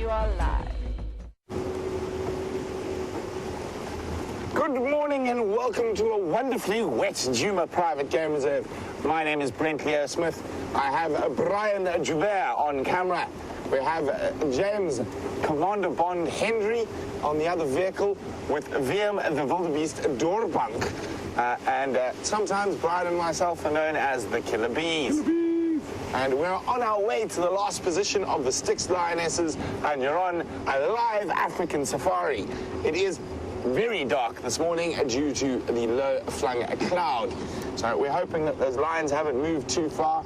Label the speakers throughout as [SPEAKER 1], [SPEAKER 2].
[SPEAKER 1] You are live.
[SPEAKER 2] Good morning and welcome to a wonderfully wet Djuma private game reserve. My name is Brent Smith. I have Bryan on camera. We have James Commander Bond Henry on the other vehicle with Wium the wildebeest Doorbank. And sometimes Bryan and myself are known as the Killer Bees. And we're on our way to the last position of the Styx lionesses, and you're on a live African safari. It is very dark this morning due to the low-flung cloud. So we're hoping that those lions haven't moved too far.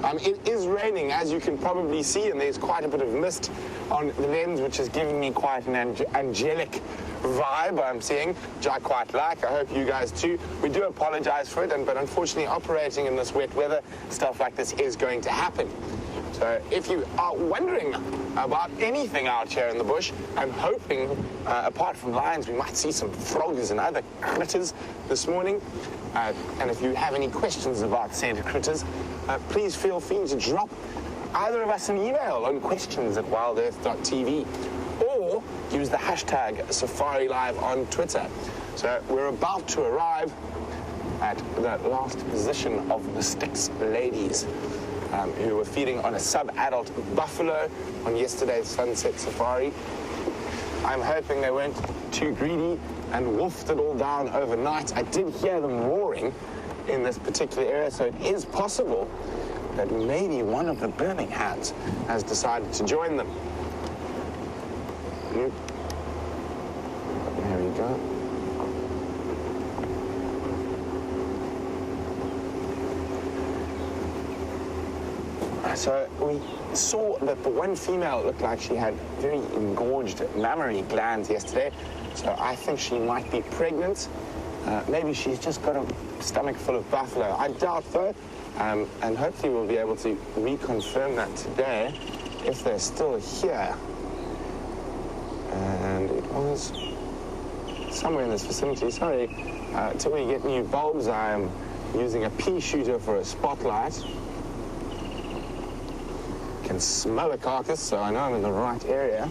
[SPEAKER 2] It is raining, as you can probably see, and there's quite a bit of mist on the lens, which is giving me quite an angelic vibe I'm seeing, which I quite like. I hope you guys too. We do apologize for it, but unfortunately operating in this wet weather, stuff like this is going to happen. So if you are wondering about anything out here in the bush, I'm hoping, apart from lions, we might see some frogs and other critters this morning. And if you have any questions about said critters, please feel free to drop either of us an email on questions@wildearth.tv or use the hashtag SafariLIVE on Twitter. So we're about to arrive at the last position of the Styx ladies, who were feeding on a sub-adult buffalo on yesterday's sunset safari. I'm hoping they weren't too greedy and wolfed it all down overnight. I did hear them roaring in this particular area, so it is possible that maybe one of the Birminghams has decided to join them. There we go. So we saw that the one female looked like she had very engorged mammary glands yesterday, so I think she might be pregnant. Maybe she's just got a stomach full of buffalo. I doubt though, and hopefully we'll be able to reconfirm that today if they're still here. And it was somewhere in this vicinity. Sorry, until we get new bulbs, I am using a pea shooter for a spotlight. Can smell a carcass, so I know I'm in the right area.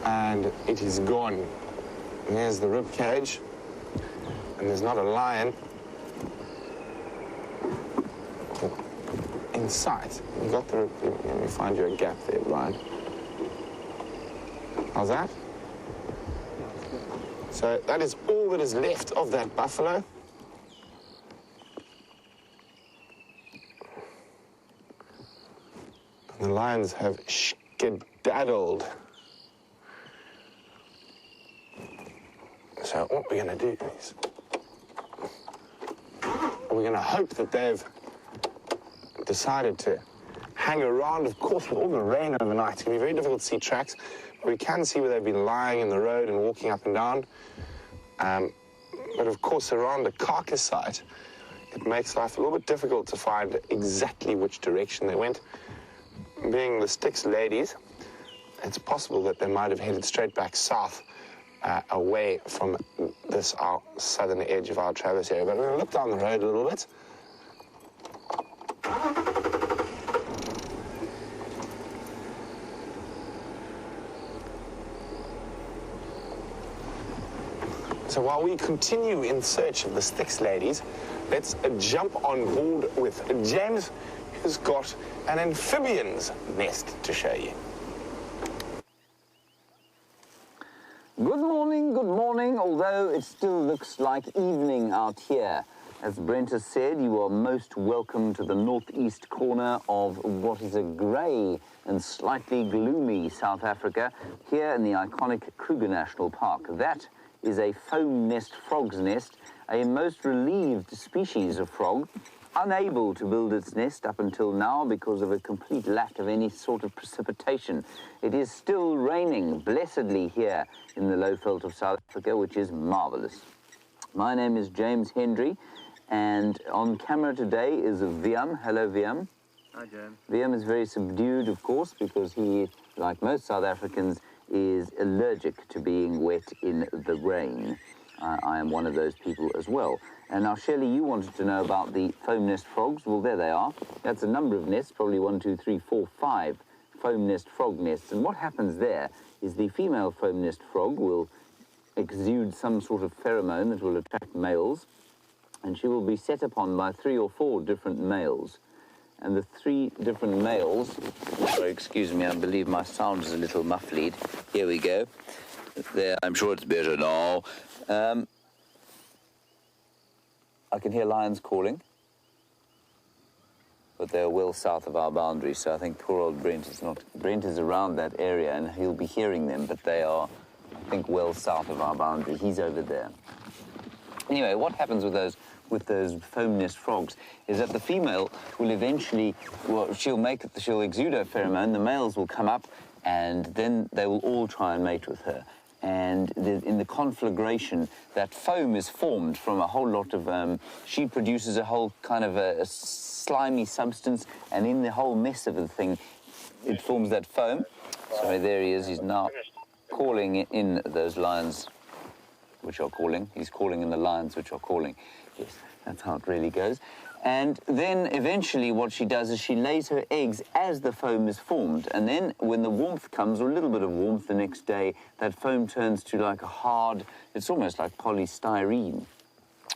[SPEAKER 2] And it is gone. And there's the rib cage, and there's not a lion in sight. You got the rib. Let me find you a gap there, Bryan. How's that? So that is all that is left of that buffalo. The lions have skedaddled. So what we're going to do is we're going to hope that they've decided to hang around. Of course, with all the rain overnight, it's going to be very difficult to see tracks. But we can see where they've been lying in the road and walking up and down. But of course, around a carcass site, it makes life a little bit difficult to find exactly which direction they went. Being the Styx ladies, it's possible that they might have headed straight back south, away from this our southern edge of our traverse area. But we're going to look down the road a little bit. So while we continue in search of the Styx ladies, let's jump on board with James, who's got an amphibian's nest to show you.
[SPEAKER 3] Good morning, although it still looks like evening out here. As Brent has said, you are most welcome to the northeast corner of what is a grey and slightly gloomy South Africa, here in the iconic Kruger National Park. That is a foam nest frog's nest, a most relieved species of frog, unable to build its nest up until now because of a complete lack of any sort of precipitation. It is still raining blessedly here in the low veld of South Africa, which is marvelous. My name is James Henry, and on camera today is Wium. Hello, Wium.
[SPEAKER 4] Hi, James.
[SPEAKER 3] Wium is very subdued, of course, because he, like most South Africans, is allergic to being wet in the rain. I am one of those people as well. And now, Shelley, you wanted to know about the foam nest frogs. Well, there they are. That's a number of nests, probably 1, 2, 3, 4, 5 foam nest frog nests. And what happens there is the female foam nest frog will exude some sort of pheromone that will attract males, and she will be set upon by 3 or 4 different males. And the 3 different males, sorry, excuse me, I believe my sound is a little muffled. Here we go. There, I'm sure it's better now. I can hear lions calling, but they're well south of our boundary, so I think poor old Brent is not. Brent is around that area and he'll be hearing them, but they are, I think, well south of our boundary. He's over there. Anyway, what happens with those foam nest frogs is that the female will eventually, well, she'll exude her pheromone, the males will come up, and then they will all try and mate with her. And in the conflagration, that foam is formed from a whole lot of, she produces a whole kind of a slimy substance, and in the whole mess of the thing, it forms that foam. Sorry, there he is, he's now calling in those lions which are calling. He's calling in the lions which are calling. Yes, that's how it really goes. And then eventually what she does is she lays her eggs as the foam is formed. And then when the warmth comes, or a little bit of warmth the next day, that foam turns to like a hard, it's almost like polystyrene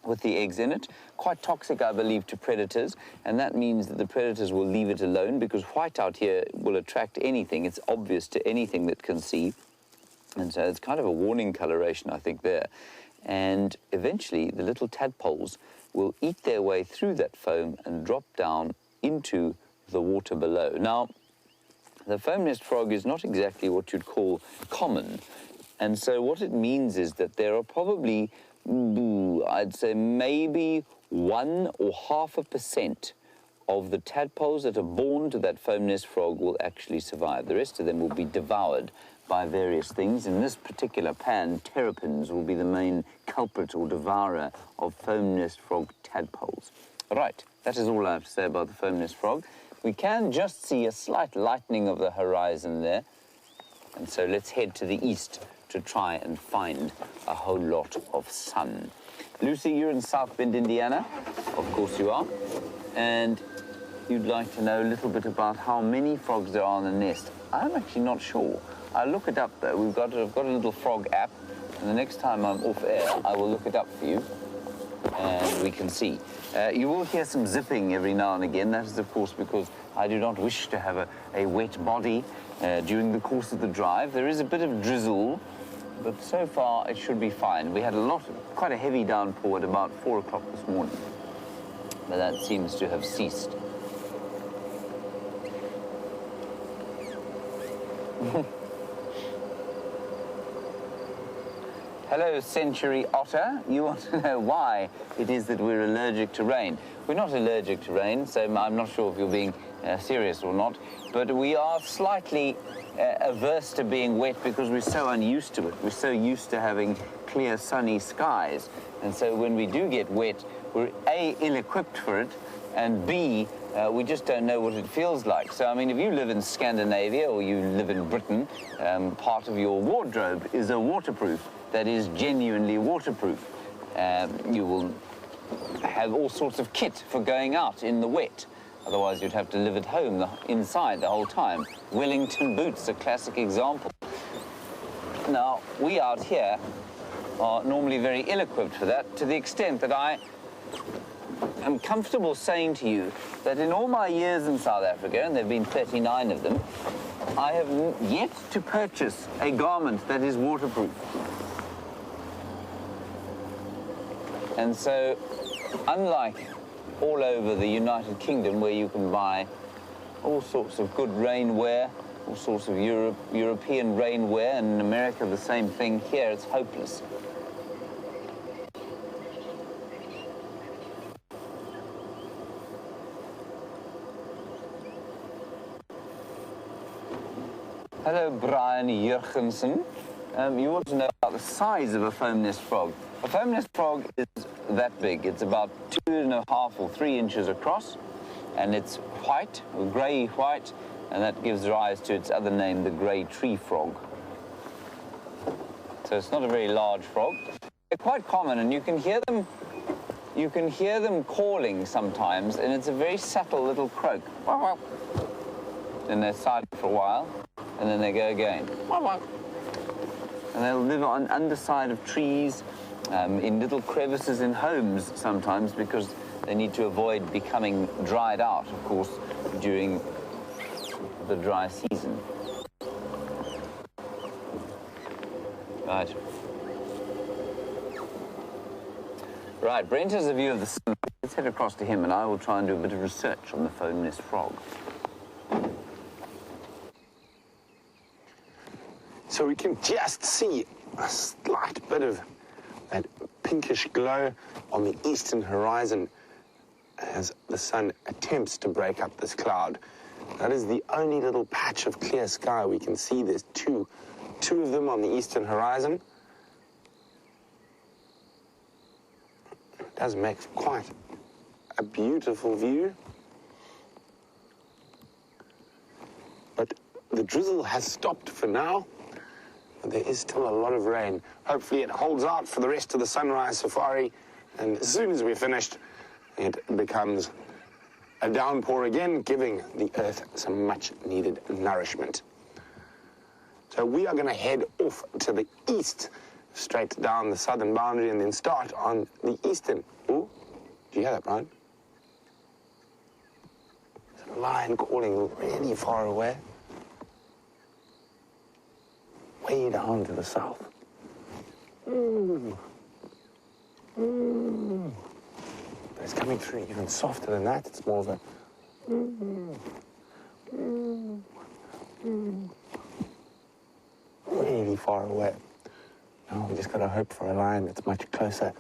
[SPEAKER 3] with the eggs in it. Quite toxic, I believe, to predators. And that means that the predators will leave it alone, because white out here will attract anything. It's obvious to anything that can see. And so it's kind of a warning coloration, I think, there. And eventually the little tadpoles will eat their way through that foam and drop down into the water below. Now, the foam nest frog is not exactly what you'd call common. And so what it means is that there are probably, I'd say maybe 1 or 0.5% of the tadpoles that are born to that foam nest frog will actually survive. The rest of them will be devoured by various things. In this particular pan, terrapins will be the main culprit or devourer of foam nest frog tadpoles. Right, that is all I have to say about the foam nest frog. We can just see a slight lightening of the horizon there, and so let's head to the east to try and find a whole lot of sun. Lucy, you're in South Bend, Indiana. Of course you are. And you'd like to know a little bit about how many frogs there are in the nest. I'm actually not sure. I'll look it up, though. I've got a little frog app, and the next time I'm off air, I will look it up for you, and we can see. You will hear some zipping every now and again. That is, of course, because I do not wish to have a wet body during the course of the drive. There is a bit of drizzle, but so far it should be fine. We had quite a heavy downpour at about 4 o'clock this morning, but that seems to have ceased. Hello, Century Otter. You want to know why it is that we're allergic to rain. We're not allergic to rain, so I'm not sure if you're being serious or not, but we are slightly averse to being wet because we're so unused to it. We're so used to having clear, sunny skies. And so when we do get wet, we're A, ill-equipped for it, and B, we just don't know what it feels like. So, I mean, if you live in Scandinavia or you live in Britain, part of your wardrobe is a waterproof. That is genuinely waterproof. You will have all sorts of kit for going out in the wet. Otherwise, you'd have to live at home inside the whole time. Wellington boots, a classic example. Now, we out here are normally very ill-equipped for that, to the extent that I am comfortable saying to you that in all my years in South Africa, and there have been 39 of them, I have yet to purchase a garment that is waterproof. And so, unlike all over the United Kingdom, where you can buy all sorts of good rainwear, all sorts of European rainwear, and in America the same thing, here it's hopeless. Hello, Bryan Jurgensen. You want to know about the size of a foam nest frog. A foam nest frog is that big. It's about 2.5 or 3 inches across, and it's white, or grey white, and that gives rise to its other name, the grey tree frog. So it's not a very large frog. They're quite common, and you can hear them. You can hear them calling sometimes, and it's a very subtle little croak. Then they're silent for a while, and then they go again. And they'll live on underside of trees, in little crevices in homes sometimes, because they need to avoid becoming dried out, of course, during the dry season. Right. Right, Brent has a view of the sun. Let's head across to him, and I will try and do a bit of research on the phone-nest frog.
[SPEAKER 2] So we can just see a slight bit of that pinkish glow on the eastern horizon as the sun attempts to break up this cloud. That is the only little patch of clear sky we can see. There's two of them on the eastern horizon. It does make quite a beautiful view. But the drizzle has stopped for now. There is still a lot of rain. Hopefully it holds out for the rest of the sunrise safari, and as soon as we're finished, it becomes a downpour again, giving the earth some much-needed nourishment. So we are going to head off to the east, straight down the southern boundary, and then start on the eastern. Oh, do you hear that, Bryan? There's a lion calling really far away. Way down to the south. But it's coming through even softer than that. It's more of a... Really far away. Now we just got to hope for a lion that's much closer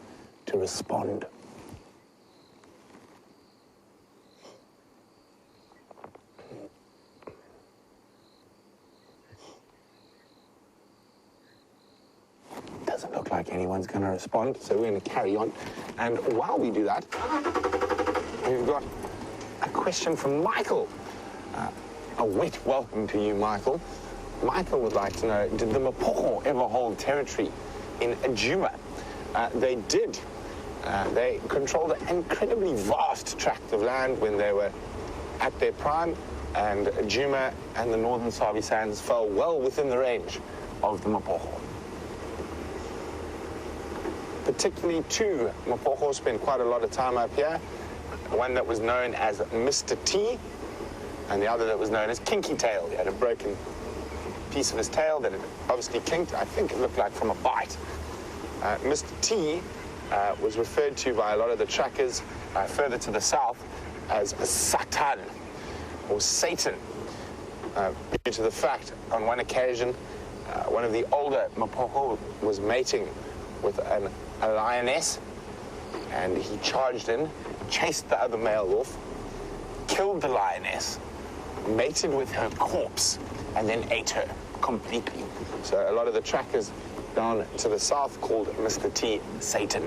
[SPEAKER 2] to respond. Doesn't look like anyone's going to respond, so we're going to carry on. And while we do that, we've got a question from Michael. A wet welcome to you, Michael. Michael would like to know, did the Mapocho ever hold territory in Djuma? They did. They controlled an incredibly vast tract of land when they were at their prime, and Djuma and the northern Sabi Sands fell well within the range of the Mapocho. Particularly two Mapocho spent quite a lot of time up here. One that was known as Mr. T, and the other that was known as Kinky Tail. He had a broken piece of his tail that had obviously kinked. I think it looked like from a bite. Mr. T was referred to by a lot of the trackers further to the south as Satan, or Satan, due to the fact on one occasion one of the older Mapocho was mating with a lioness, and he charged in, chased the other male off, killed the lioness, mated with her corpse, and then ate her completely. So a lot of the trackers down to the south called Mr. T Satan.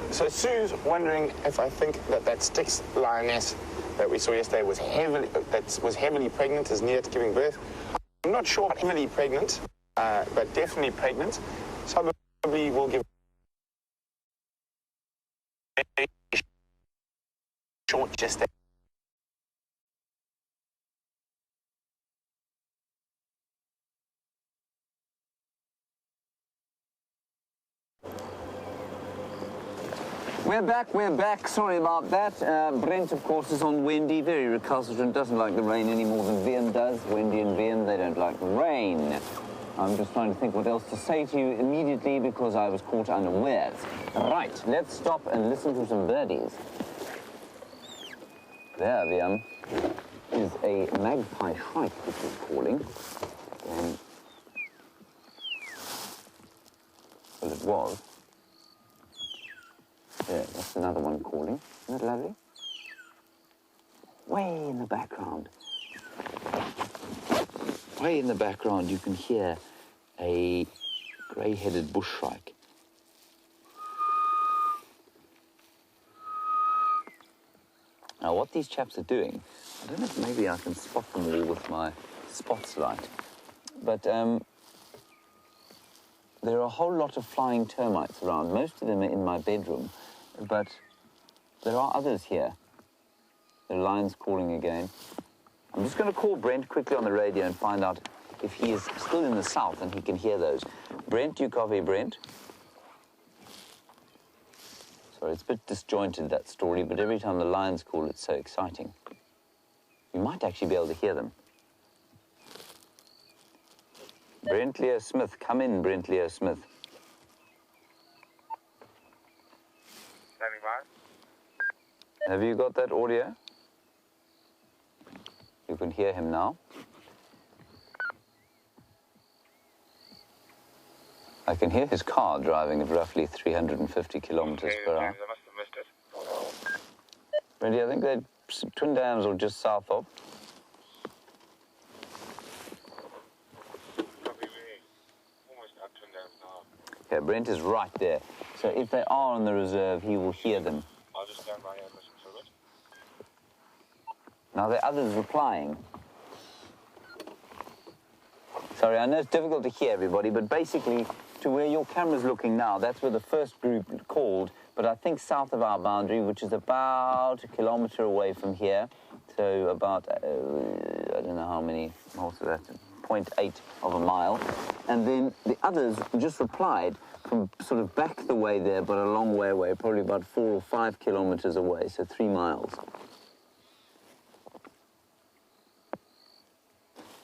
[SPEAKER 2] So Sue's wondering if I think that Styx lioness that we saw yesterday was heavily pregnant, is near to giving birth. I'm not sure heavily pregnant, but definitely pregnant. So probably will give a short gestation.
[SPEAKER 3] We're back. Sorry about that. Brent, of course, is on Wendy, very recalcitrant, doesn't like the rain any more than Wium does. Wendy and Wium, they don't like the rain. I'm just trying to think what else to say to you immediately because I was caught unawares. Right, let's stop and listen to some birdies. There, Wium, is a magpie shrike, which is calling. Well, it was. There, that's another one calling. Isn't that lovely? Way in the background. Way in the background you can hear a grey-headed bush shrike. Now, what these chaps are doing, I don't know if maybe I can spot them all with my spots light, but there are a whole lot of flying termites around. Most of them are in my bedroom, but there are others here. The lion's calling again. I'm just going to call Brent quickly on the radio and find out if he is still in the south and he can hear those. Brent, do you copy, Brent? Sorry, it's a bit disjointed, that story, but every time the lions call, it's so exciting. You might actually be able to hear them. Brent Leo Smith, come in, Brent Leo Smith.
[SPEAKER 1] Standing by.
[SPEAKER 3] Have you got that audio? You can hear him now. I can hear his car driving at roughly 350 kilometers per hour.
[SPEAKER 1] I must have missed it.
[SPEAKER 3] Randy, I think they're Twin Dams or just south of.
[SPEAKER 1] Probably almost up Twin Dams now.
[SPEAKER 3] Okay, Brent is right there. So if they are on the reserve, he will hear them.
[SPEAKER 1] I'll just stand by here and listen to it.
[SPEAKER 3] Now, there are others replying. Sorry, I know it's difficult to hear everybody, but basically, to where your camera's looking now, that's where the first group called, but I think south of our boundary, which is about a kilometre away from here, so about, I don't know how many, what's that, 0.8 of a mile. And then the others just replied from sort of back the way there, but a long way away, probably about 4 or 5 kilometres away, so 3 miles.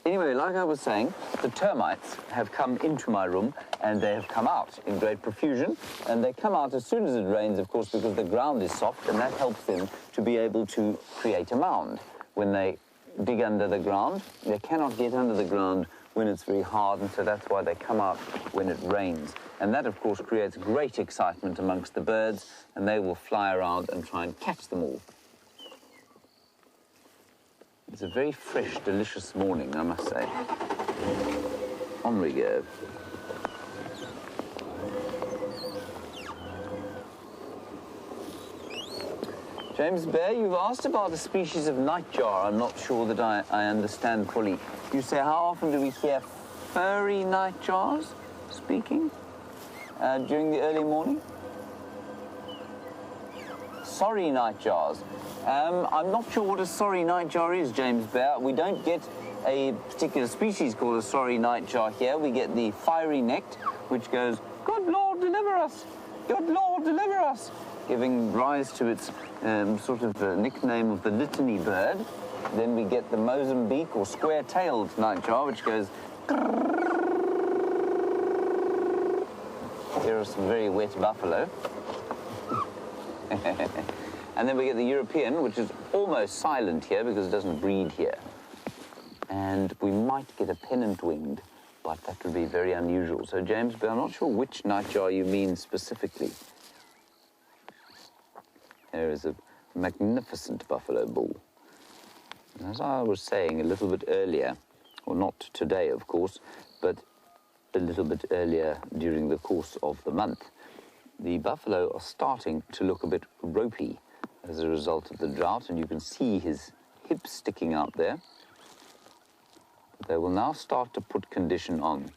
[SPEAKER 3] Anyway, like I was saying, the termites have come into my room and they have come out in great profusion. And they come out as soon as it rains, of course, because the ground is soft and that helps them to be able to create a mound. When they dig under the ground, they cannot get under the ground when it's very hard, and so that's why they come out when it rains. And that, of course, creates great excitement amongst the birds, and they will fly around and try and catch them all. It's a very fresh, delicious morning, I must say. On we go. James Bear, you've asked about a species of nightjar. I'm not sure that I understand fully. You say, how often do we hear furry nightjars speaking during the early morning? Sorry nightjars. I'm not sure what a sorry nightjar is, James Bear. We don't get a particular species called a sorry nightjar here. We get the fiery-necked, which goes, "Good Lord, deliver us! Good Lord, deliver us!" giving rise to its sort of nickname of the litany bird. Then we get the Mozambique or square-tailed nightjar, which goes... Here are some very wet buffalo. And then we get the European, which is almost silent here because it doesn't breed here. And we might get a pennant-winged, but that would be very unusual. So, James, but I'm not sure which nightjar you mean specifically. There is a magnificent buffalo bull. And as I was saying a little bit earlier, or not today, of course, but a little bit earlier during the course of the month, the buffalo are starting to look a bit ropey as a result of the drought, and you can see his hips sticking out there. They will now start to put condition on,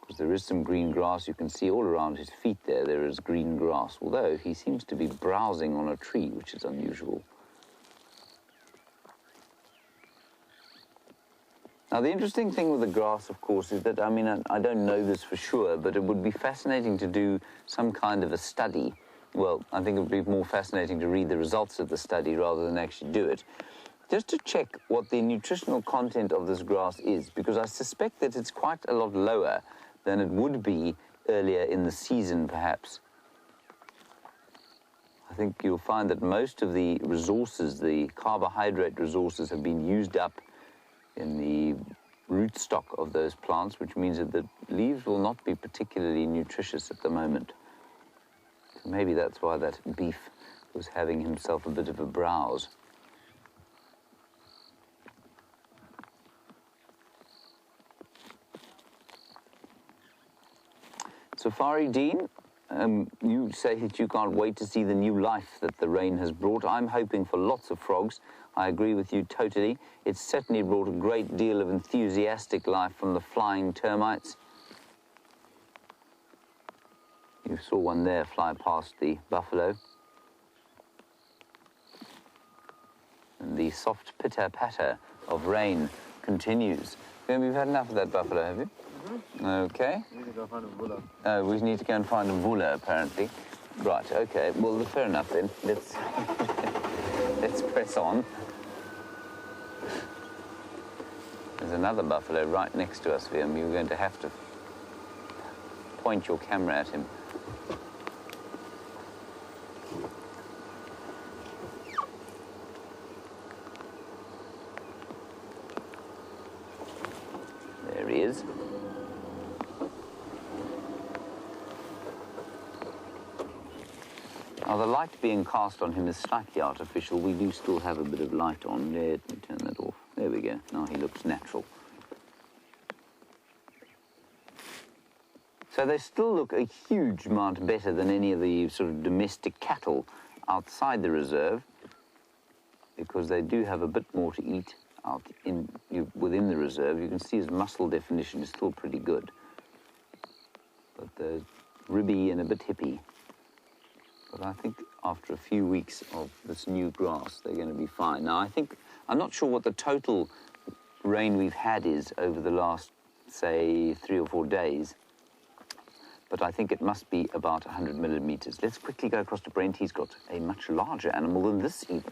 [SPEAKER 3] because there is some green grass. You can see all around his feet there is green grass, although he seems to be browsing on a tree, which is unusual. Now, the interesting thing with the grass, of course, is that, I mean, I don't know this for sure, but it would be fascinating to do some kind of a study. Well, I think it would be more fascinating to read the results of the study rather than actually do it, just to check what the nutritional content of this grass is, because I suspect that it's quite a lot lower than it would be earlier in the season, perhaps. I think you'll find that most of the resources, the carbohydrate resources, have been used up in the rootstock of those plants, which means that the leaves will not be particularly nutritious at the moment. So maybe that's why that beef was having himself a bit of a browse. Safari Dean, you say that you can't wait to see the new life that the rain has brought. I'm hoping for lots of frogs. I agree with you totally. It's certainly brought a great deal of enthusiastic life from the flying termites. You saw one there fly past the buffalo. And the soft pitter-patter of rain continues. You've had enough of that buffalo, have you? Mm-hmm. Okay.
[SPEAKER 1] We need to go find a Vulture.
[SPEAKER 3] We need to go and find a Vulture, apparently. Right, okay. Well, fair enough then. Let's, let's press on. There's another buffalo right next to us, Wium. You're going to have to point your camera at him. There he is. Now, the light being cast on him is slightly artificial. We do still have a bit of light on. Let me turn that off. There we go. Now he looks natural. So they still look a huge amount better than any of the sort of domestic cattle outside the reserve, because they do have a bit more to eat out within the reserve. You can see his muscle definition is still pretty good, but they're ribby and a bit hippy. But I think after a few weeks of this new grass, they're going to be fine. Now, I'm not sure what the total rain we've had is over the last, say, 3 or 4 days, but I think it must be about 100 millimeters. Let's quickly go across to Brent. He's got a much larger animal than this even.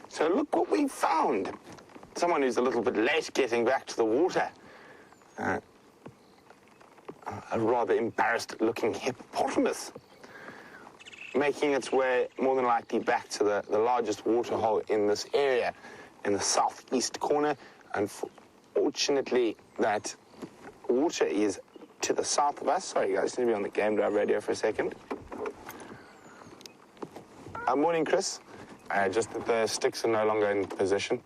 [SPEAKER 2] So look what we found. Someone who's a little bit late getting back to the water. A rather embarrassed-looking hippopotamus, making its way more than likely back to the largest waterhole in this area, in the southeast corner. Unfortunately, that water is to the south of us. Sorry, guys, need to be on the game drive radio for a second. Morning, Chris. Just that the Styx are no longer in position.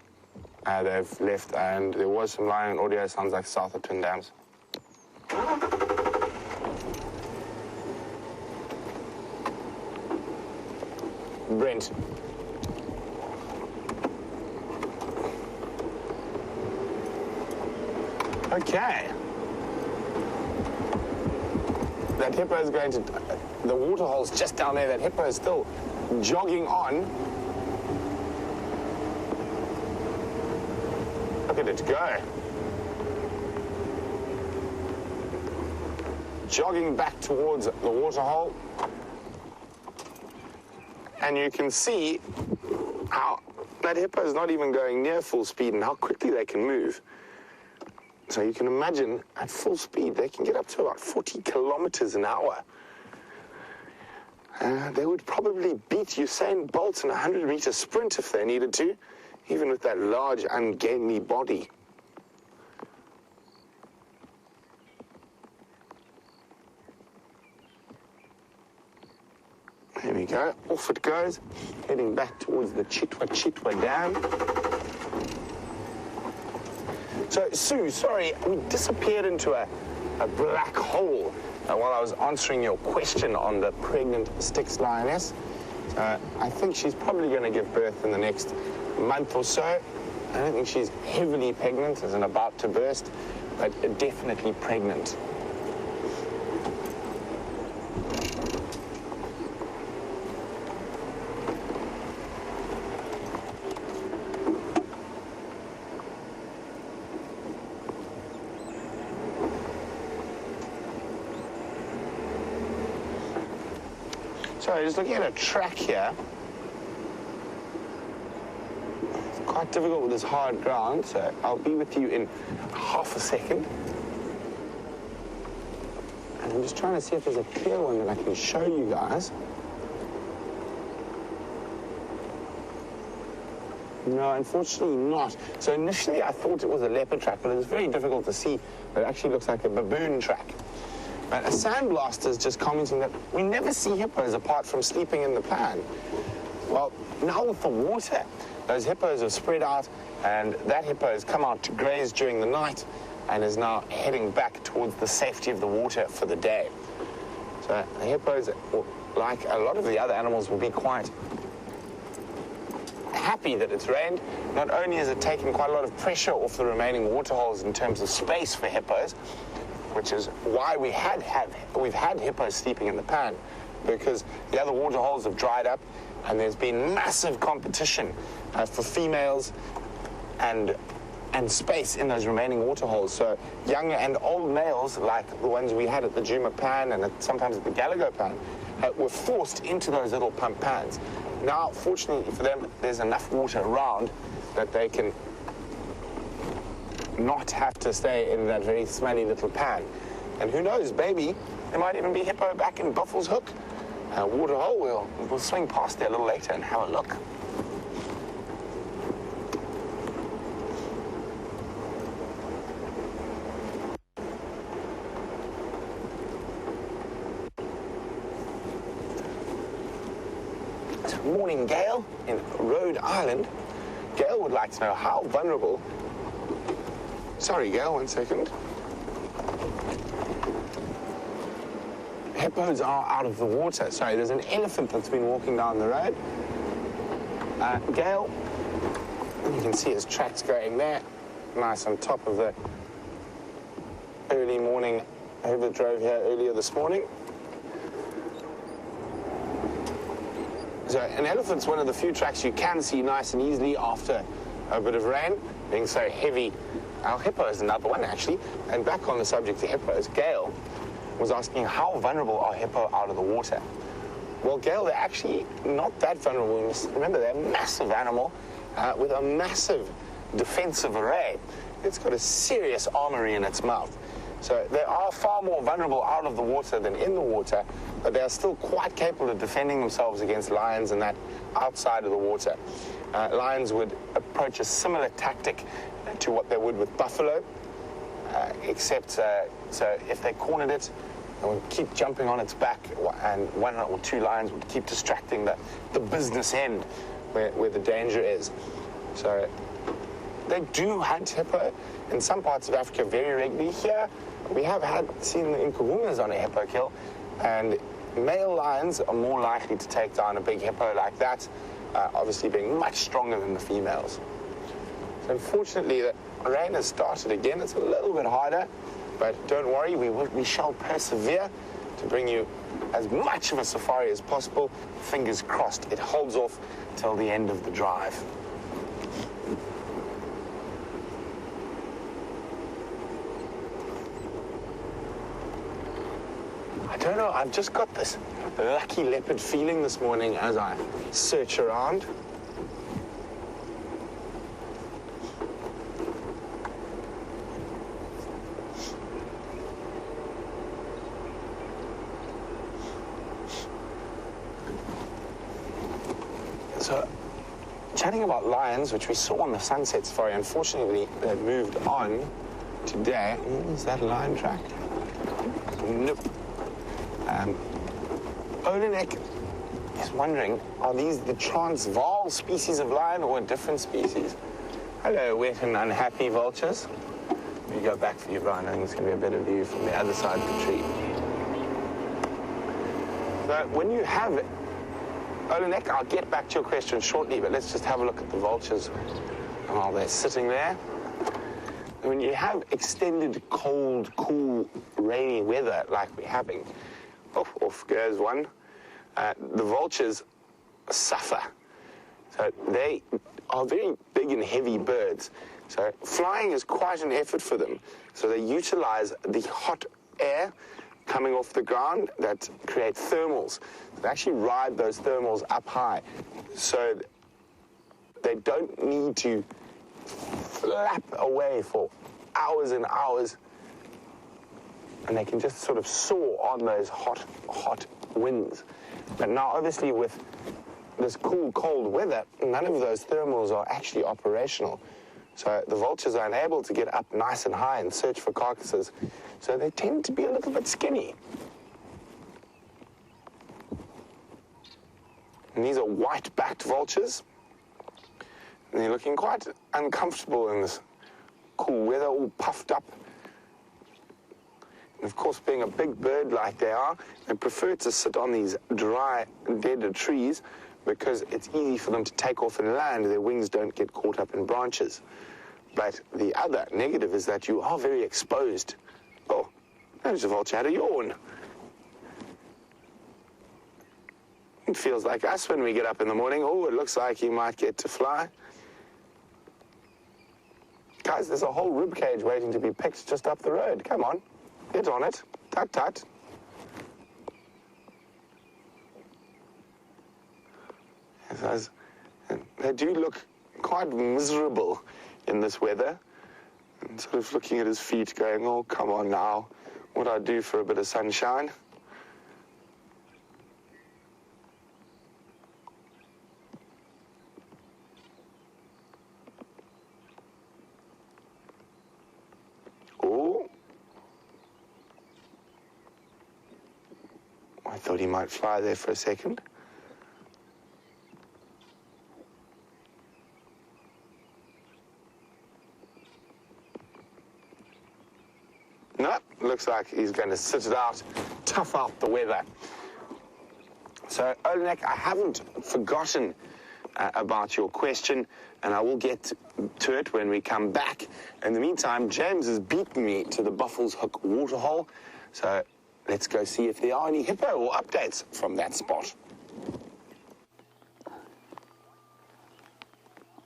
[SPEAKER 2] They've left, and there was some lion audio. Sounds like south of Twin Dams. Brent. Okay. That hippo is going to... The waterhole's just down there. That hippo is still jogging on. Look at it go. Jogging back towards the waterhole. And you can see how that hippo is not even going near full speed and how quickly they can move. So you can imagine at full speed, they can get up to about 40 kilometers an hour. They would probably beat Usain Bolt in a 100-meter sprint if they needed to, even with that large, ungainly body. There we go, off it goes, heading back towards the Chitwa Dam. So, Sue, sorry, we disappeared into a black hole while I was answering your question on the pregnant Styx lioness. I think she's probably going to give birth in the next month or so. I don't think she's heavily pregnant, as in about to burst, but definitely pregnant. So just looking at a track here. It's quite difficult with this hard ground, so I'll be with you in half a second. And I'm just trying to see if there's a clear one that I can show you guys. No, unfortunately not. So initially I thought it was a leopard track, but it was very difficult to see. But it actually looks like a baboon track. But a sandblaster is just commenting that we never see hippos apart from sleeping in the plan. Well, now with the water, those hippos have spread out, and that hippo has come out to graze during the night and is now heading back towards the safety of the water for the day. So the hippos, like a lot of the other animals, will be quite happy that it's rained. Not only has it taken quite a lot of pressure off the remaining water holes in terms of space for hippos, which is why we've had hippos sleeping in the pan, because the other water holes have dried up and there's been massive competition for females and space in those remaining water holes. So young and old males, like the ones we had at the Djuma pan and sometimes at the Gallagher pan, were forced into those little pump pans. Now, fortunately for them, there's enough water around that they can not have to stay in that very smelly little pan. And who knows, maybe there might even be hippo back in Buffelshoek water hole. We'll swing past there a little later and have a look. Morning, Gail, in Rhode Island. Gail would like to know how vulnerable... Sorry, Gail, 1 second. Hippos are out of the water. Sorry, there's an elephant that's been walking down the road. Gail, you can see his tracks going there. Nice on top of the early morning. Whoever drove here earlier this morning. So an elephant's one of the few tracks you can see nice and easily after a bit of rain, being so heavy. Our hippo is another one, actually. And back on the subject of hippos, Gail was asking how vulnerable are hippo out of the water? Well, Gail, they're actually not that vulnerable. You must remember, they're a massive animal with a massive defensive array. It's got a serious armory in its mouth. So they are far more vulnerable out of the water than in the water, but they are still quite capable of defending themselves against lions and that outside of the water. Lions would approach a similar tactic to what they would with buffalo, except so if they cornered it, they would keep jumping on its back, and 1 or 2 lions would keep distracting the business end where the danger is. So they do hunt hippo in some parts of Africa very regularly. Here, we have seen the Nkuhumas on a hippo kill, and male lions are more likely to take down a big hippo like that, obviously being much stronger than the females. So unfortunately, the rain has started again. It's a little bit harder, but don't worry, we shall persevere to bring you as much of a safari as possible. Fingers crossed it holds off till the end of the drive. I don't know, I've just got this lucky leopard feeling this morning as I search around. So, chatting about lions, which we saw on the Sunset Safari, unfortunately, they've moved on today. Is that a lion track? Nope. Olenek is wondering, are these the Transvaal species of lion or a different species? Hello, wet and unhappy vultures. Let me go back for you, Bryan. I think it's going to be a better view from the other side of the tree. So when you have Olenek, I'll get back to your question shortly, but let's just have a look at the vultures while they're sitting there. When you have extended cold, cool, rainy weather like we're having, off goes one, the vultures suffer. So they are very big and heavy birds. So flying is quite an effort for them. So they utilize the hot air coming off the ground that create thermals. They actually ride those thermals up high. So they don't need to flap away for hours and hours, and they can just sort of soar on those hot winds. But now, obviously, with this cool, cold weather, none of those thermals are actually operational. So the vultures are unable to get up nice and high and search for carcasses. So they tend to be a little bit skinny. And these are white-backed vultures. And they're looking quite uncomfortable in this cool weather, all puffed up. And of course, being a big bird like they are, they prefer to sit on these dry, dead trees because it's easy for them to take off and land. Their wings don't get caught up in branches. But the other negative is that you are very exposed. Oh, there's a vulture had a yawn. It feels like us when we get up in the morning. Oh, it looks like he might get to fly. Guys, there's a whole rib cage waiting to be picked just up the road. Come on, get on it. Tut, tut. They do look quite miserable in this weather. And sort of looking at his feet going, oh, come on now. What I do for a bit of sunshine? Oh. I thought he might fly there for a second. No, looks like he's going to sit it out, tough out the weather. So, Olenek, I haven't forgotten about your question, and I will get to it when we come back. In the meantime, James has beaten me to the Buffelshoek waterhole, so let's go see if there are any hippo or updates from that spot.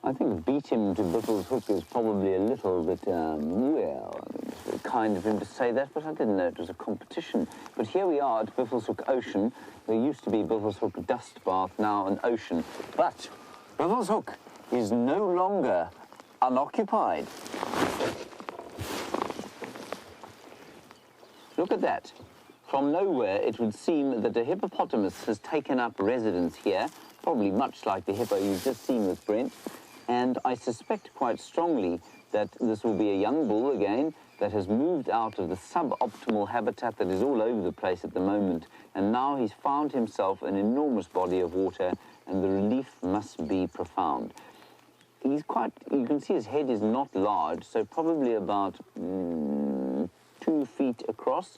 [SPEAKER 3] I think beat him to Buffelshoek is probably a little bit, well, I mean, it's very kind of him to say that, but I didn't know it was a competition. But here we are at Buffelshoek Ocean. There used to be Buffelshoek Dust Bath, now an ocean. But Buffelshoek is no longer unoccupied. Look at that. From nowhere, it would seem that a hippopotamus has taken up residence here, probably much like the hippo you've just seen with Brent. And I suspect quite strongly that this will be a young bull again that has moved out of the suboptimal habitat that is all over the place at the moment. And now he's found himself an enormous body of water, and the relief must be profound. He's quite, you can see his head is not large, so probably about 2 feet across,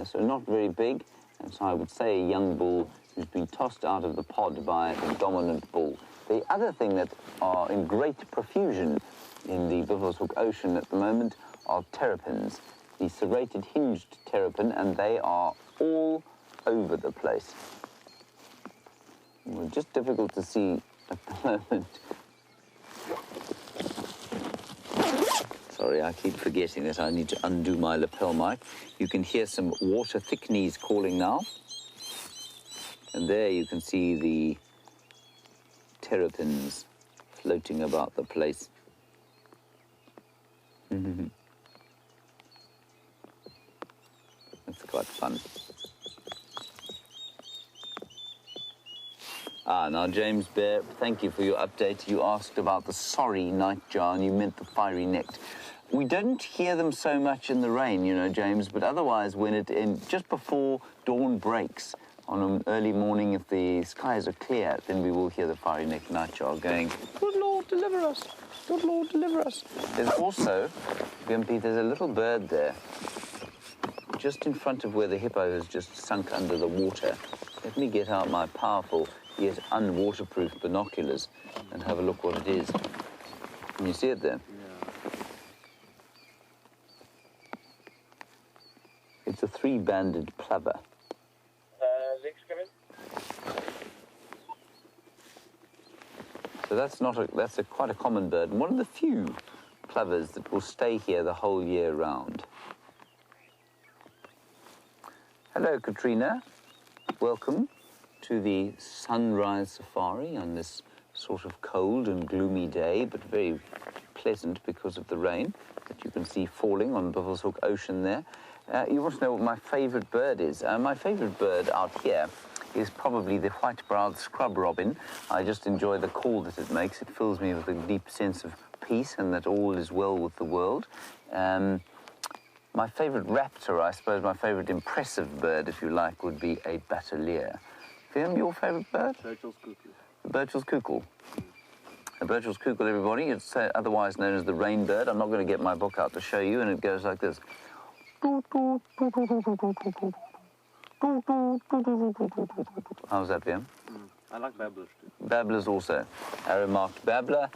[SPEAKER 3] so not very big. And so I would say a young bull who's been tossed out of the pod by a dominant bull. The other thing that are in great profusion in the Buffelshoek Ocean at the moment are terrapins, the serrated hinged terrapin, and they are all over the place. Well, just difficult to see at the moment. Sorry, I keep forgetting that I need to undo my lapel mic. You can hear some water thickneys calling now. And there you can see the terrapins floating about the place. That's quite fun. Now, James Bear, thank you for your update. You asked about the sorry nightjar, and you meant the fiery-necked. We don't hear them so much in the rain, you know, James, but otherwise, when just before dawn breaks, on an early morning, if the skies are clear, then we will hear the fiery-necked nightjar going, "Good Lord, deliver us! Good Lord, deliver us!" There's also, Gimpy, there's a little bird there, just in front of where the hippo has just sunk under the water. Let me get out my powerful, yet unwaterproof binoculars and have a look what it is. Can you see it there? Yeah. It's a 3-banded plover. So that's quite a common bird, and one of the few plovers that will stay here the whole year round. Hello, Katrina. Welcome to the sunrise safari on this sort of cold and gloomy day, but very pleasant because of the rain that you can see falling on Buffelshoek Ocean there. You want to know what my favourite bird is? My favourite bird out here is probably the white-browed scrub robin. I just enjoy the call that it makes. It fills me with a deep sense of peace and that all is well with the world. My favourite raptor, I suppose, my favourite impressive bird, if you like, would be a batelier. Wium, your favourite bird?
[SPEAKER 4] Burchel's cuckoo.
[SPEAKER 3] The Burchel's cuckoo. The Burchel's cuckoo, everybody. It's otherwise known as the rainbird. I'm not going to get my book out to show you, and it goes like this. How's that, Wium?
[SPEAKER 4] I like babblers too.
[SPEAKER 3] Babblers also. Arrow-marked babbler.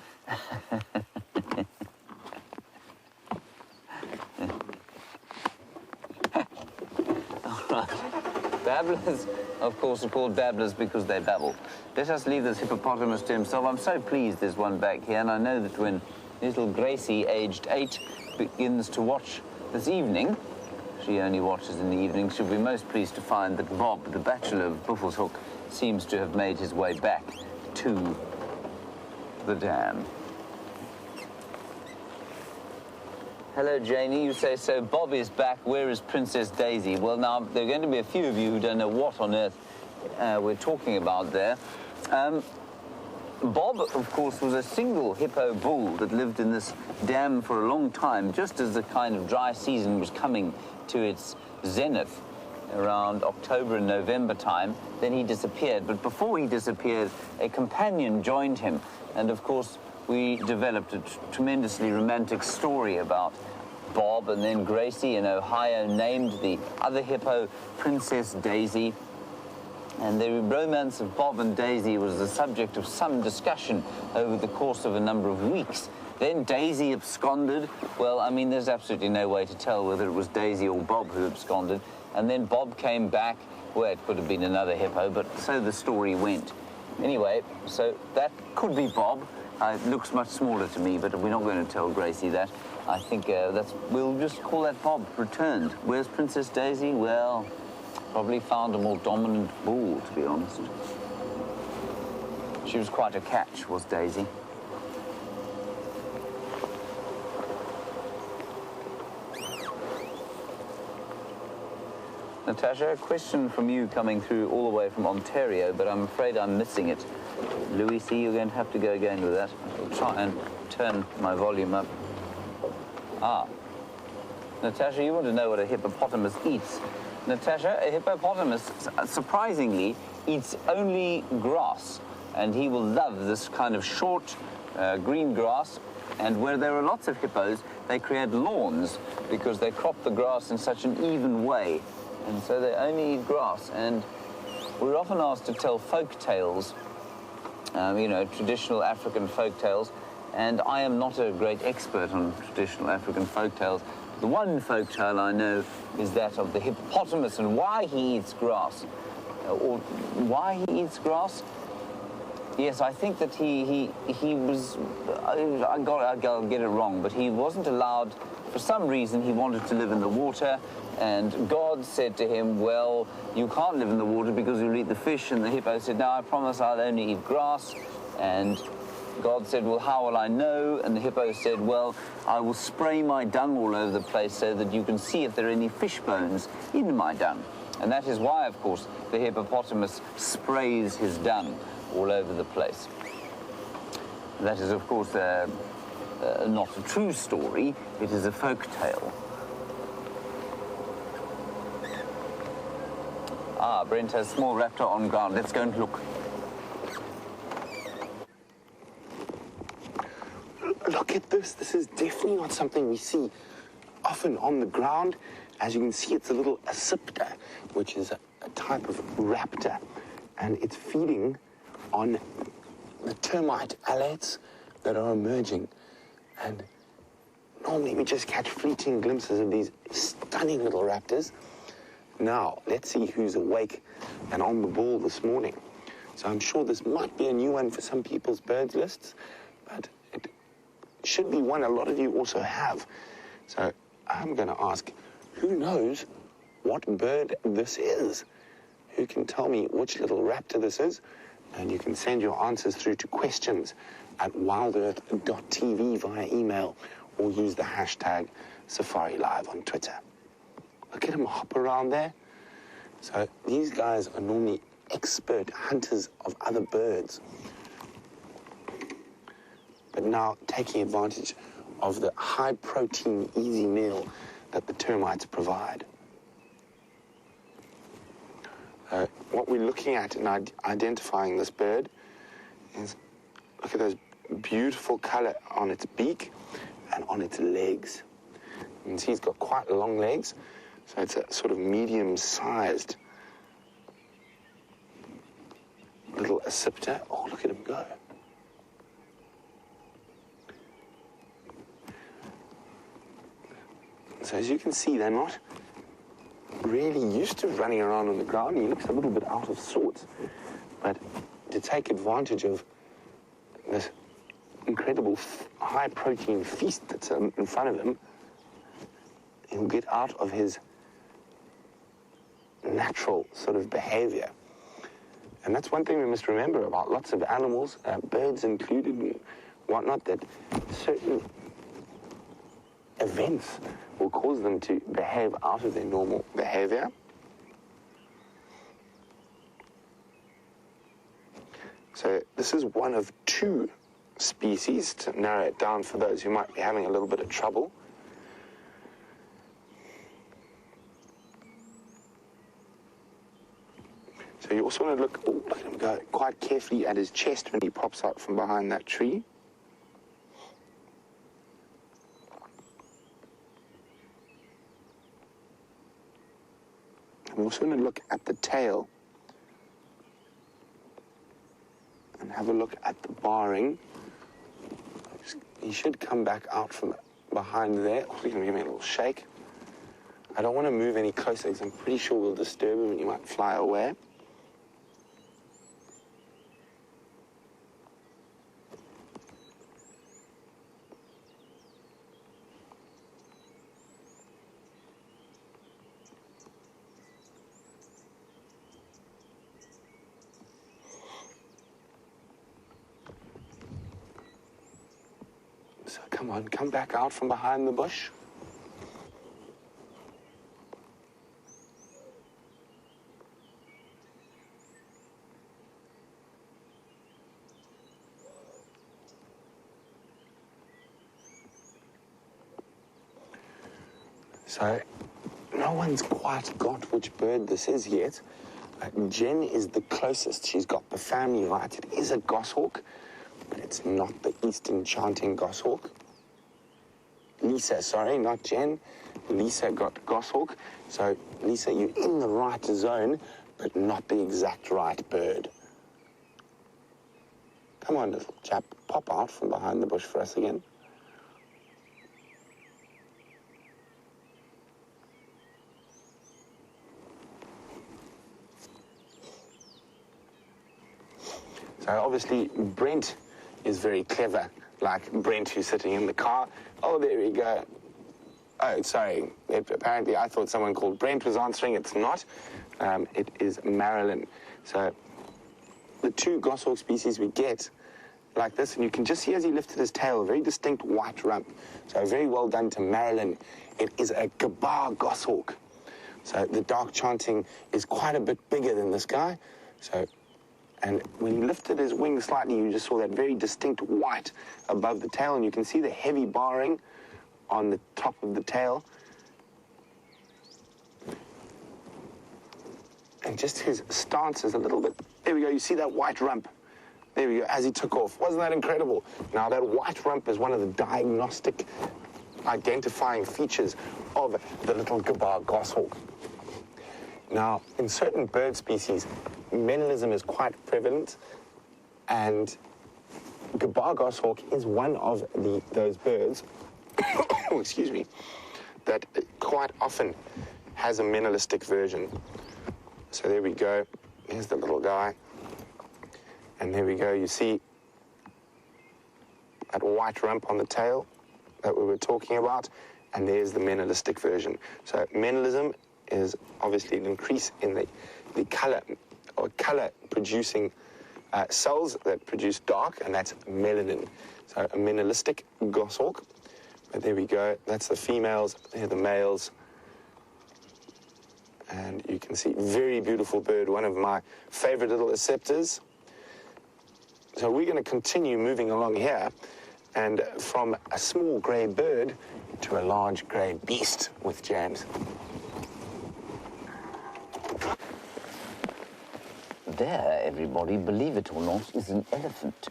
[SPEAKER 3] Babblers, of course, are called babblers because they babble. Let us leave this hippopotamus to himself. I'm so pleased there's one back here, and I know that when little Gracie, aged 8, begins to watch this evening, she only watches in the evening, she'll be most pleased to find that Bob, the bachelor of Buffelshoek, seems to have made his way back to the dam. Hello, Janie. You say, so Bob is back. Where is Princess Daisy? Well, now, there are going to be a few of you who don't know what on earth we're talking about there. Bob, of course, was a single hippo bull that lived in this dam for a long time, just as the kind of dry season was coming to its zenith around October and November time. Then he disappeared. But before he disappeared, a companion joined him. And, of course, we developed a tremendously romantic story about Bob, and then Gracie in Ohio named the other hippo Princess Daisy. And the romance of Bob and Daisy was the subject of some discussion over the course of a number of weeks. Then Daisy absconded. Well, I mean, there's absolutely no way to tell whether it was Daisy or Bob who absconded. And then Bob came back. Well, it could have been another hippo, but so the story went. Anyway, so that could be Bob. It looks much smaller to me, but we're not going to tell Gracie that. I think we'll just call that Bob returned. Where's Princess Daisy? Well, probably found a more dominant bull, to be honest. She was quite a catch, was Daisy. Natasha, a question from you coming through all the way from Ontario, but I'm afraid I'm missing it. Louis, see, you're going to have to go again with that. I'll try and turn my volume up. Ah. Natasha, you want to know what a hippopotamus eats. Natasha, a hippopotamus, surprisingly, eats only grass. And he will love this kind of short green grass. And where there are lots of hippos, they create lawns because they crop the grass in such an even way. And so they only eat grass. And we're often asked to tell folk tales, you know, traditional African folk tales. And I am not a great expert on traditional African folk tales. The one folk tale I know is that of the hippopotamus and why he eats grass. Or why he eats grass? Yes, I think that he was, I'll get it wrong, but he wasn't allowed, for some reason he wanted to live in the water, and God said to him, well, you can't live in the water because you'll eat the fish, and the hippo said, no, I promise I'll only eat grass, and God said, well, how will I know? And the hippo said, well, I will spray my dung all over the place so that you can see if there are any fish bones in my dung. And that is why, of course, the hippopotamus sprays his dung all over the place. That is, of course, not a true story. It is a folk tale. Ah, Brent has a small raptor on ground. Let's go and look.
[SPEAKER 2] Look at this. This is definitely not something we see often on the ground. As you can see, it's a little acipter, which is a type of raptor. And it's feeding on the termite alates that are emerging. And normally we just catch fleeting glimpses of these stunning little raptors. Now, let's see who's awake and on the ball this morning. So I'm sure this might be a new one for some people's birds lists, but it should be one a lot of you also have. So I'm going to ask, who knows what bird this is? Who can tell me which little raptor this is? And you can send your answers through to questions@wildearth.tv via email, or use the hashtag SafariLIVE on Twitter. Look at him hop around there. So these guys are normally expert hunters of other birds, but now taking advantage of the high-protein, easy meal that the termites provide. what we're looking at in identifying this bird is, look at those beautiful color on its beak and on its legs. You can see it's got quite long legs, so it's a sort of medium-sized little accipiter. Oh, look at him go. So as you can see, they're not really used to running around on the ground. He looks a little bit out of sorts. But to take advantage of this incredible high-protein feast that's in front of him, he'll get out of his natural sort of behavior. And that's one thing we must remember about lots of animals, birds included and whatnot, that certain events will cause them to behave out of their normal behavior. So this is one of two species, to narrow it down for those who might be having a little bit of trouble. So you also want to look at him go quite carefully at his chest when he pops out from behind that tree. And we also want to look at the tail and have a look at the barring. He should come back out from behind there. Oh, he's going to give me a little shake. I don't want to move any closer because I'm pretty sure we'll disturb him and he might fly away. So come on, come back out from behind the bush. So no one's quite got which bird this is yet. Jen is the closest. She's got the family right. It is a goshawk, but it's not the eastern chanting goshawk. Lisa, sorry, not Jen. Lisa got goshawk. So, Lisa, you're in the right zone, but not the exact right bird. Come on, little chap, pop out from behind the bush for us again. So obviously Brent is very clever, like Brent who's sitting in the car. Oh, there we go. Oh, sorry. Apparently I thought someone called Brent was answering. It's not. It is Marilyn. So the two goshawk species we get like this, and you can just see as he lifted his tail, a very distinct white rump. So very well done to Marilyn. It is a Gabar goshawk. So the dark chanting is quite a bit bigger than this guy. So, and when he lifted his wings slightly, you just saw that very distinct white above the tail, and you can see the heavy barring on the top of the tail. And just his stance is a little bit, there we go, you see that white rump. There we go, as he took off. Wasn't that incredible? Now, that white rump is one of the diagnostic identifying features of the little Gabar goshawk. Now, in certain bird species, melanism is quite prevalent, and Gabar goshawk is one of those birds, oh, excuse me, that quite often has a menelistic version. So there we go. Here's the little guy. And there we go. You see that white rump on the tail that we were talking about, and there's the menelistic version. So menelism is obviously an increase in the color, or color-producing cells that produce dark, and that's melanin. So a menelistic goshawk. But there we go. That's the females. Here are the males. And you can see, very beautiful bird, one of my favorite little acceptors. So we're going to continue moving along here, and from a small grey bird to a large grey beast with James.
[SPEAKER 3] There, everybody, believe it or not, is an elephant.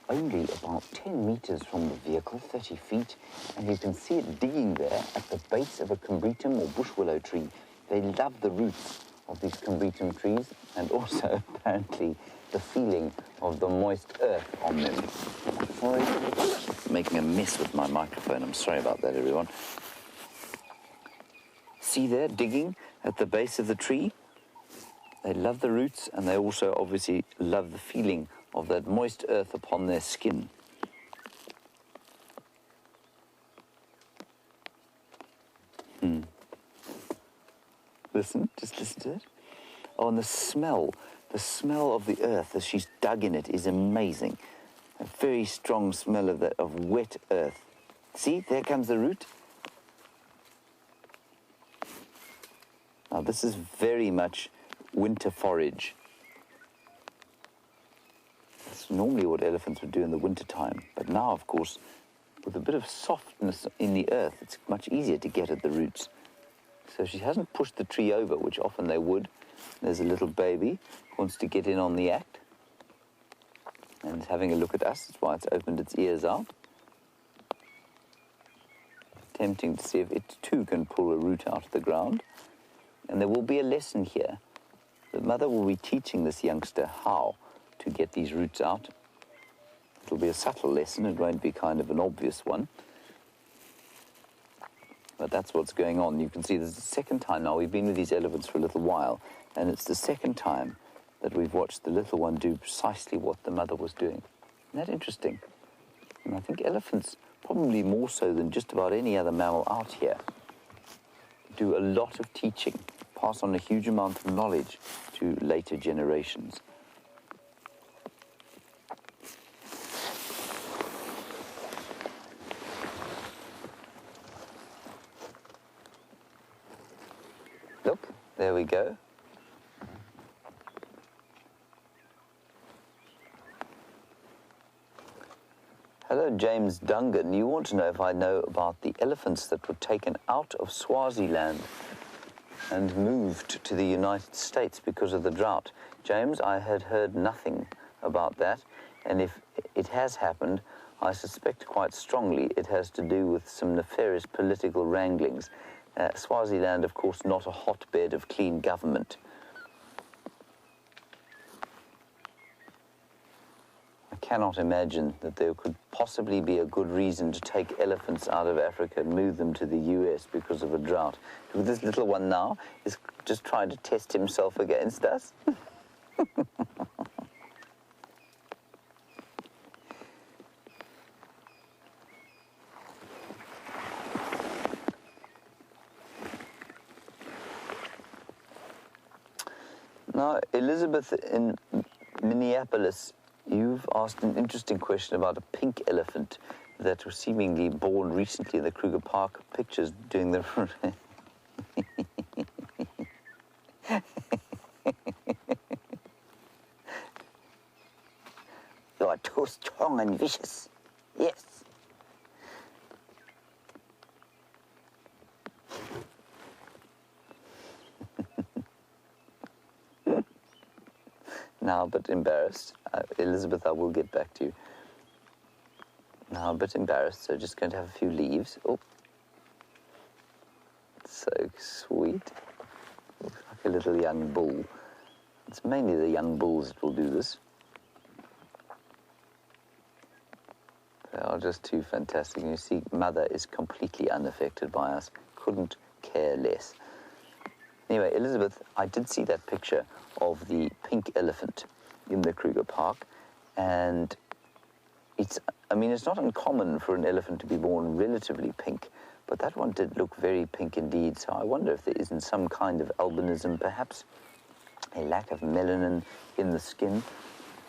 [SPEAKER 3] Only about 10 meters from the vehicle, 30 feet, and you can see it digging there at the base of a combretum or bush willow tree. They love the roots of these combretum trees and also, apparently, the feeling of the moist earth on them. Sorry, making a mess with my microphone. I'm sorry about that, everyone. See there, digging at the base of the tree? They love the roots, and they also obviously love the feeling of that moist earth upon their skin. Listen, just listen to it. Oh, and the smell of the earth as she's dug in it is amazing. A very strong smell of wet earth. See, there comes the root. Now, this is very much winter forage. That's normally what elephants would do in the winter time. But now, of course, with a bit of softness in the earth, it's much easier to get at the roots. So she hasn't pushed the tree over, which often they would. There's a little baby who wants to get in on the act. And it's having a look at us. That's why it's opened its ears out. Tempting to see if it too can pull a root out of the ground. And there will be a lesson here. The mother will be teaching this youngster how to get these roots out. It'll be a subtle lesson. It won't be kind of an obvious one. But that's what's going on. You can see this is the second time now. We've been with these elephants for a little while, and it's the second time that we've watched the little one do precisely what the mother was doing. Isn't that interesting? And I think elephants, probably more so than just about any other mammal out here, do a lot of teaching, pass on a huge amount of knowledge to later generations. Look, there we go. Hello, James Dungan. You want to know if I know about the elephants that were taken out of Swaziland and moved to the United States because of the drought. James, I had heard nothing about that, and if it has happened, I suspect quite strongly it has to do with some nefarious political wranglings. Swaziland, of course, not a hotbed of clean government. I cannot imagine that there could possibly be a good reason to take elephants out of Africa and move them to the US because of a drought. This little one now is just trying to test himself against us. Now, Elizabeth in Minneapolis, you've asked an interesting question about a pink elephant that was seemingly born recently in the Kruger Park pictures doing the... You are too strong and vicious. Yes. Now a bit embarrassed. Elizabeth, I will get back to you. Now a bit embarrassed, so just going to have a few leaves. Oh, so sweet. Looks like a little young bull. It's mainly the young bulls that will do this. They are just too fantastic. And you see, mother is completely unaffected by us. Couldn't care less. Anyway, Elizabeth, I did see that picture of the pink elephant in the Kruger Park, and it's not uncommon for an elephant to be born relatively pink, but that one did look very pink indeed, so I wonder if there isn't some kind of albinism, perhaps a lack of melanin in the skin.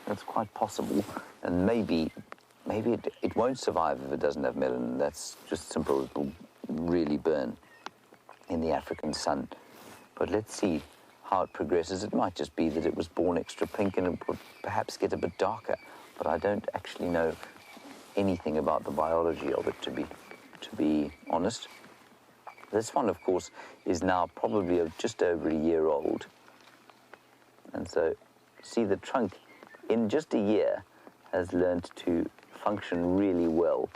[SPEAKER 3] That's quite possible, and maybe it won't survive if it doesn't have melanin. That's just simple. It will really burn in the African sun. But let's see how it progresses. It might just be that it was born extra pink and it would perhaps get a bit darker. But I don't actually know anything about the biology of it, to be honest. This one, of course, is now probably just over a year old. And so See, the trunk, in just a year, has learned to function really well.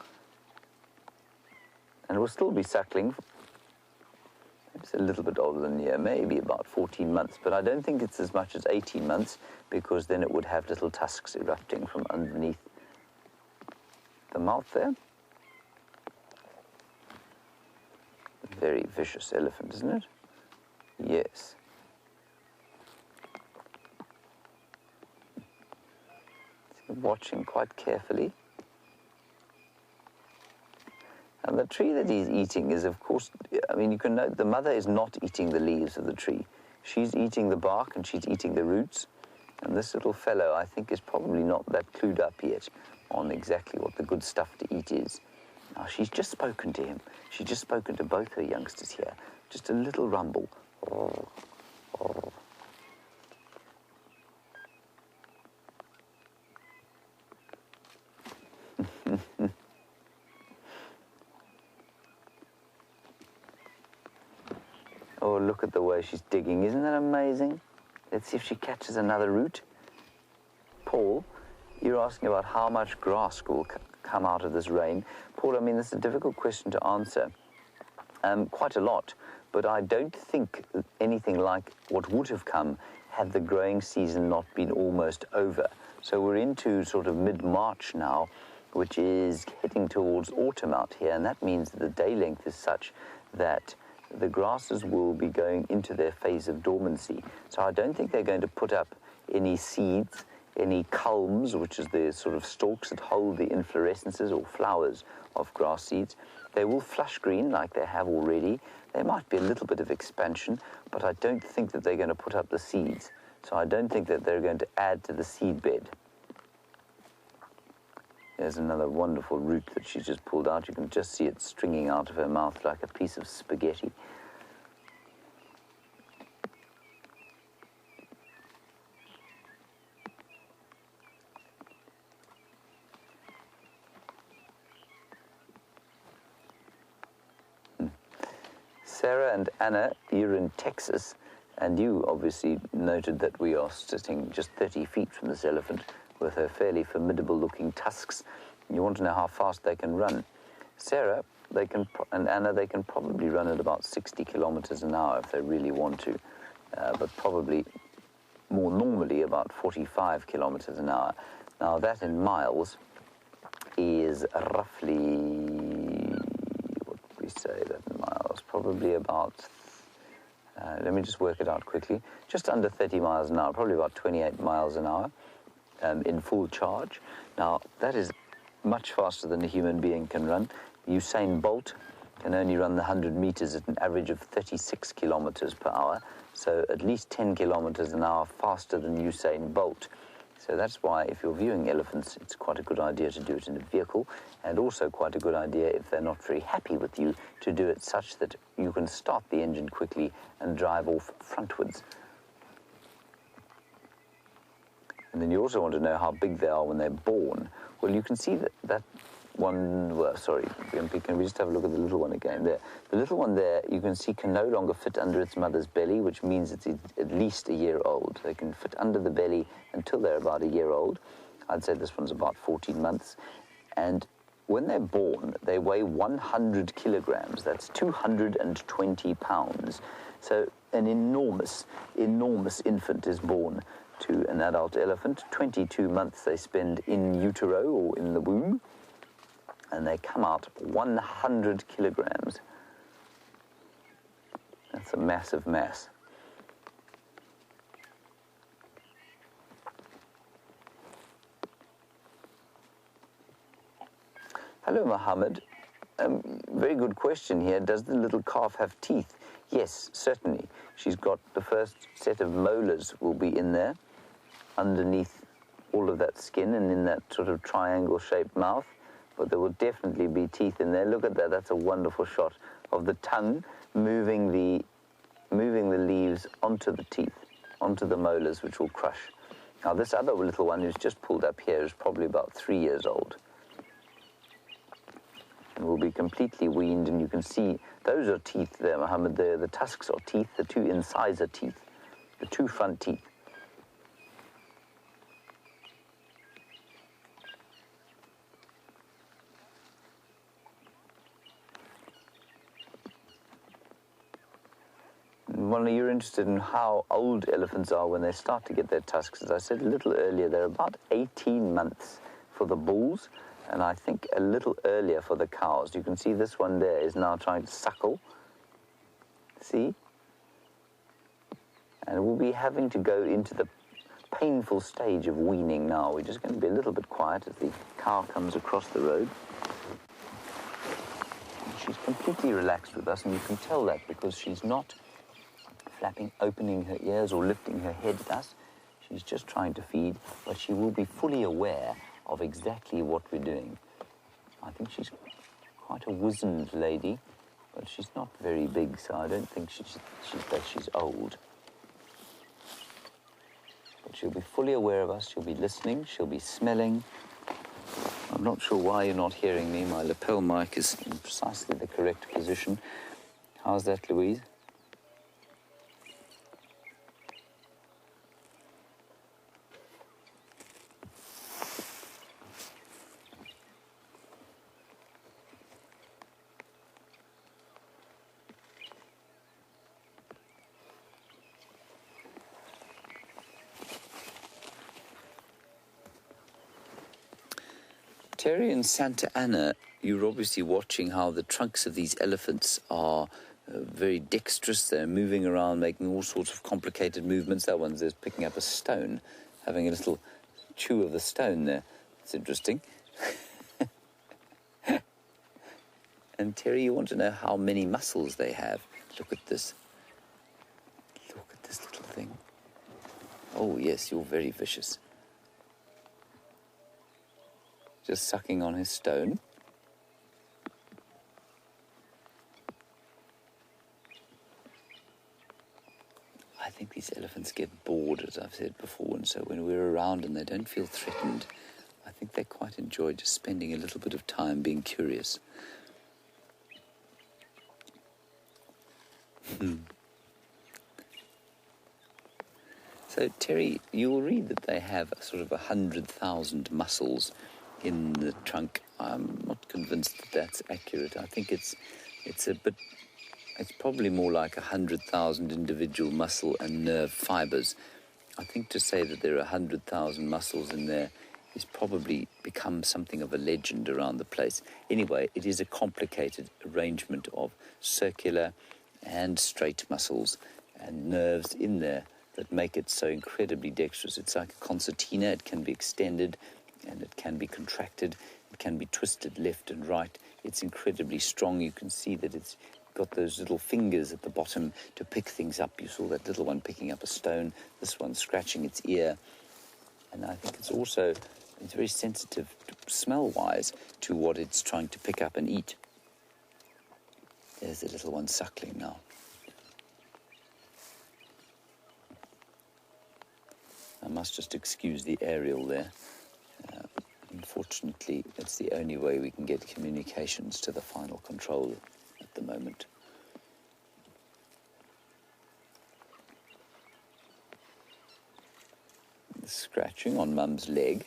[SPEAKER 3] And it will still be suckling. It's a little bit older than a year, maybe about 14 months, but I don't think it's as much as 18 months, because then it would have little tusks erupting from underneath the mouth there. Very vicious elephant, isn't it? Yes. So watching quite carefully. And the tree that he's eating is, of course, I mean, you can note the mother is not eating the leaves of the tree. She's eating the bark and she's eating the roots. And this little fellow, I think, is probably not that clued up yet on exactly what the good stuff to eat is. Now, she's just spoken to him. She's just spoken to both her youngsters here. Just a little rumble. Oh, oh. Oh, look at the way she's digging. Isn't that amazing? Let's see if she catches another root. Paul, you're asking about how much grass will come out of this rain. Paul, I mean, this is a difficult question to answer. Quite a lot, but I don't think anything like what would have come had the growing season not been almost over. So we're into sort of mid-March now, which is heading towards autumn out here, and that means that the day length is such that the grasses will be going into their phase of dormancy. So I don't think they're going to put up any seeds, any culms, which is the sort of stalks that hold the inflorescences or flowers of grass seeds. They will flush green like they have already. There might be a little bit of expansion, but I don't think that they're going to put up the seeds. So I don't think that they're going to add to the seed bed. There's another wonderful root that she's just pulled out. You can just see it stringing out of her mouth like a piece of spaghetti. Sarah and Anna, you're in Texas, and you obviously noted that we are sitting just 30 feet from this elephant with her fairly formidable-looking tusks. You want to know how fast they can run. Sarah, and Anna, they can probably run at about 60 kilometers an hour if they really want to, but probably more normally about 45 kilometers an hour. Now, that in miles is roughly, what do we say that in miles? Probably about, let me just work it out quickly, just under 30 miles an hour, probably about 28 miles an hour. In full charge. Now, that is much faster than a human being can run. Usain Bolt can only run the 100 meters at an average of 36 kilometers per hour, so at least 10 kilometers an hour faster than Usain Bolt. So that's why, if you're viewing elephants, it's quite a good idea to do it in a vehicle, and also quite a good idea, if they're not very happy with you, to do it such that you can start the engine quickly and drive off frontwards. And then you also want to know how big they are when they're born. Well, you can see that one, well, sorry, can we just have a look at the little one again there? The little one there, you can see, can no longer fit under its mother's belly, which means it's at least a year old. They can fit under the belly until they're about a year old. I'd say this one's about 14 months. And when they're born, they weigh 100 kilograms. That's 220 pounds. So an enormous, enormous infant is born to an adult elephant. 22 months they spend in utero, or in the womb, and they come out 100 kilograms. That's a massive mass. Hello, Mohammed. Very good question here. Does the little calf have teeth? Yes, certainly. She's got the first set of molars will be in there, underneath all of that skin and in that sort of triangle-shaped mouth, but there will definitely be teeth in there. Look at that. That's a wonderful shot of the tongue moving the leaves onto the teeth, onto the molars, which will crush. Now, this other little one who's just pulled up here is probably about 3 years old and will be completely weaned, and you can see those are teeth there, Mohammed. The tusks are teeth. The two incisor teeth, the two front teeth. Well, you're interested in how old elephants are when they start to get their tusks. As I said a little earlier, they're about 18 months for the bulls, and I think a little earlier for the cows. You can see this one there is now trying to suckle. See? And we'll be having to go into the painful stage of weaning now. We're just going to be a little bit quiet as the cow comes across the road. She's completely relaxed with us, and you can tell that because she's not flapping, opening her ears or lifting her head at us. She's just trying to feed, but she will be fully aware of exactly what we're doing. I think she's quite a wizened lady, but she's not very big, so I don't think she's old. But she'll be fully aware of us, she'll be listening, she'll be smelling. I'm not sure why you're not hearing me. My lapel mic is in precisely the correct position. How's that, Louise? Terry and Santa Ana, you're obviously watching how the trunks of these elephants are very dexterous. They're moving around, making all sorts of complicated movements. That one's just picking up a stone, having a little chew of the stone there. It's interesting. And Terry, you want to know how many muscles they have. Look at this. Look at this little thing. Oh, yes, you're very vicious. Just sucking on his stone. I think these elephants get bored, as I've said before, and so when we're around and they don't feel threatened, I think they quite enjoy just spending a little bit of time being curious. So, Terry, you'll read that they have sort of 100,000 muscles in the trunk. I'm not convinced that that's accurate. I think it's probably more like 100,000 individual muscle and nerve fibers. I think to say that there are 100,000 muscles in there is probably become something of a legend around the place. Anyway, it is a complicated arrangement of circular and straight muscles and nerves in there that make it so incredibly dexterous. It's like a concertina. It can be extended and it can be contracted. It can be twisted left and right. It's incredibly strong. You can see that it's got those little fingers at the bottom to pick things up. You saw that little one picking up a stone, this one scratching its ear. And I think it's very sensitive smell-wise to what it's trying to pick up and eat. There's the little one suckling now. I must just excuse the aerial there. Unfortunately, it's the only way we can get communications to the final control at the moment. Scratching on Mum's leg.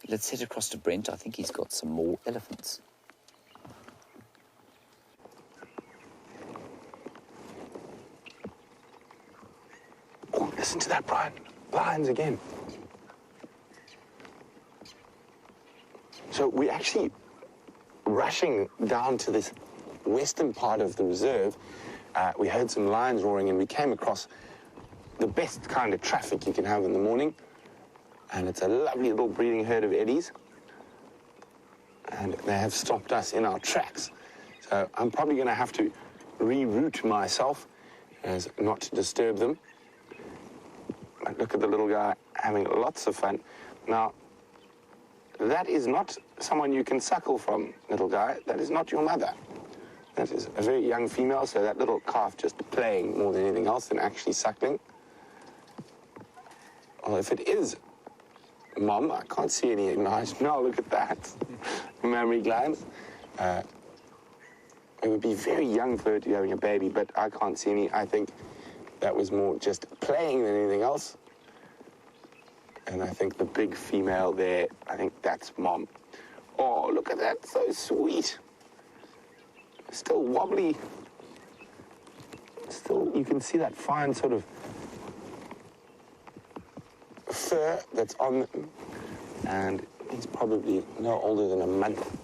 [SPEAKER 3] Let's head across to Brent. I think he's got some more elephants.
[SPEAKER 2] Oh, listen to that, Bryan. Lions again. So we're actually rushing down to this western part of the reserve. We heard some lions roaring and we came across the best kind of traffic you can have in the morning. And it's a lovely little breeding herd of eddies. And they have stopped us in our tracks. So I'm probably going to have to reroute myself as not to disturb them. But look at the little guy having lots of fun. Now, that is not someone you can suckle from, little guy. That is not your mother. That is a very young female, so that little calf just playing more than anything else than actually suckling. Well, if it is Mom, I can't see any nice. No, look at that. Mammary glands. It would be very young for her to be having a baby, but I can't see any. I think that was more just playing than anything else. And I think the big female there, I think that's Mom. Oh, look at that, so sweet. Still wobbly. Still, you can see that fine sort of fur that's on them. And he's probably no older than a month.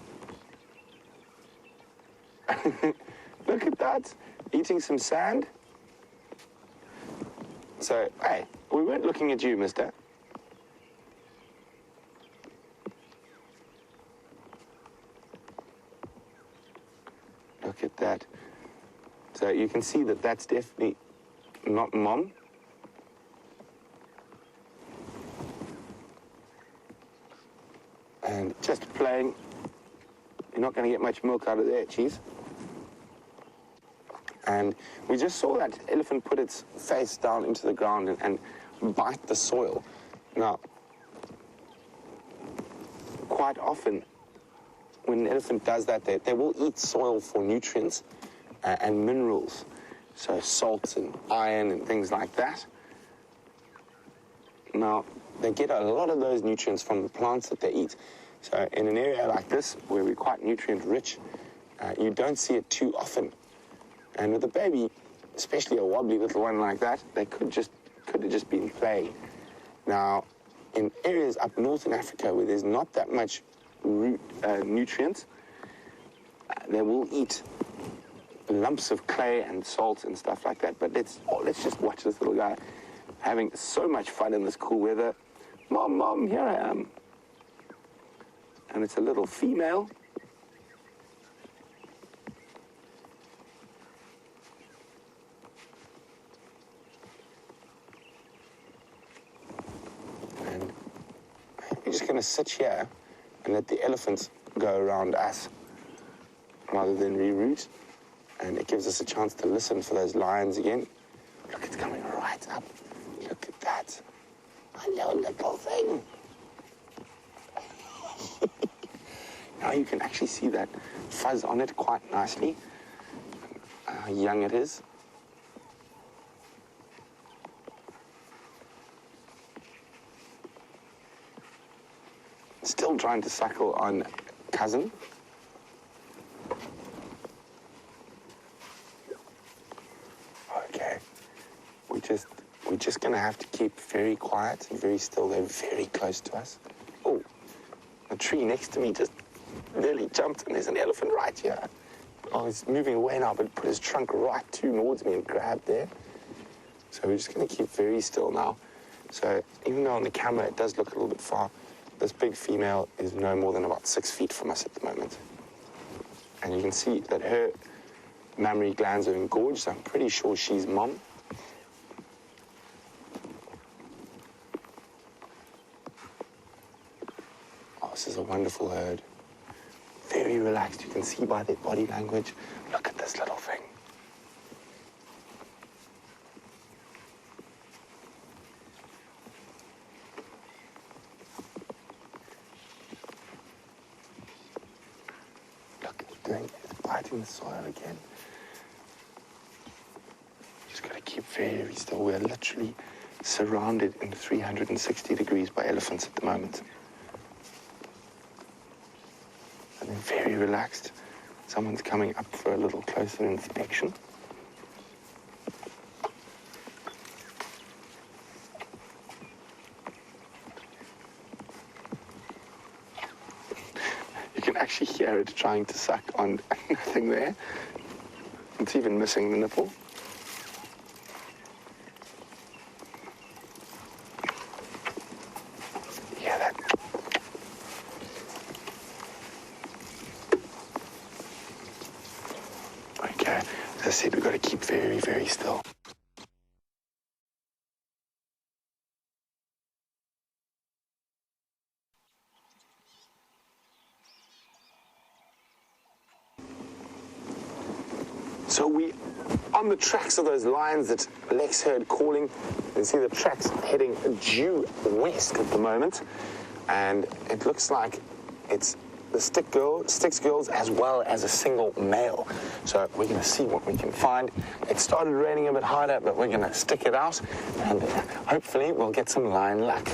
[SPEAKER 2] Look at that, eating some sand. So, hey, we weren't looking at you, mister. Look at that. So you can see that that's definitely not mom. And just playing. You're not going to get much milk out of there, cheese. And we just saw that elephant put its face down into the ground and bite the soil. Now, quite often, when an elephant does that, they will eat soil for nutrients and minerals. So salts and iron and things like that. Now, they get a lot of those nutrients from the plants that they eat. So in an area like this, where we're quite nutrient rich, you don't see it too often. And with a baby, especially a wobbly little one like that, they could have just been playing. Now, in areas up north in Africa where there's not that much root nutrients, they will eat lumps of clay and salt and stuff like that. But let's just watch this little guy having so much fun in this cool weather. Mom, Mom, here I am. And it's a little female. And we're just going to sit here and let the elephants go around us rather than reroute. And it gives us a chance to listen for those lions again. Look, it's coming right up. Look at that. Hello, little thing. Now you can actually see that fuzz on it quite nicely. How young it is. Still trying to suckle on cousin. Okay. We're just gonna have to keep very quiet and very still. They're very close to us. Oh, the tree next to me just nearly jumped, and there's an elephant right here. Oh, he's moving away now, but put his trunk right towards me and grabbed there. So we're just gonna keep very still now. So even though on the camera it does look a little bit far, this big female is no more than about 6 feet from us at the moment. And you can see that her mammary glands are engorged, so I'm pretty sure she's mom. Oh, this is a wonderful herd. Very relaxed, you can see by their body language. Look at this little thing. Look, it's biting the soil again. Just gotta keep very still. We're literally surrounded in 360 degrees by elephants at the moment. And they're very relaxed. Someone's coming up for a little closer inspection. You can actually hear it trying to suck on nothing there. It's even missing the nipple. Yeah, that. Okay, as I said, we've got to keep very, very still. So we on the tracks of those lions that Lex heard calling. You can see the tracks heading due west at the moment. And it looks like it's the Styx girls as well as a single male. So we're going to see what we can find. It started raining a bit harder, but we're going to stick it out. And hopefully we'll get some lion luck.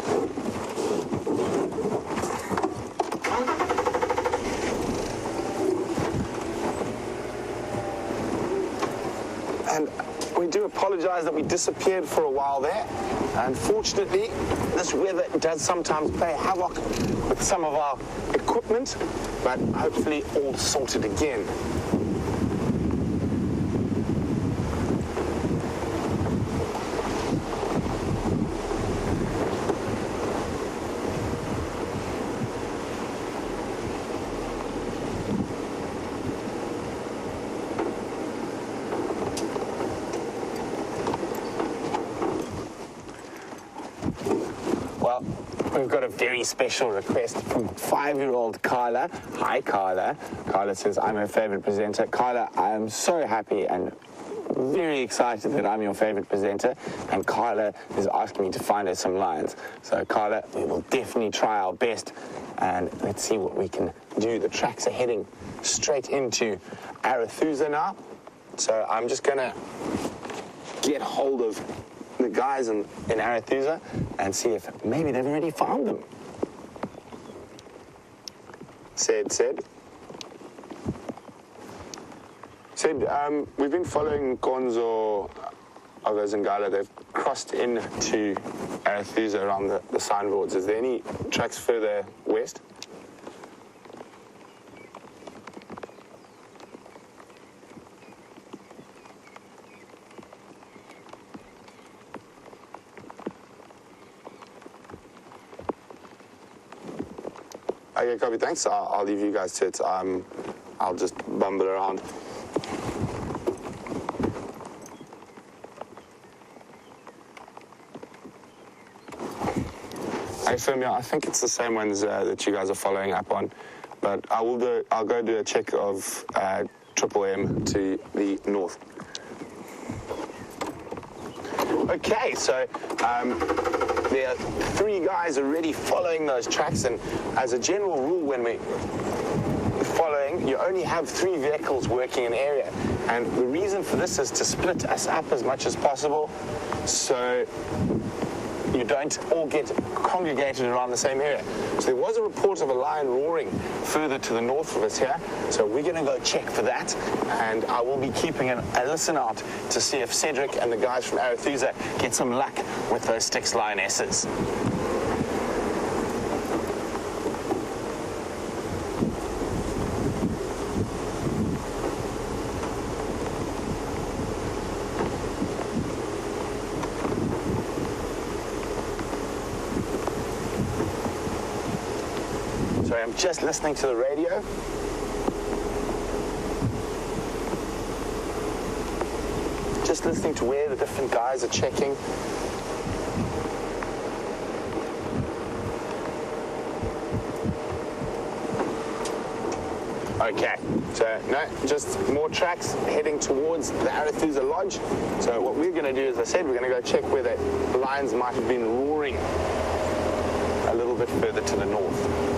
[SPEAKER 2] And we do apologize that we disappeared for a while there. Unfortunately, this weather does sometimes play havoc with some of our equipment, but hopefully all sorted again. Well, we've got a very special request from 5-year-old Kyla. Hi, Kyla. Kyla says, I'm her favorite presenter. Kyla, I am so happy and very excited that I'm your favorite presenter, and Kyla is asking me to find her some lions. So, Kyla, we will definitely try our best, and let's see what we can do. The tracks are heading straight into Arethusa now, so I'm just going to get hold of the guys in Arethusa and see if maybe they've already found them. Said, we've been following Gonzo of Zingala. They've crossed into Arethusa around the signboards. Is there any tracks further west? Okay, copy, thanks. I'll leave you guys to it. I'll just bumble around. Hey, Firmia, I think it's the same ones that you guys are following up on, but I'll go do a check of Triple M to the north. Okay, so there are 3 guys already following those tracks, and as a general rule, when we're following, you only have 3 vehicles working an area, and the reason for this is to split us up as much as possible, so you don't all get congregated around the same area. So there was a report of a lion roaring further to the north of us here, so we're going to go check for that, and I will be keeping a listen out to see if Cedric and the guys from Arethusa get some luck with those Styx lionesses. I'm just listening to the radio. Just listening to where the different guys are checking. Okay, so no, just more tracks heading towards the Arethusa Lodge. So what we're going to do, as I said, we're going to go check where the lions might have been roaring a little bit further to the north.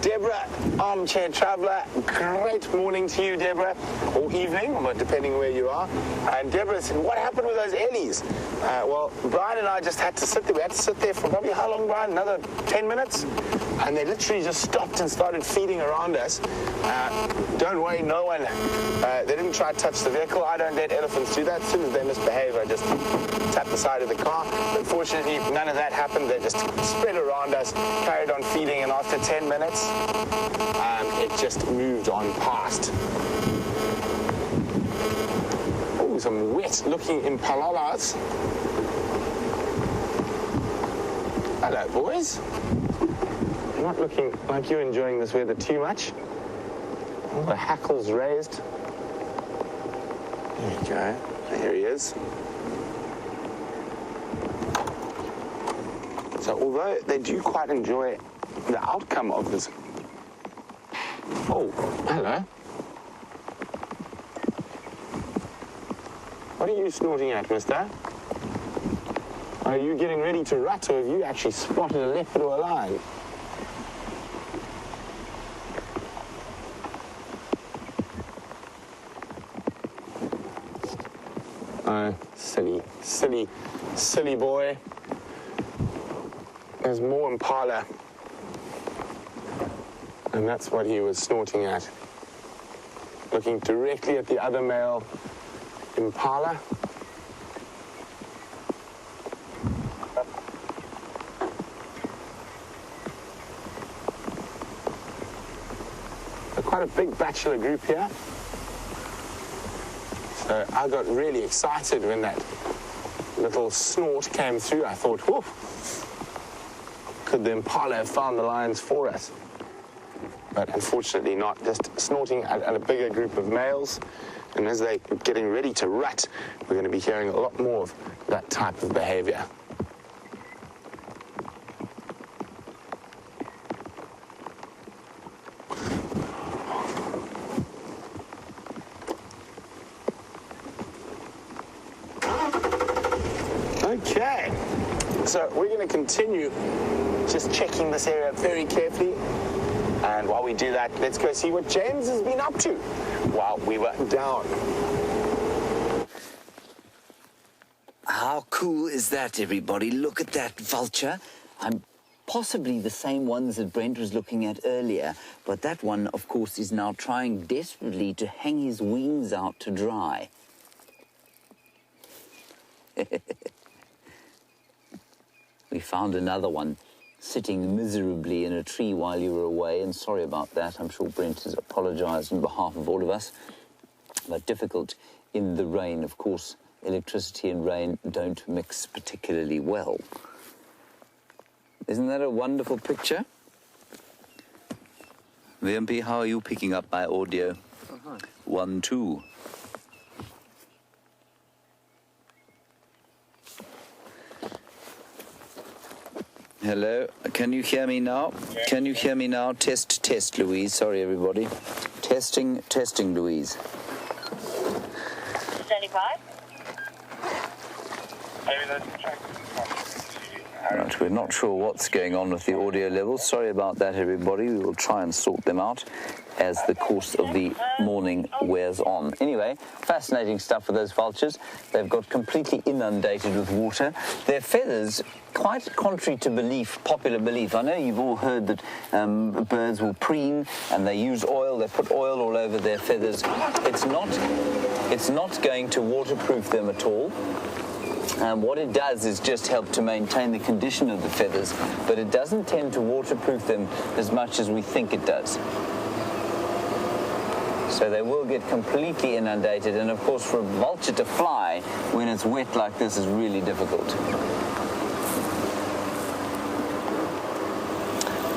[SPEAKER 2] Deborah, armchair traveller, great morning to you, Deborah, or evening, depending where you are. And Deborah said, what happened with those Ellies? Well, Bryan and I just had to sit there. We had to sit there for probably how long, Bryan? Another 10 minutes? And they literally just stopped and started feeding around us. Don't worry, no one, they didn't try to touch the vehicle. I don't let elephants do that. As soon as they misbehave, I just tap the side of the car. But fortunately, none of that happened. They just spread around us, carried on feeding, and after 10 minutes, it just moved on past. Oh, some wet-looking Impalas. Hello, boys. You're not looking like you're enjoying this weather too much. All the hackles raised. There you go. There he is. So although they do quite enjoy the outcome of this... Oh, hello. What are you snorting at, mister? Are you getting ready to rut, or have you actually spotted a leopard or a lion? Oh, silly, silly, silly boy. There's more Impala. And that's what he was snorting at. Looking directly at the other male Impala. Quite a big bachelor group here. So I got really excited when that little snort came through. I thought, whoa, could the Impala have found the lions for us? But unfortunately not, just snorting at a bigger group of males. And as they're getting ready to rut, we're going to be hearing a lot more of that type of behavior. Okay, so we're going to continue just checking this area very carefully. And while we do that, let's go see what James has been up to while we were down.
[SPEAKER 3] How cool is that, everybody? Look at that vulture. I'm possibly the same ones that Brent was looking at earlier, but that one, of course, is now trying desperately to hang his wings out to dry. We found another one sitting miserably in a tree while you were away, and sorry about that. I'm sure Brent has apologized on behalf of all of us. But difficult in the rain. Of course, electricity and rain don't mix particularly well. Isn't that a wonderful picture? VMP, how are you picking up my audio?
[SPEAKER 4] Oh, hi.
[SPEAKER 3] 1, 2. Hello, can you hear me now?
[SPEAKER 1] Yeah.
[SPEAKER 3] Can you hear me now? Test, test, Louise. Sorry, everybody. Testing, testing, Louise.
[SPEAKER 5] 75.
[SPEAKER 1] Maybe let's check.
[SPEAKER 3] Right, we're not sure what's going on with the audio levels. Sorry about that, everybody. We will try and sort them out as the course of the morning wears on. Anyway, fascinating stuff for those vultures. They've got completely inundated with water. Their feathers, quite contrary to belief, popular belief. I know you've all heard that birds will preen and they use oil. They put oil all over their feathers. It's not going to waterproof them at all. What it does is just help to maintain the condition of the feathers, but it doesn't tend to waterproof them as much as we think it does. So they will get completely inundated, and of course for a vulture to fly when it's wet like this is really difficult.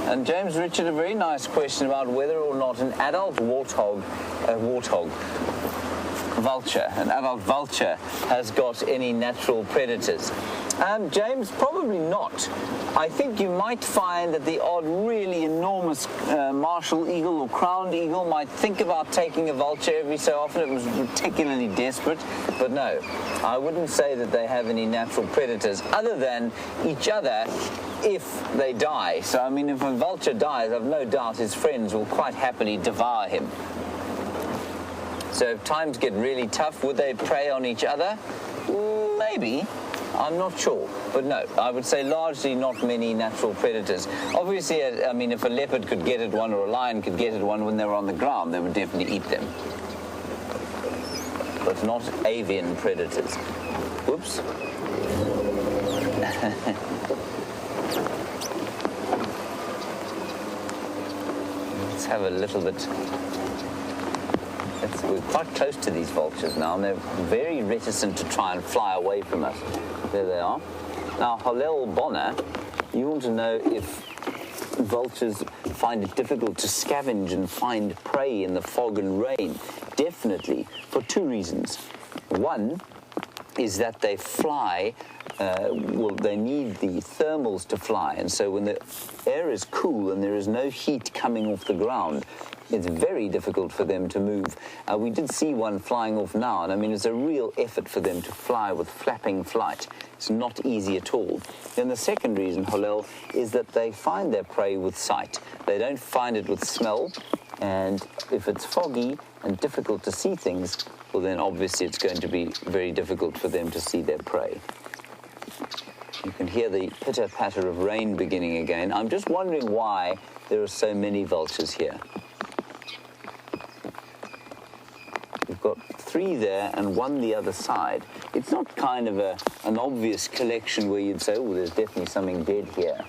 [SPEAKER 3] And James Richard, a very nice question about whether or not an adult an adult vulture has got any natural predators. James, probably not. I think you might find that the odd really enormous martial eagle or crowned eagle might think about taking a vulture every so often. It was particularly desperate, but no, I wouldn't say that they have any natural predators other than each other if they die. So, I mean, if a vulture dies, I've no doubt his friends will quite happily devour him. So if times get really tough, would they prey on each other? Maybe. I'm not sure. But no, I would say largely not many natural predators. Obviously, I mean, if a leopard could get at one or a lion could get at one when they were on the ground, they would definitely eat them. But not avian predators. Whoops. Let's have a little bit... We're quite close to these vultures now, and they're very reticent to try and fly away from us. There they are. Now, Hillel Bonner, you want to know if vultures find it difficult to scavenge and find prey in the fog and rain. Definitely, for two reasons. One is that they fly, they need the thermals to fly, and so when the air is cool and there is no heat coming off the ground, it's very difficult for them to move. We did see one flying off now, and I mean, it's a real effort for them to fly with flapping flight. It's not easy at all. Then the second reason, Hillel, is that they find their prey with sight. They don't find it with smell. And if it's foggy and difficult to see things, well then obviously it's going to be very difficult for them to see their prey. You can hear the pitter-patter of rain beginning again. I'm just wondering why there are so many vultures here. We've got 3 there and 1 the other side. It's not kind of an obvious collection where you'd say, oh, there's definitely something dead here.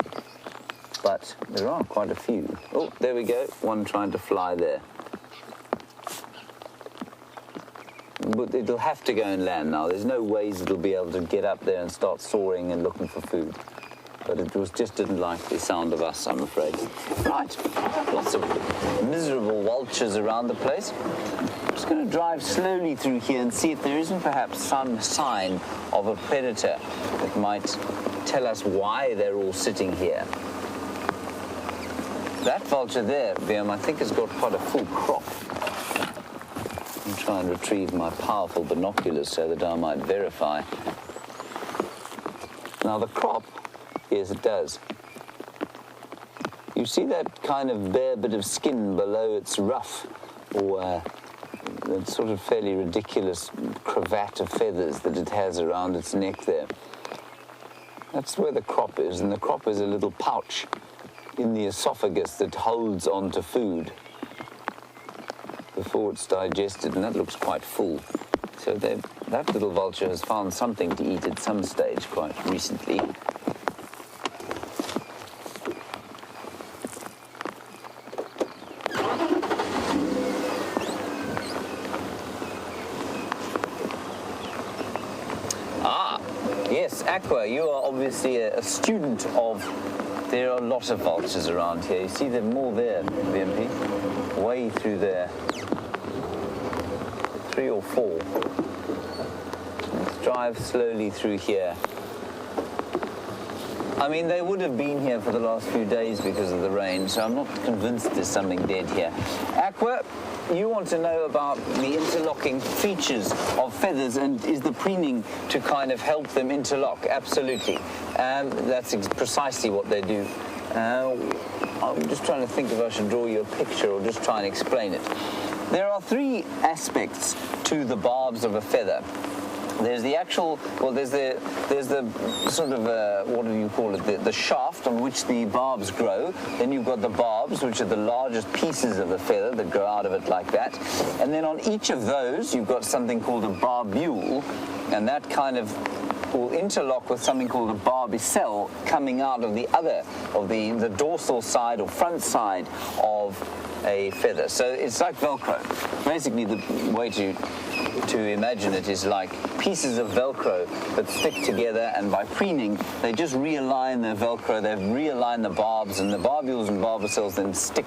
[SPEAKER 3] But there are quite a few. Oh, there we go. One trying to fly there. But it'll have to go and land now. There's no ways it'll be able to get up there and start soaring and looking for food. But it just didn't like the sound of us, I'm afraid. Right, lots of miserable vultures around the place. I'm just going to drive slowly through here and see if there isn't perhaps some sign of a predator that might tell us why they're all sitting here. That vulture there, Wium, I think has got quite a full crop. I'm trying to retrieve my powerful binoculars so that I might verify. Now the crop, yes it does. You see that kind of bare bit of skin below its ruff, or that sort of fairly ridiculous cravat of feathers that it has around its neck there. That's where the crop is, and the crop is a little pouch in the esophagus that holds onto food before it's digested, and that looks quite full. So that little vulture has found something to eat at some stage quite recently. Ah, yes, Aqua, you are obviously a student of... There are a lot of vultures around here. You see there are more there, VMP, way through there. 3 or 4. Let's drive slowly through here. I mean, they would have been here for the last few days because of the rain, so I'm not convinced there's something dead here. Aqua, you want to know about the interlocking features of feathers, and is the preening to kind of help them interlock? Absolutely. That's precisely what they do. I'm just trying to think if I should draw you a picture or just try and explain it. There are 3 aspects to the barbs of a feather. There's the actual, well, there's the sort of, what do you call it, the shaft on which the barbs grow. Then you've got the barbs, which are the largest pieces of the feather that grow out of it like that. And then on each of those, you've got something called a barbule, and that kind of will interlock with something called a barbicelle coming out of the other, of the dorsal side or front side of a feather. So it's like Velcro. Basically, the way to imagine it is like pieces of Velcro that stick together, and by preening, they just realign the Velcro, they realign the barbs, and the barbules and barbicelles then stick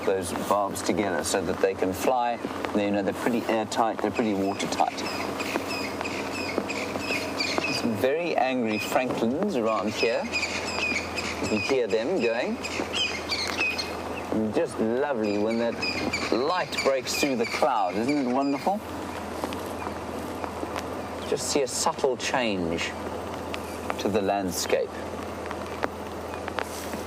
[SPEAKER 3] those barbs together so that they can fly. You know, they're pretty airtight, they're pretty watertight. Some very angry francolins around here. You can hear them going. And just lovely when that light breaks through the cloud, isn't it wonderful? Just see a subtle change to the landscape.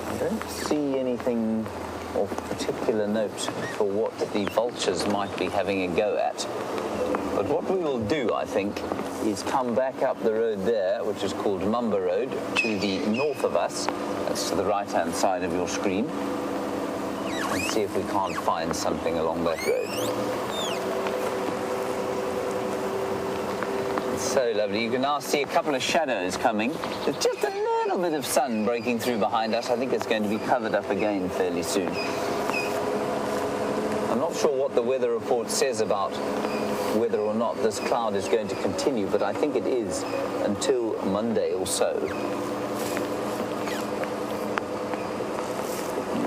[SPEAKER 3] I don't see anything of particular note for what the vultures might be having a go at. But what we will do, I think, is come back up the road there, which is called Mumba Road, to the north of us. That's to the right-hand side of your screen. And see if we can't find something along that road. It's so lovely. You can now see a couple of shadows coming. There's just a little bit of sun breaking through behind us. I think it's going to be covered up again fairly soon. I'm not sure what the weather report says about whether or not this cloud is going to continue, but I think it is until Monday or so.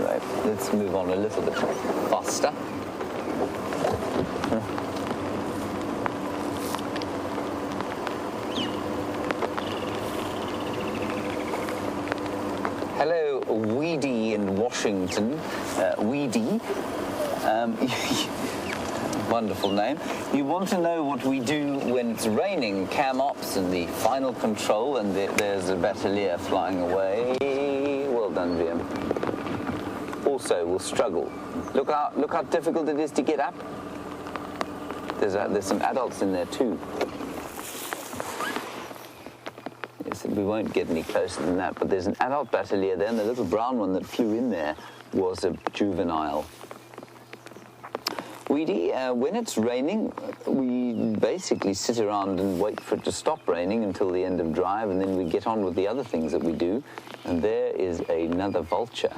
[SPEAKER 3] Right, let's move on a little bit faster. Hello, Weedy in Washington. Weedy. Wonderful name. You want to know what we do when it's raining, cam ops and the final control, and there's a battalier flying away. Well done, Wium. also will struggle. Look how difficult it is to get up. There's some adults in there too. Yes, we won't get any closer than that, but there's an adult Batellier there, and the little brown one that flew in there was a juvenile. When it's raining, we basically sit around and wait for it to stop raining until the end of drive, and then we get on with the other things that we do. And there is another vulture.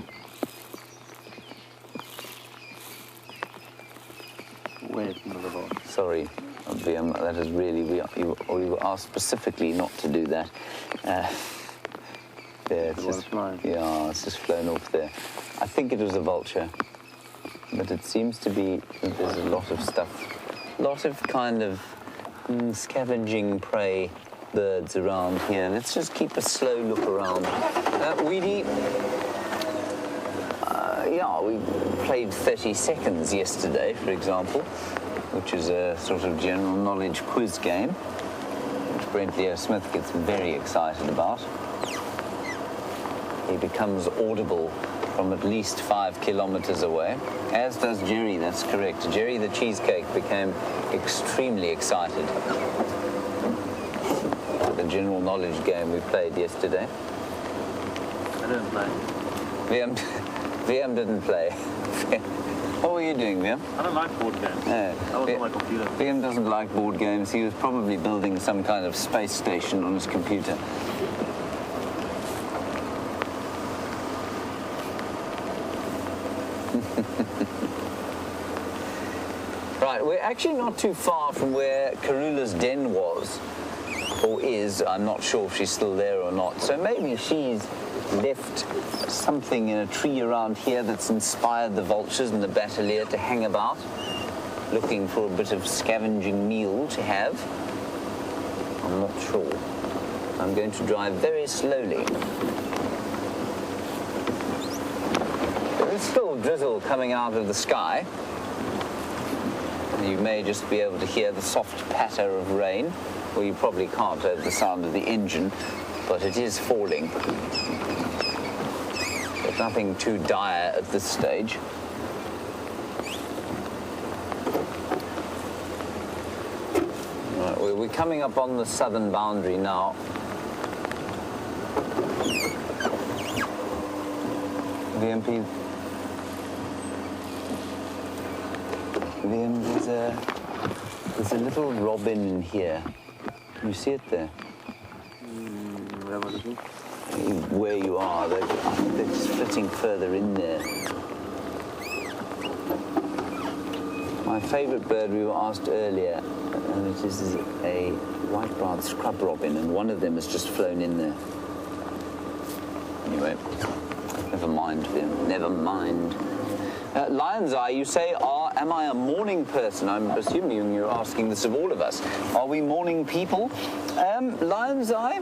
[SPEAKER 4] Where's another vulture?
[SPEAKER 3] Sorry, that is really, we were asked specifically not to do that. There, it's just, yeah, it's just flown off there. I think it was a vulture. But it seems to be that there's a lot of stuff, lot of kind of scavenging prey birds around here. Let's just keep a slow look around. Weedy, yeah, we played 30 seconds yesterday, for example, which is a sort of general knowledge quiz game, which Brent Leo Smith gets very excited about. He becomes audible from at least 5 kilometers away, as does Jerry, that's correct. Jerry the cheesecake became extremely excited at the general knowledge game we played yesterday.
[SPEAKER 4] I didn't play.
[SPEAKER 3] VM didn't play. What were you doing, VM?
[SPEAKER 4] I don't like board games. I was on my computer.
[SPEAKER 3] VM doesn't like board games. He was probably building some kind of space station on his computer. Right, we're actually not too far from where Karula's den was, or is. I'm not sure if she's still there or not. So maybe she's left something in a tree around here that's inspired the vultures and the Batellier to hang about, looking for a bit of scavenging meal to have. I'm not sure. I'm going to drive very slowly. There's still drizzle coming out of the sky. You may just be able to hear the soft patter of rain, or you probably can't over the sound of the engine, but it is falling. There's nothing too dire at this stage. Right, we're coming up on the southern boundary now. VMP. There's a little robin in here. Can you see it there? Where you are, they're splitting further in there. My favourite bird we were asked earlier, and it is a white-browed scrub robin, and one of them has just flown in there. Anyway, never mind them, never mind. Lion's Eye, you say, am I a morning person? I'm assuming you're asking this of all of us. Are we morning people? Lion's Eye,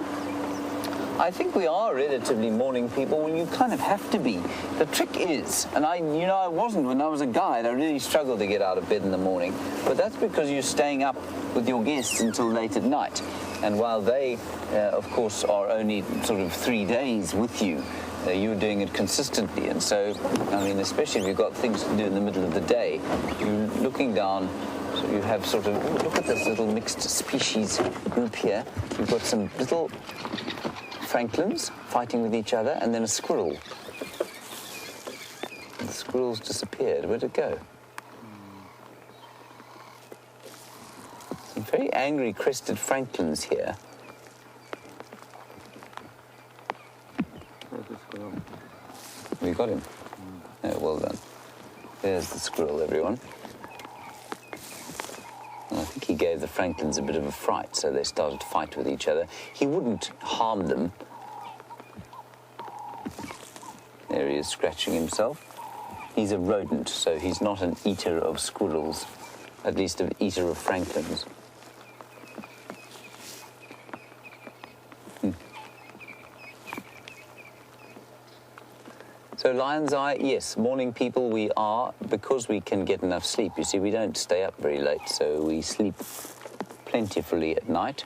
[SPEAKER 3] I think we are relatively morning people. Well, you kind of have to be. The trick is, and I wasn't when I was a guide. I really struggled to get out of bed in the morning. But that's because you're staying up with your guests until late at night. And while they, of course, are only sort of 3 days with you, you're doing it consistently. And so, I mean, especially if you've got things to do in the middle of the day, you're looking down, so you have sort of, look at this little mixed species group here. You've got some little francolins fighting with each other, and then a squirrel. And the squirrel's disappeared. Where'd it go? Some very angry crested francolins here. We got him. Yeah, well done. There's the squirrel, everyone. And I think he gave the francolins a bit of a fright, so they started to fight with each other. He wouldn't harm them. There he is, scratching himself. He's a rodent, so he's not an eater of squirrels, at least an eater of francolins. So Lion's Eye, yes, morning people we are, because we can get enough sleep. You see, we don't stay up very late, so we sleep plentifully at night.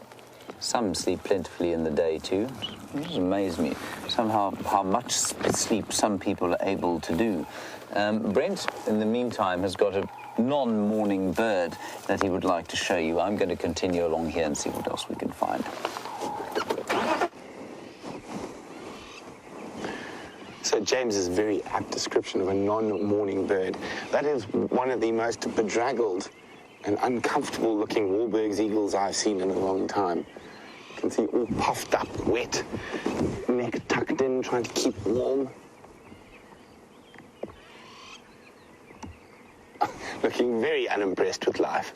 [SPEAKER 3] Some sleep plentifully in the day too. It just amazed me somehow how much sleep some people are able to do. Brent, in the meantime, has got a non-morning bird that he would like to show you. I'm going to continue along here and see what else we can find.
[SPEAKER 2] So James's very apt description of a non-morning bird. That is one of the most bedraggled and uncomfortable looking Wahlberg's eagles I've seen in a long time. You can see all puffed up, wet, neck tucked in, trying to keep warm. Looking very unimpressed with life.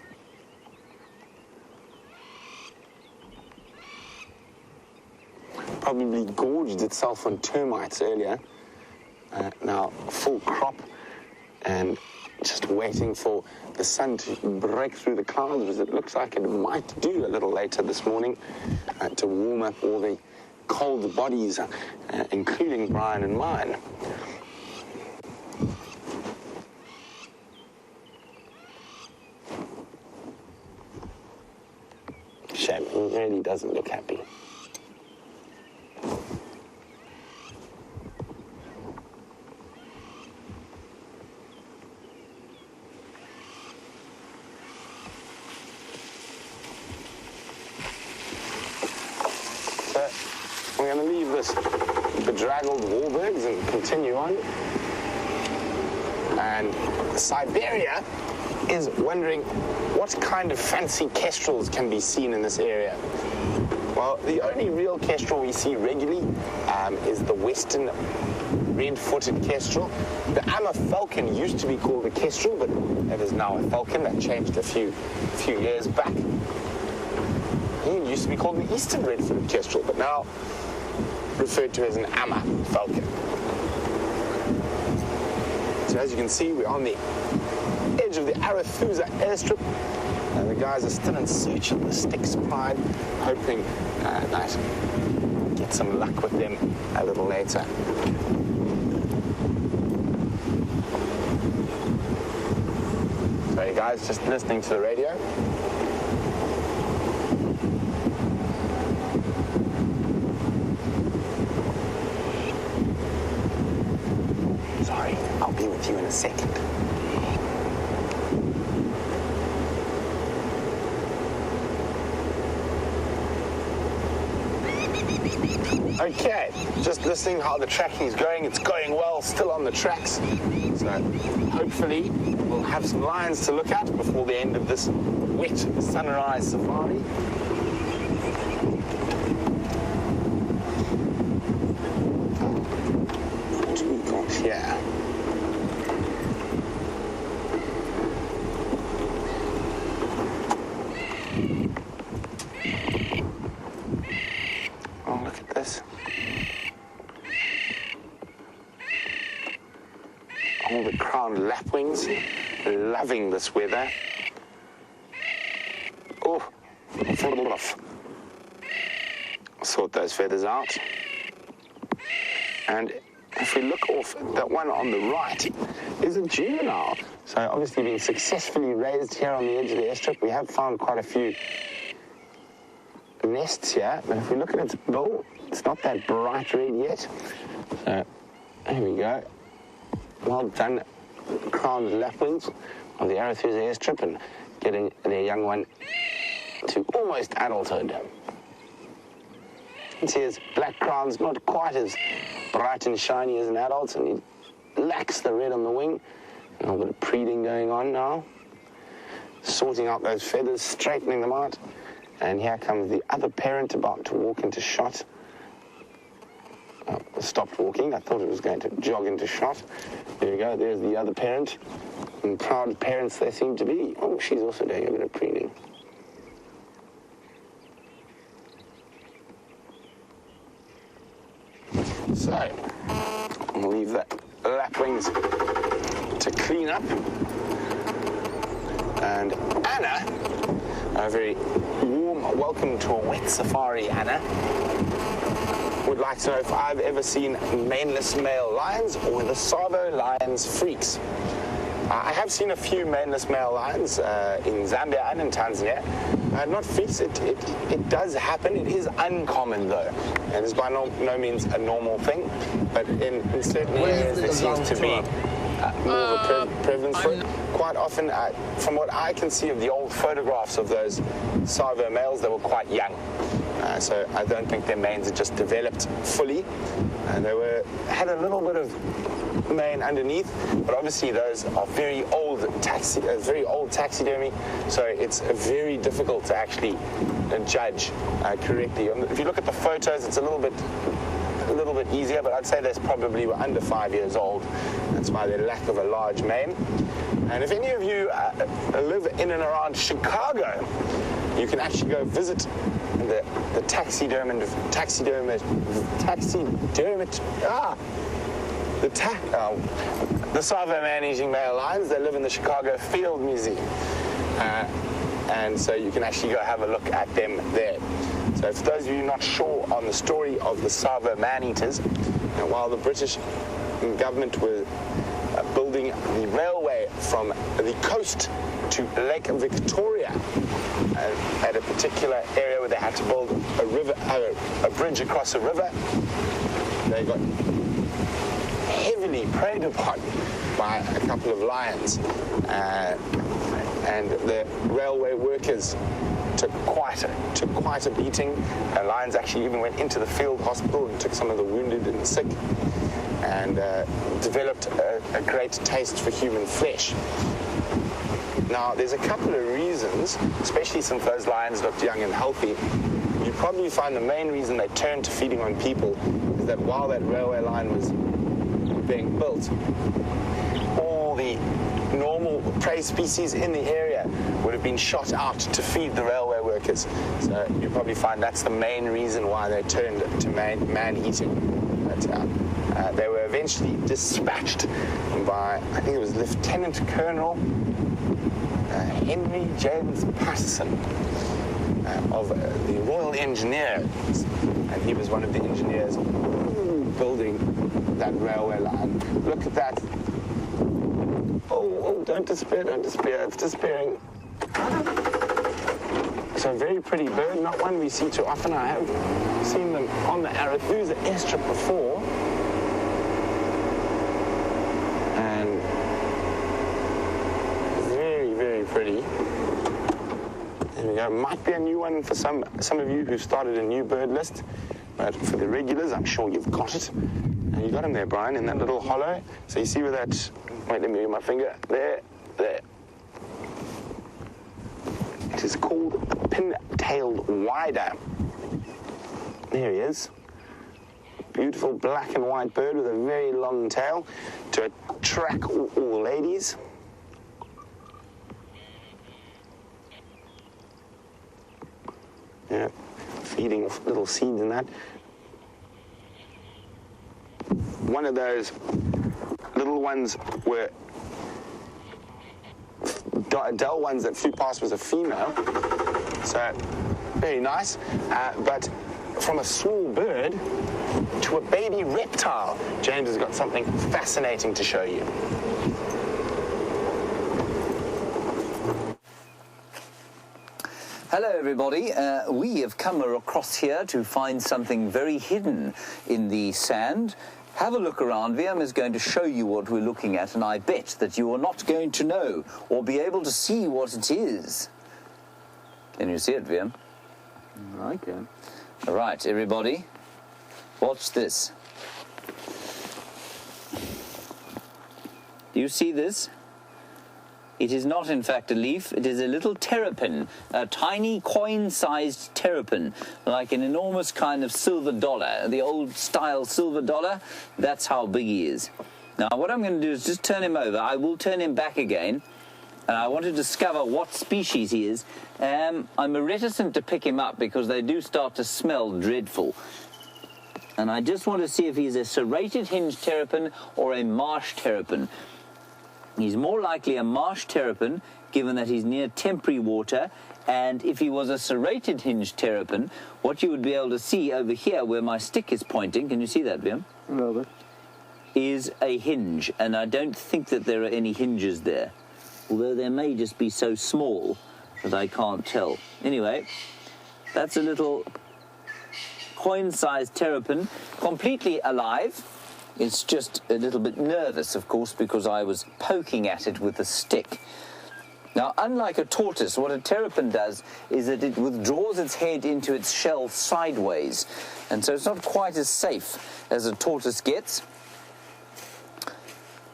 [SPEAKER 2] Probably gorged itself on termites earlier. Now full crop and just waiting for the sun to break through the clouds, as it looks like it might do a little later this morning, to warm up all the cold bodies, including Bryan and mine. Shame, he really doesn't look happy. We're going to leave this bedraggled Wahlbergs and continue on. And Siberia is wondering what kind of fancy kestrels can be seen in this area. Well, the only real kestrel we see regularly is the western red-footed kestrel. The Amma falcon used to be called a kestrel, but it is now a falcon. That changed a few years back. It used to be called the eastern red-footed kestrel, but now referred to as an Amma falcon. So as you can see, we're on the edge of the Arathusa airstrip, and the guys are still in search of the Styx pride, hoping that get some luck with them a little later. So you guys just listening to the radio. Sorry, I'll be with you in a second. Okay, just listening how the tracking's going. It's going well, still on the tracks. So hopefully we'll have some lions to look at before the end of this wet sunrise safari. What do we got here? Oh, look at this. All the crowned lapwings, loving this weather. Oh, full off. Sort those feathers out. And if we look off, that one on the right is a juvenile. So obviously being successfully raised here on the edge of the airstrip. We have found quite a few nests here, but if we look at its bill, it's not that bright red yet. So here we go. Well done, crowned lapwings of the Arathusa airstrip, and getting their young one to almost adulthood. You can see his black crown's not quite as bright and shiny as an adult, and he lacks the red on the wing. A little bit of breeding going on now. Sorting out those feathers, straightening them out. And here comes the other parent about to walk into shot. Oh, stopped walking. I thought it was going to jog into shot. There we go. There's the other parent. And proud parents they seem to be. Oh, she's also doing a bit of preening. So, I'll leave the lapwings to clean up. And Anna, a very warm welcome to a wet safari, Anna, would like to know if I've ever seen maneless male lions or the Savo lions freaks. I have seen a few maneless male lions in Zambia and in Tanzania. Not fierce, it does happen. It is uncommon though, and it's by no means a normal thing, but in certain areas there seems to be more of a prevalence for it. Quite often, from what I can see of the old photographs of those Savo males, they were quite young. So I don't think their manes had just developed fully. And they had a little bit of mane underneath, but obviously those are very old taxidermy, so it's very difficult to actually judge correctly. If you look at the photos, it's a little bit easier, but I'd say they probably were under 5 years old. That's why they lack of a large mane. And if any of you live in and around Chicago, you can actually go visit the Savo man-eating male lions. They live in the Chicago Field Museum, and so you can actually go have a look at them there. So for those of you not sure on the story of the Savo man-eaters, while the British government were building the railway from the coast to Lake Victoria at a particular area where they had to build a bridge across a river, they got heavily preyed upon by a couple of lions, and the railway workers took quite a beating. Lions actually even went into the field hospital and took some of the wounded and the sick, and developed a great taste for human flesh. Now, there's a couple of reasons, especially since those lions looked young and healthy. You probably find the main reason they turned to feeding on people is that while that railway line was being built, all the normal prey species in the area would have been shot out to feed the railway workers. So you probably find that's the main reason why they turned to man-eating. But they were eventually dispatched by, I think it was Lieutenant Colonel Henry James Patterson of the Royal Engineers, and he was one of the engineers building that railway line. Look at that. Oh, don't despair, it's despairing. So a very pretty bird, not one we see too often. I have seen them on the Arathusa airstrip before. And very, very pretty. There we go. Might be a new one for some of you who started a new bird list, but for the regulars, I'm sure you've got it. And you got him there, Brian, in that little hollow. So you see where that, wait, let me move my finger. There. It is called a pin-tailed whydah. There he is. Beautiful black and white bird with a very long tail to attract all ladies. Yeah, feeding little seeds and that. One of those little ones were dull ones that flew past was a female, so very nice. But from a small bird to a baby reptile, James has got something fascinating to show you.
[SPEAKER 3] Hello everybody, we have come across here to find something very hidden in the sand. Have a look around. Wium is going to show you what we're looking at, and I bet that you are not going to know or be able to see what it is. Can you see it, Wium?
[SPEAKER 4] I can.
[SPEAKER 3] All right, everybody, watch this. Do you see this? It is not, in fact, a leaf. It is a little terrapin, a tiny coin-sized terrapin, like an enormous kind of silver dollar, the old-style silver dollar. That's how big he is. Now, what I'm going to do is just turn him over. I will turn him back again, and I want to discover what species he is. I'm reticent to pick him up because they do start to smell dreadful. And I just want to see if he's a serrated hinged terrapin or a marsh terrapin. He's more likely a marsh terrapin, given that he's near temporary water, and if he was a serrated hinged terrapin, what you would be able to see over here where my stick is pointing, can you see that, Wium?
[SPEAKER 4] A little bit.
[SPEAKER 3] is a hinge, and I don't think that there are any hinges there, although there may just be so small that I can't tell. Anyway, that's a little coin-sized terrapin, completely alive. It's just a little bit nervous, of course, because I was poking at it with a stick. Now, unlike a tortoise, what a terrapin does is that it withdraws its head into its shell sideways, and so it's not quite as safe as a tortoise gets,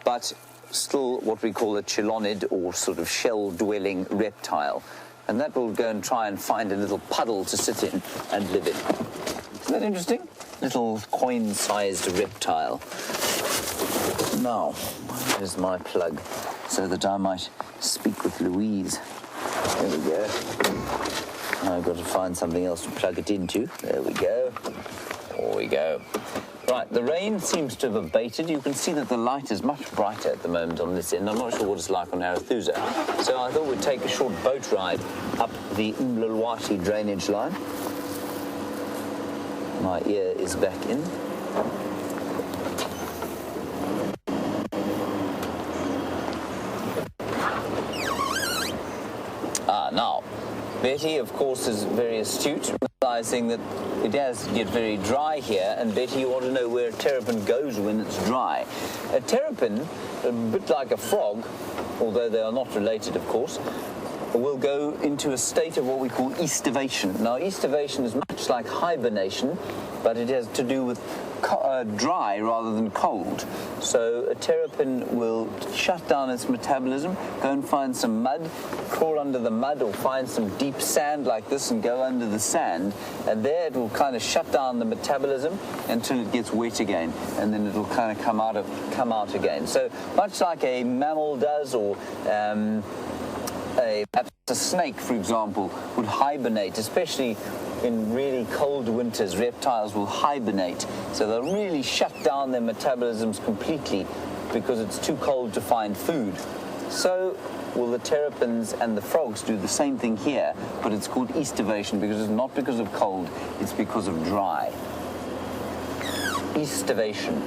[SPEAKER 3] but still what we call a chelonid, or sort of shell-dwelling reptile. And that will go and try and find a little puddle to sit in and live in. Isn't that interesting? Little coin-sized reptile. Now, here's my plug, so that I might speak with Louise. There we go. I've got to find something else to plug it into. There we go. There we go. Right, the rain seems to have abated. You can see that the light is much brighter at the moment on this end. I'm not sure what it's like on Arethusa. So I thought we'd take a short boat ride up the Mlulwati drainage line. My ear is back in. Now, Betty, of course, is very astute, realizing that it does get very dry here, and Betty, you want to know where a terrapin goes when it's dry. A terrapin, a bit like a frog, although they are not related, of course, will go into a state of what we call estivation. Now, estivation is much like hibernation, but it has to do with dry rather than cold. So a terrapin will shut down its metabolism, go and find some mud, crawl under the mud, or find some deep sand like this and go under the sand, and there it will kind of shut down the metabolism until it gets wet again, and then it'll kind of come out again. So much like a mammal does, or perhaps a snake, for example, would hibernate, especially in really cold winters. Reptiles will hibernate, so they'll really shut down their metabolisms completely because it's too cold to find food. So will the terrapins and the frogs do the same thing here, but it's called estivation because it's not because of cold, it's because of dry. Estivation.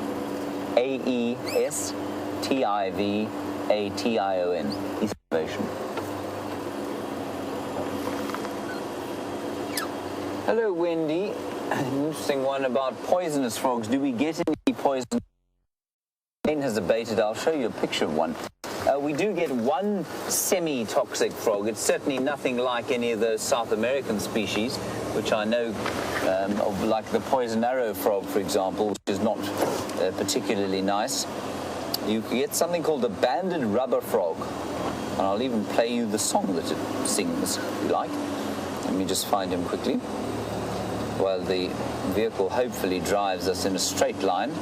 [SPEAKER 3] A-E-S-T-I-V-A-T-I-O-N. Estivation. Hello, Wendy. An interesting one about poisonous frogs. Do we get any poison? Rain has abated. I'll show you a picture of one. We do get one semi-toxic frog. It's certainly nothing like any of those South American species, which I know of, like the poison arrow frog, for example, which is not particularly nice. You can get something called the banded rubber frog, and I'll even play you the song that it sings, if you like. Let me just find him quickly, while the vehicle hopefully drives us in a straight line.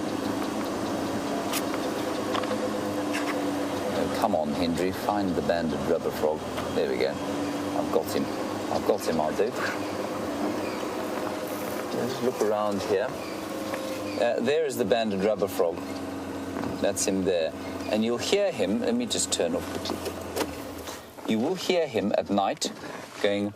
[SPEAKER 3] Oh, come on, Hendry, find the banded rubber frog. There we go. I've got him. I'll do. Let's look around here. There is the banded rubber frog. That's him there. And you'll hear him, let me just turn off quickly. You will hear him at night going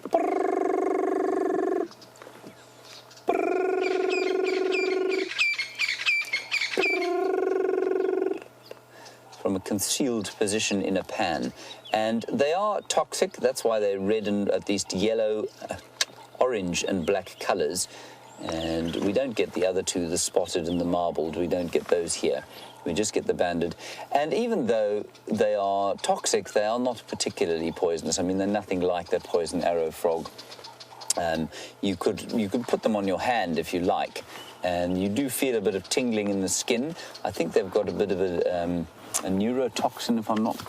[SPEAKER 3] from a concealed position in a pan. And they are toxic, that's why they're red and at least yellow, orange and black colors. And we don't get the other two, the spotted and the marbled. We don't get those here. We just get the banded. And even though they are toxic, they are not particularly poisonous. I mean, they're nothing like that poison arrow frog. You could put them on your hand if you like, and you do feel a bit of tingling in the skin. I think they've got a bit of a neurotoxin, if I'm not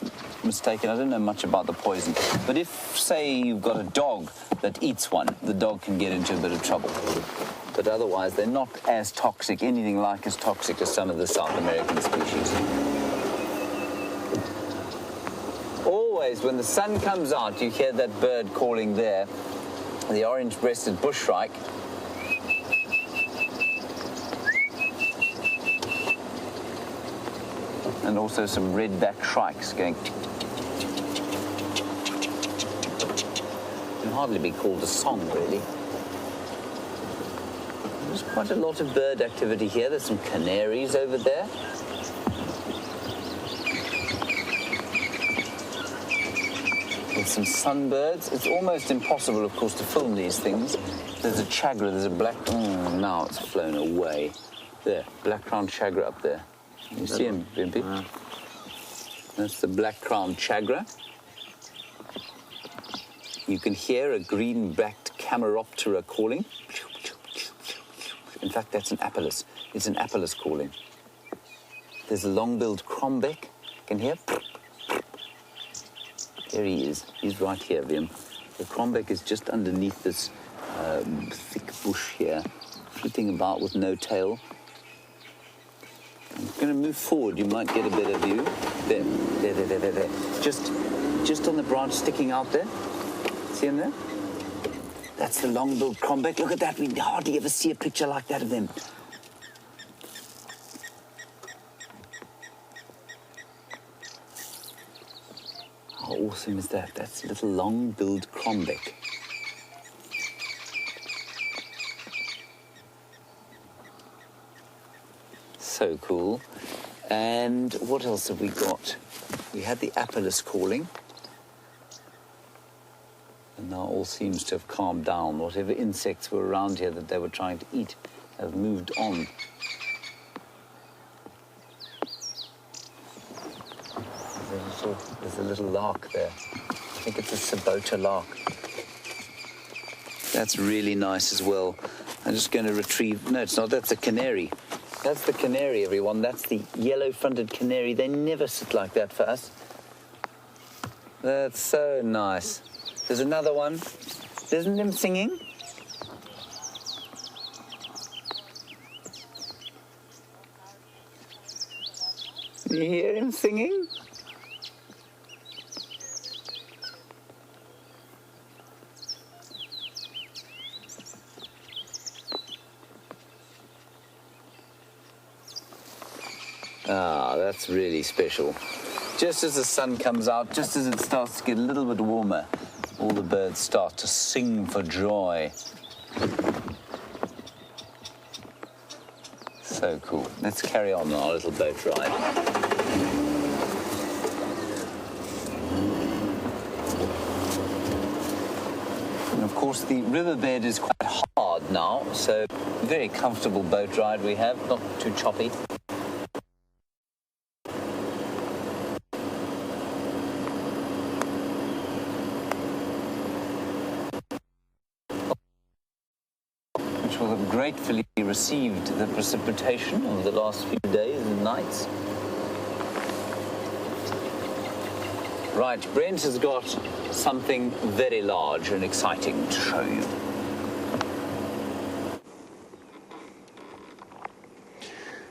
[SPEAKER 3] mistaken. I don't know much about the poison. But if, say, you've got a dog that eats one, the dog can get into a bit of trouble. But otherwise, they're not as toxic, anything like as toxic as some of the South American species. Always, when the sun comes out, you hear that bird calling there, the orange-breasted bushshrike. And also some red-backed shrikes going. Can hardly be called a song, really. There's quite a lot of bird activity here. There's some canaries over there. With some sunbirds. It's almost impossible, of course, to film these things. There's a chagra, there's a black... Oh, now it's flown away. There, black-crowned chagra up there. You see him, Wimpy? Yeah. That's the black-crowned chagra. You can hear a green-backed Cameroptera calling. In fact, that's an apellis. It's an apellis calling. There's a long-billed crombeck. You can hear... There he is. He's right here, Wium. The crombeck is just underneath this thick bush here, flitting about with no tail. I'm going to move forward. You might get a better view. There. Just on the branch sticking out there. See him there? That's the long-billed crombeck. Look at that. We hardly ever see a picture like that of them. How awesome is that? That's a little long-billed crombeck. So cool. And what else have we got? We had the apellis calling. And now all seems to have calmed down. Whatever insects were around here that they were trying to eat have moved on. There's a little lark there. I think it's a sabota lark. That's really nice as well. I'm just going to retrieve... No, it's not. That's a canary. That's the canary, everyone. That's the yellow-fronted canary. They never sit like that for us. That's so nice. There's another one. Isn't him singing? You hear him singing? Ah, that's really special. Just as the sun comes out, just as it starts to get a little bit warmer, all the birds start to sing for joy. So cool. Let's carry on our little boat ride. And of course, the riverbed is quite hard now, so very comfortable boat ride we have, not too choppy. Gratefully received the precipitation of the last few days and nights. Right, Brent has got something very large and exciting to show you.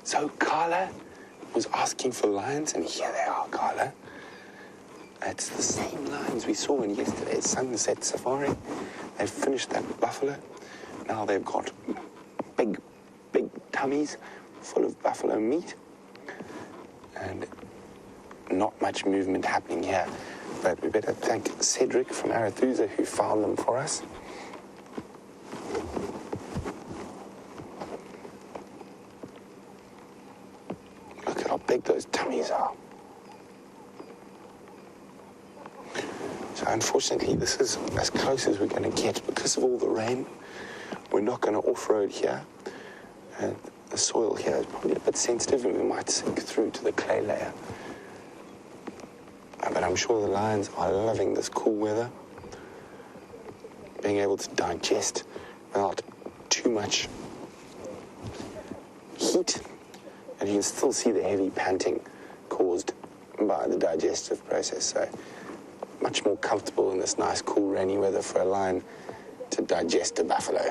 [SPEAKER 2] So Carla was asking for lions, and here they are, Carla. It's the same lions we saw in yesterday's sunset safari. They've finished that buffalo. Now they've got big tummies full of buffalo meat, and not much movement happening here. But we better thank Cedric from Arathusa who found them for us. Look at how big those tummies are. So unfortunately, this is as close as we're going to get because of all the rain. We're not going to off-road here. And the soil here is probably a bit sensitive and we might sink through to the clay layer. But I'm sure the lions are loving this cool weather. Being able to digest without too much heat. And you can still see the heavy panting caused by the digestive process. So much more comfortable in this nice, cool, rainy weather for a lion to digest a buffalo.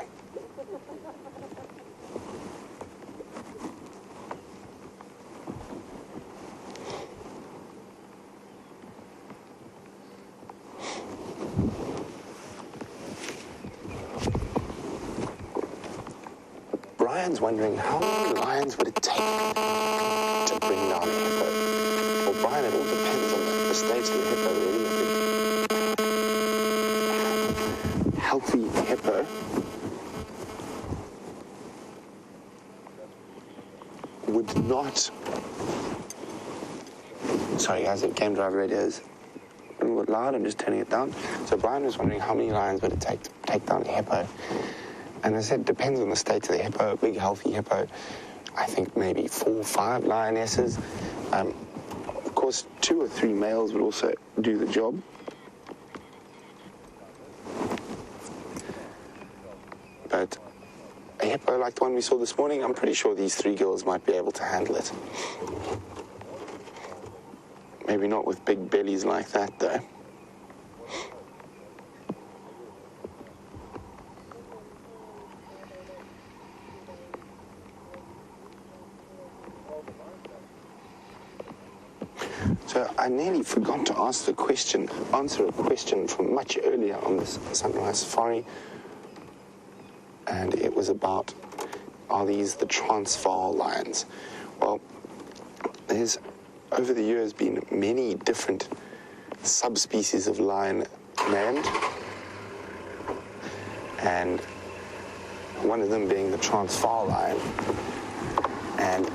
[SPEAKER 2] Bryan's wondering how many lions would it take to bring down a hippo. Well, Bryan, it all depends on the stage of the hippo, really. If it's a healthy hippo, would not... Sorry guys, the game driver radio is a little bit loud. I'm just turning it down. So Bryan was wondering how many lions would it take to take down a hippo. And I said, it depends on the state of the hippo. A big, healthy hippo, I think maybe 4 or 5 lionesses. Of course, 2 or 3 males would also do the job. But a hippo like the one we saw this morning, I'm pretty sure these 3 girls might be able to handle it. Maybe not with big bellies like that, though. So I nearly forgot to answer a question from much earlier on this Sunrise Safari. And it was about, are these the Transvaal lions? Well, there's over the years been many different subspecies of lion named, and one of them being the Transvaal lion. And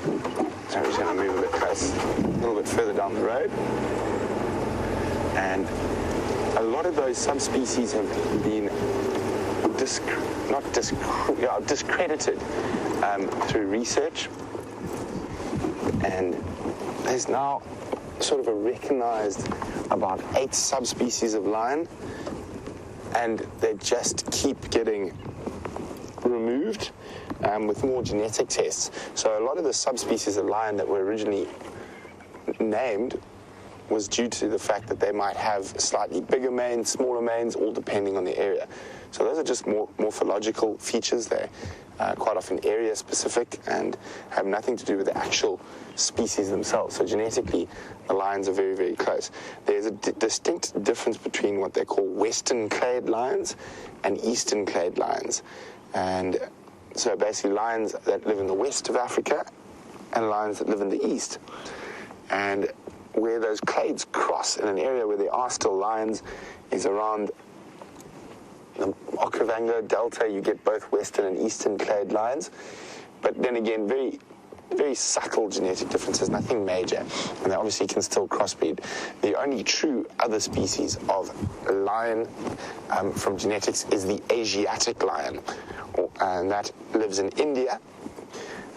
[SPEAKER 2] so I'm just going to move a bit close, a little bit further down the road. And a lot of those subspecies have been discredited through research, and there's now sort of a recognized about 8 subspecies of lion, and they just keep getting removed with more genetic tests. So a lot of the subspecies of lion that were originally named was due to the fact that they might have slightly bigger manes, smaller manes, all depending on the area. So those are just more morphological features. They're quite often area specific and have nothing to do with the actual species themselves. So genetically, the lions are very, very close. There's a distinct difference between what they call western clade lions and eastern clade lions. And so basically lions that live in the west of Africa and lions that live in the east. And where those clades cross in an area where there are still lions is around the Okavango Delta. You get both western and eastern clade lions, but then again, very, very subtle genetic differences, nothing major, and they obviously can still crossbreed. The only true other species of lion from genetics is the Asiatic lion, and that lives in India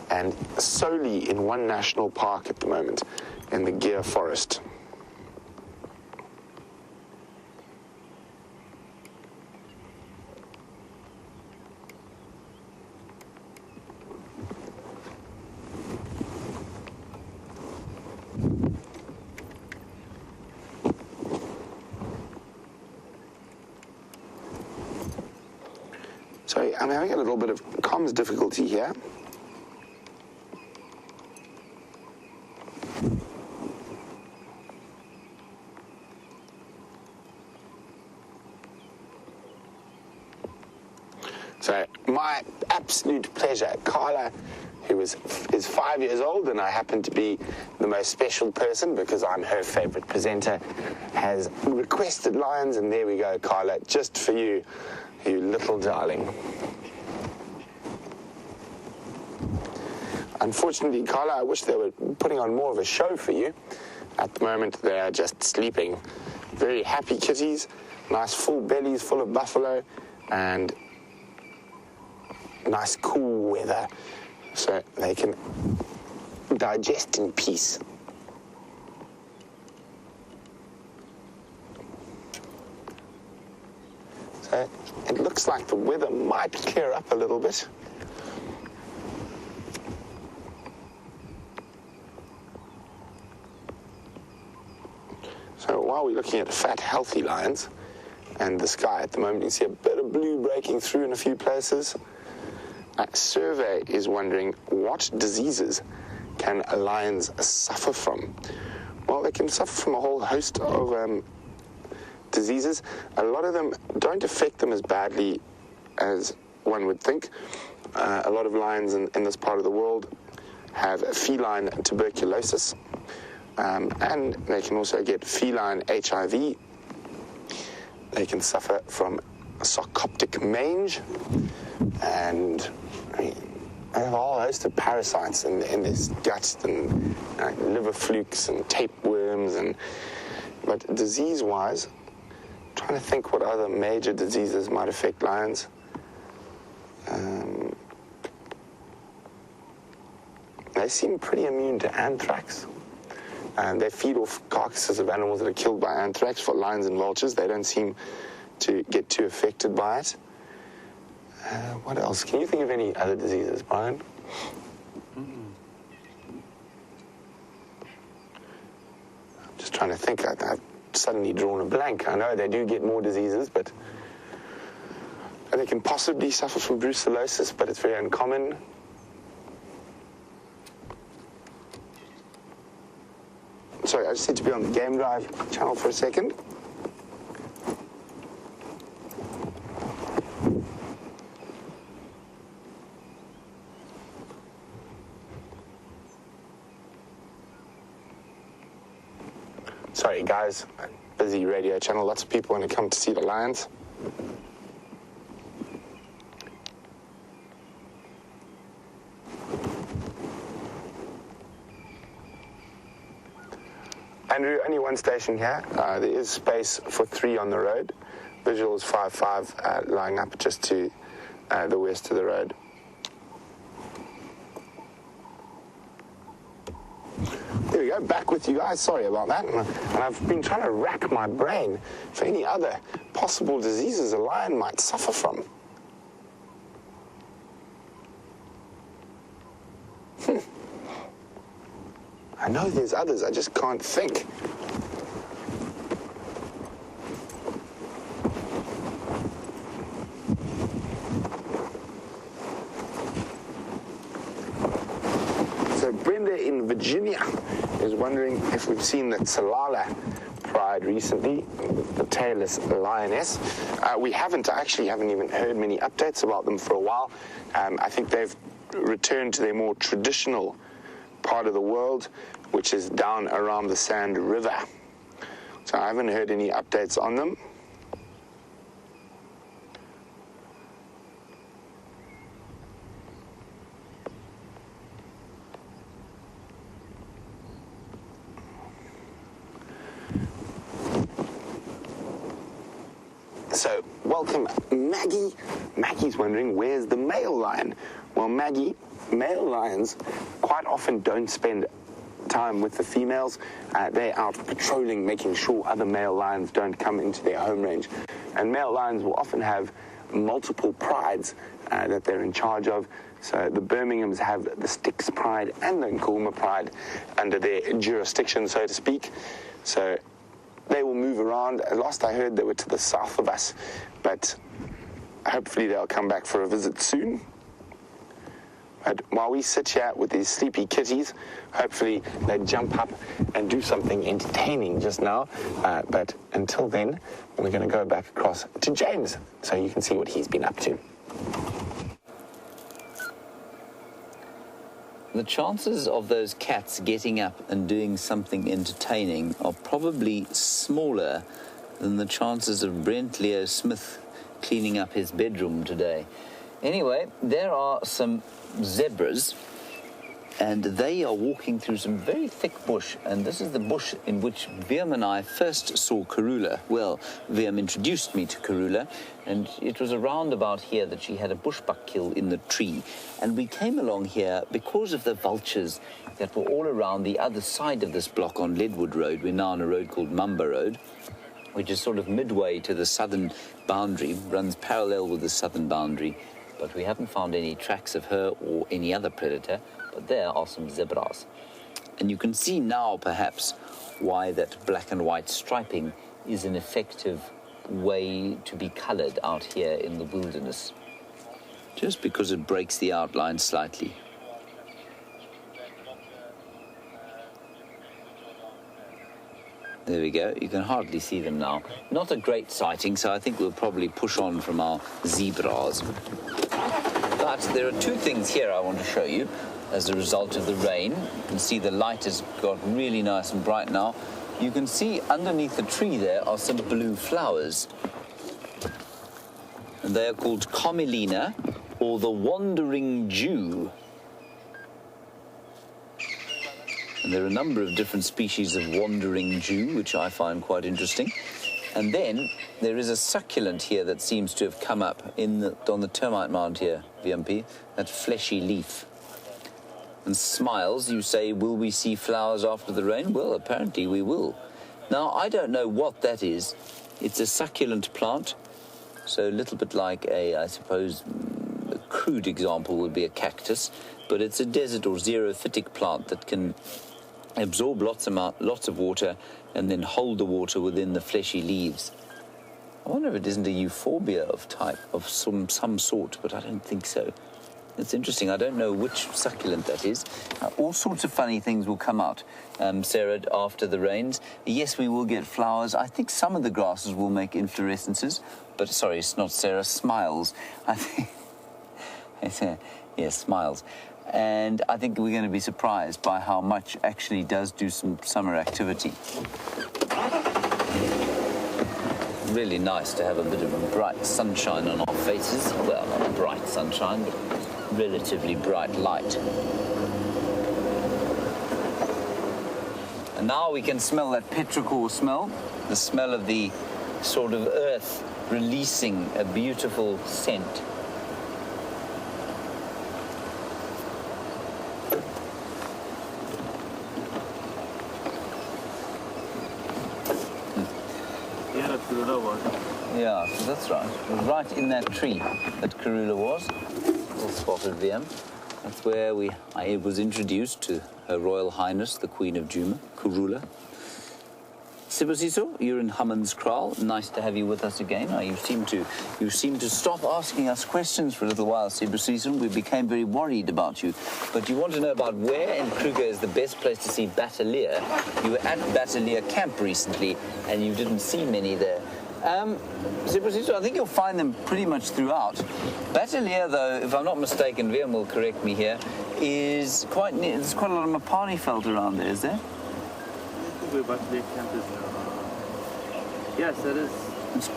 [SPEAKER 2] and solely in one national park at the moment, in the Gir Forest. Sorry, I'm having a little bit of comms difficulty here. So, my absolute pleasure. Carla, who is 5 years old, and I happen to be the most special person because I'm her favorite presenter, has requested lions, and there we go, Carla, just for you, you little darling. Unfortunately, Carla, I wish they were putting on more of a show for you. At the moment, they are just sleeping. Very happy kitties, nice full bellies full of buffalo, and nice cool weather, so they can digest in peace. So it looks like the weather might clear up a little bit. So while we're looking at fat, healthy lions and the sky at the moment, you can see a bit of blue breaking through in a few places. Survey is wondering, what diseases can lions suffer from? Well, they can suffer from a whole host of diseases. A lot of them don't affect them as badly as one would think. A lot of lions in this part of the world have feline tuberculosis, and they can also get feline HIV. They can suffer from sarcoptic mange, and They have a whole host of parasites in this gut, and liver flukes and tapeworms, but disease-wise, I'm trying to think what other major diseases might affect lions. They seem pretty immune to anthrax. They feed off carcasses of animals that are killed by anthrax. For lions and vultures, they don't seem to get too affected by it. What else? Can you think of any other diseases, Bryan? I'm just trying to think. I've suddenly drawn a blank. I know they do get more diseases, but they can possibly suffer from brucellosis, but it's very uncommon. Sorry, I just need to be on the Game Drive channel for a second. Sorry, guys. Busy radio channel. Lots of people want to come to see the lions. Andrew, only one station here. There is space for 3 on the road. Visual is 5-5, lying up just to the west of the road. There we go, back with you guys. Sorry about that. And I've been trying to rack my brain for any other possible diseases a lion might suffer from. I know there's others, I just can't think. So Brenda in Virginia is wondering if we've seen the Tsalala pride recently, the tailless lioness. We haven't. I actually haven't even heard many updates about them for a while. I think they've returned to their more traditional part of the world, which is down around the Sand River. So I haven't heard any updates on them. So, welcome Maggie. Maggie's wondering, where's the male lion? Well, Maggie, male lions quite often don't spend time with the females. They're out patrolling, making sure other male lions don't come into their home range. And male lions will often have multiple prides that they're in charge of. So the Birminghams have the Styx pride and the Nkulma pride under their jurisdiction, so to speak. So they will move around. Last I heard, they were to the south of us, but hopefully they'll come back for a visit soon. But while we sit here with these sleepy kitties, hopefully they jump up and do something entertaining just now. But until then, we're going to go back across to James so you can see what he's been up to.
[SPEAKER 3] The chances of those cats getting up and doing something entertaining are probably smaller than the chances of Brent Leo Smith cleaning up his bedroom today. Anyway, there are some zebras, and they are walking through some very thick bush, and this is the bush in which Wium and I first saw Karula. Well, Wium introduced me to Karula, and it was around about here that she had a bushbuck kill in the tree, and we came along here because of the vultures that were all around the other side of this block on Leadwood Road. We're now on a road called Mamba Road, which is sort of midway to the southern boundary, runs parallel with the southern boundary. But we haven't found any tracks of her or any other predator, but there are some zebras. And you can see now, perhaps, why that black and white striping is an effective way to be colored out here in the wilderness. Just because it breaks the outline slightly. There we go. You can hardly see them now. Not a great sighting, so I think we'll probably push on from our zebras. But there are two things here I want to show you as a result of the rain. You can see the light has got really nice and bright now. You can see underneath the tree there are some blue flowers. And they are called Commelina, or the Wandering Jew. And there are a number of different species of wandering Jew, which I find quite interesting. And then there is a succulent here that seems to have come up on the termite mound here, VMP, that fleshy leaf. And Smiles, you say, will we see flowers after the rain? Well, apparently we will. Now, I don't know what that is. It's a succulent plant, so a little bit like I suppose, a crude example would be a cactus, but it's a desert or xerophytic plant that can absorb lots of water and then hold the water within the fleshy leaves. I wonder if it isn't a euphorbia of some sort, but I don't think so. It's interesting. I don't know which succulent that is. All sorts of funny things will come out, Sarah, after the rains. Yes, we will get flowers. I think some of the grasses will make inflorescences, but sorry, it's not Sarah, Smiles. I think yes, Smiles. And I think we're going to be surprised by how much actually does do some summer activity. Really nice to have a bit of bright sunshine on our faces. Well, not bright sunshine, but relatively bright light. And now we can smell that petrichor smell, the smell of the sort of earth releasing a beautiful scent. Yeah, so that's right. It was right in that tree that Karula was. Little spotted VM. That's where I was introduced to Her Royal Highness, the Queen of Juma, Karula. Sibusiso, you're in Hammond's Kraal. Nice to have you with us again. You seem to stop asking us questions for a little while, Sibusiso. We became very worried about you. But you want to know about where in Kruger is the best place to see Bateleur. You were at Bateleur camp recently, and you didn't see many there. Sibusiso, I think you'll find them pretty much throughout. Bateleur, though, if I'm not mistaken, Wium will correct me here, is quite near. There's quite a lot of Mapani felt around there, is there?
[SPEAKER 4] Where Bateleur camp is yes, that is.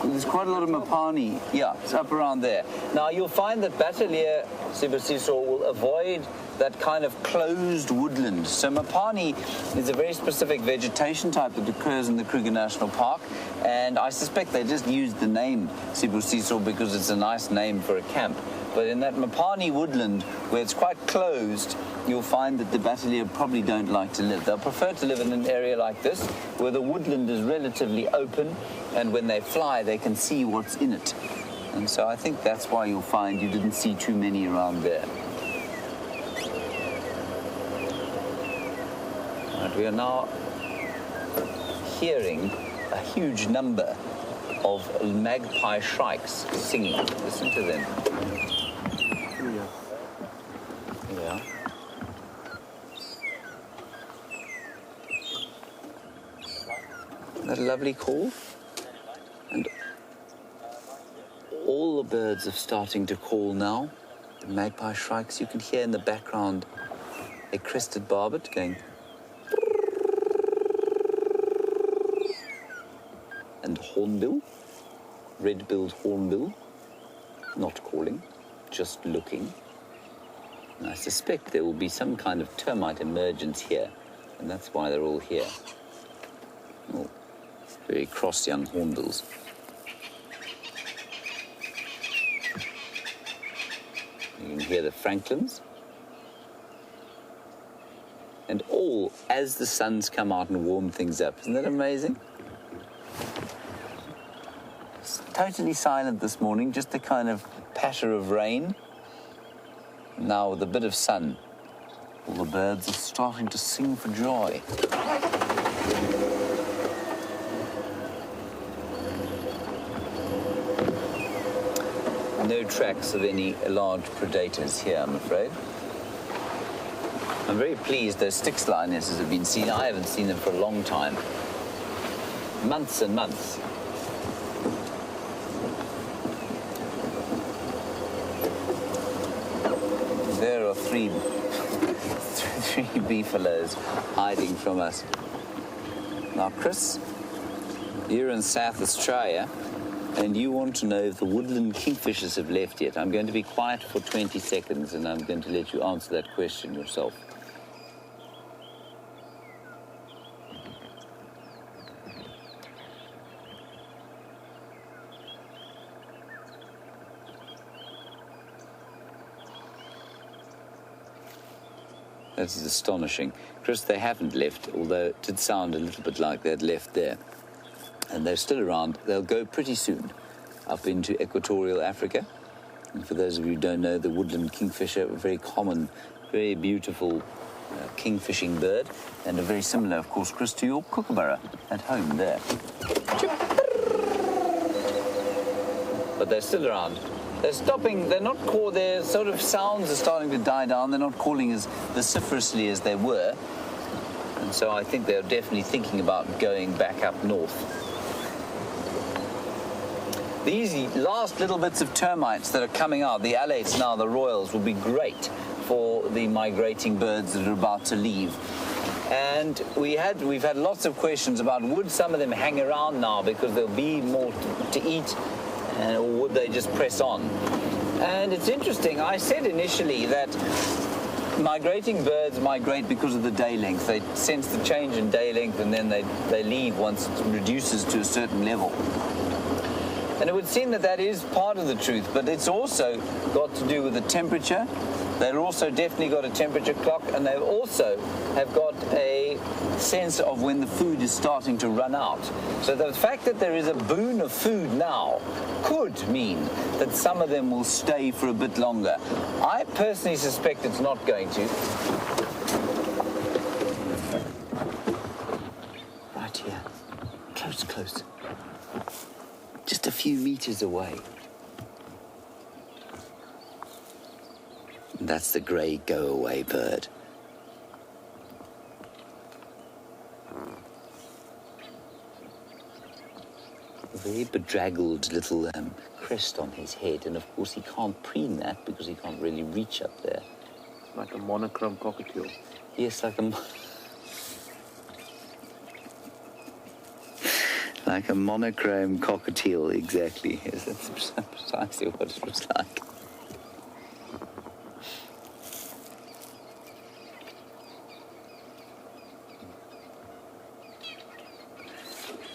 [SPEAKER 3] There's quite a lot of Mapani. Yeah, it's up around there. Now, you'll find that Bateleur, Sibusiso, will avoid that kind of closed woodland. So Mapani is a very specific vegetation type that occurs in the Kruger National Park, and I suspect they just used the name Sibusiso because it's a nice name for a camp. But in that Mapani woodland, where it's quite closed, you'll find that the Bateleur probably don't like to live. They'll prefer to live in an area like this, where the woodland is relatively open, and when they fly, they can see what's in it. And so I think that's why you'll find you didn't see too many around there. Right, we are now hearing a huge number of magpie shrikes singing. Listen to them. Yeah. Isn't that a lovely call? And all the birds are starting to call now. The magpie shrikes, you can hear in the background a crested barbet going. And hornbill, red-billed hornbill, not calling, just looking. And I suspect there will be some kind of termite emergence here, and that's why they're all here. Oh, very cross young hornbills. You can hear the francolins. And all as the suns come out and warm things up. Isn't that amazing? It's totally silent this morning, just a kind of patter of rain. Now with a bit of sun, all the birds are starting to sing for joy. No tracks of any large predators here, I'm afraid. I'm very pleased those Styx lionesses have been seen. I haven't seen them for a long time. Months and months. There are three beefaloes hiding from us. Now, Chris, you're in South Australia, and you want to know if the woodland kingfishers have left yet. I'm going to be quiet for 20 seconds, and I'm going to let you answer that question yourself. That is astonishing. Chris, they haven't left, although it did sound a little bit like they'd left there. And they're still around. They'll go pretty soon up into equatorial Africa. And for those of you who don't know, the woodland kingfisher, a very common, very beautiful kingfishing bird, and a very similar, of course, Chris, to your kookaburra at home there. But they're still around. They're stopping, they're not their sort of sounds are starting to die down. They're not calling as vociferously as they were. And so I think they're definitely thinking about going back up north. These last little bits of termites that are coming out, the alates now, the royals, will be great for the migrating birds that are about to leave. And we've had lots of questions about would some of them hang around now because there'll be more to eat, or would they just press on? And it's interesting, I said initially that migrating birds migrate because of the day length. They sense the change in day length and then they leave once it reduces to a certain level. And it would seem that that is part of the truth, but it's also got to do with the temperature. They've also definitely got a temperature clock, and they also have got a sense of when the food is starting to run out. So the fact that there is a boon of food now could mean that some of them will stay for a bit longer. I personally suspect it's not going to. Right here. Close. Just a few meters away. That's the grey go-away bird. A very bedraggled little crest on his head, and of course he can't preen that because he can't really reach up there.
[SPEAKER 4] Like a monochrome cockatiel.
[SPEAKER 3] Yes, like a monochrome cockatiel, exactly. Yes, that's precisely what it was like.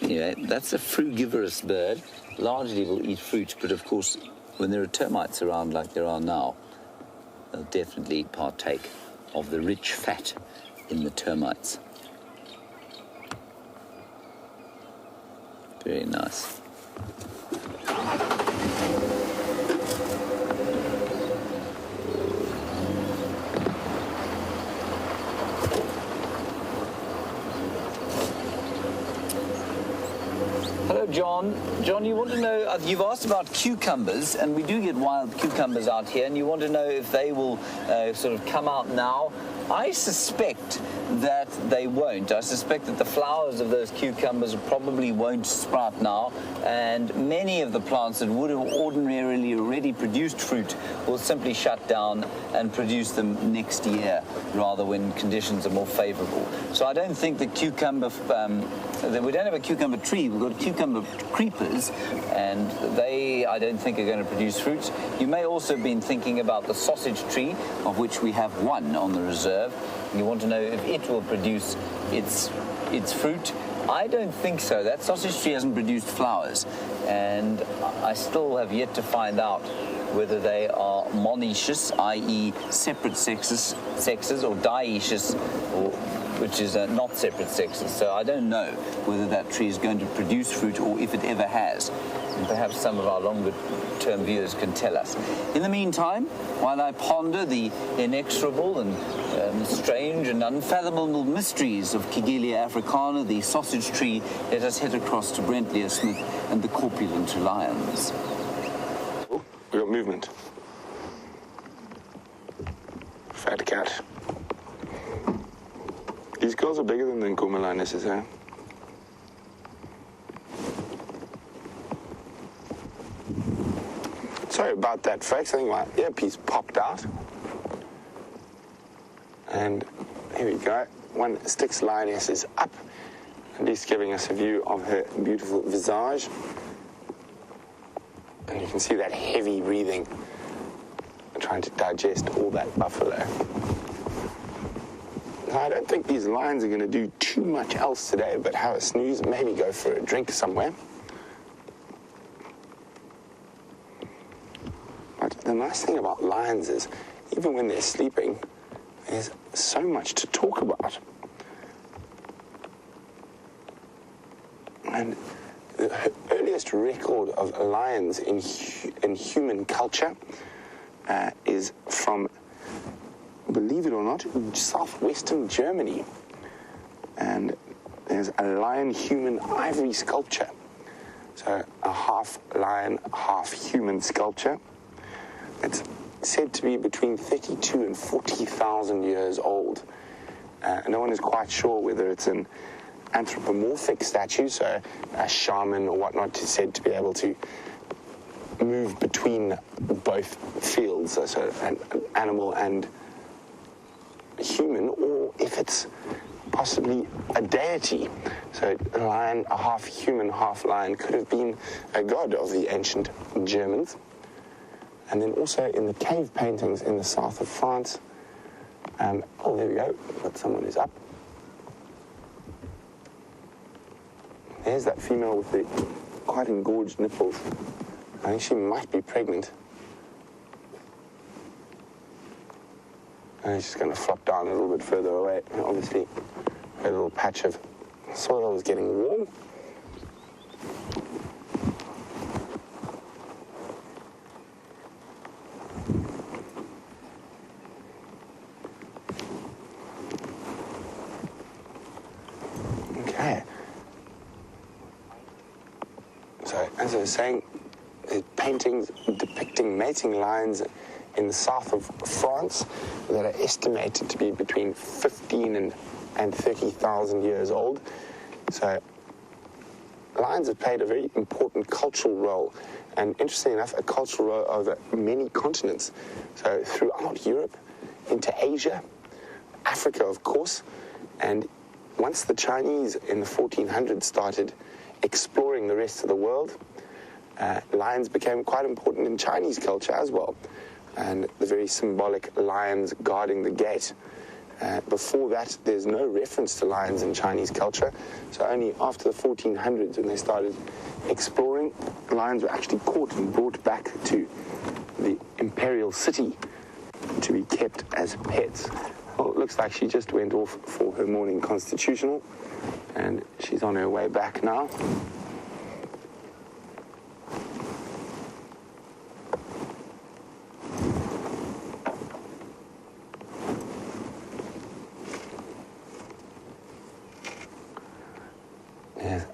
[SPEAKER 3] Anyway, that's a frugivorous bird. Largely will eat fruit, but of course, when there are termites around like there are now, they'll definitely partake of the rich fat in the termites. Very nice. Hello, John. John, you want to know, you've asked about cucumbers, and we do get wild cucumbers out here, and you want to know if they will sort of come out now. I suspect that they won't. I suspect that the flowers of those cucumbers probably won't sprout now, and many of the plants that would have ordinarily already produced fruit will simply shut down and produce them next year, rather when conditions are more favorable. So I don't think the cucumber, we don't have a cucumber tree, we've got cucumber creepers, and they, I don't think, are going to produce fruits. You may also have been thinking about the sausage tree, of which we have one on the reserve. You want to know if it will produce its fruit. I don't think so. That sausage tree hasn't produced flowers, and I still have yet to find out whether they are monoecious, i.e. separate sexes, or dioecious, which is not separate sexes. So I don't know whether that tree is going to produce fruit or if it ever has. And perhaps some of our longer-term viewers can tell us. In the meantime, while I ponder the inexorable and strange and unfathomable mysteries of Kigelia africana, the sausage tree, let us head across to Brent Smith and the corpulent lions.
[SPEAKER 2] Oh, we got movement. Fat cat. These girls are bigger than the lionesses, eh? Sorry about that, folks. I think my earpiece popped out. And here we go. One Styx lioness is up, at least giving us a view of her beautiful visage. And you can see that heavy breathing, trying to digest all that buffalo. Now, I don't think these lions are going to do too much else today but have a snooze, maybe go for a drink somewhere. But the nice thing about lions is, even when they're sleeping, There's so much to talk about. And the earliest record of lions in human culture is from, believe it or not, southwestern Germany. And there's a lion-human ivory sculpture. So a half lion, half human sculpture. It's said to be between 32 and 40,000 years old. No one is quite sure whether it's an anthropomorphic statue, so a shaman or whatnot is said to be able to move between both fields, so an animal and human, or if it's possibly a deity. So a lion, a half human, half lion, could have been a god of the ancient Germans. And then also in the cave paintings in the south of France, oh, there we go, but someone is up. There's that female with the quite engorged nipples. I think she might be pregnant. And she's going to flop down a little bit further away. And obviously, a little patch of soil is getting warm. Okay. So, as I was saying, the paintings depicting mating lions in the south of France that are estimated to be between 15 and 30,000 years old. So lions have played a very important cultural role, and interestingly enough, a cultural role over many continents. So throughout Europe, into Asia, Africa, of course, and once the Chinese in the 1400s started exploring the rest of the world, lions became quite important in Chinese culture as well. And the very symbolic lions guarding the gate. Before that, there's no reference to lions in Chinese culture. So only after the 1400s, when they started exploring, lions were actually caught and brought back to the imperial city to be kept as pets. Well, it looks like she just went off for her morning constitutional, and she's on her way back now.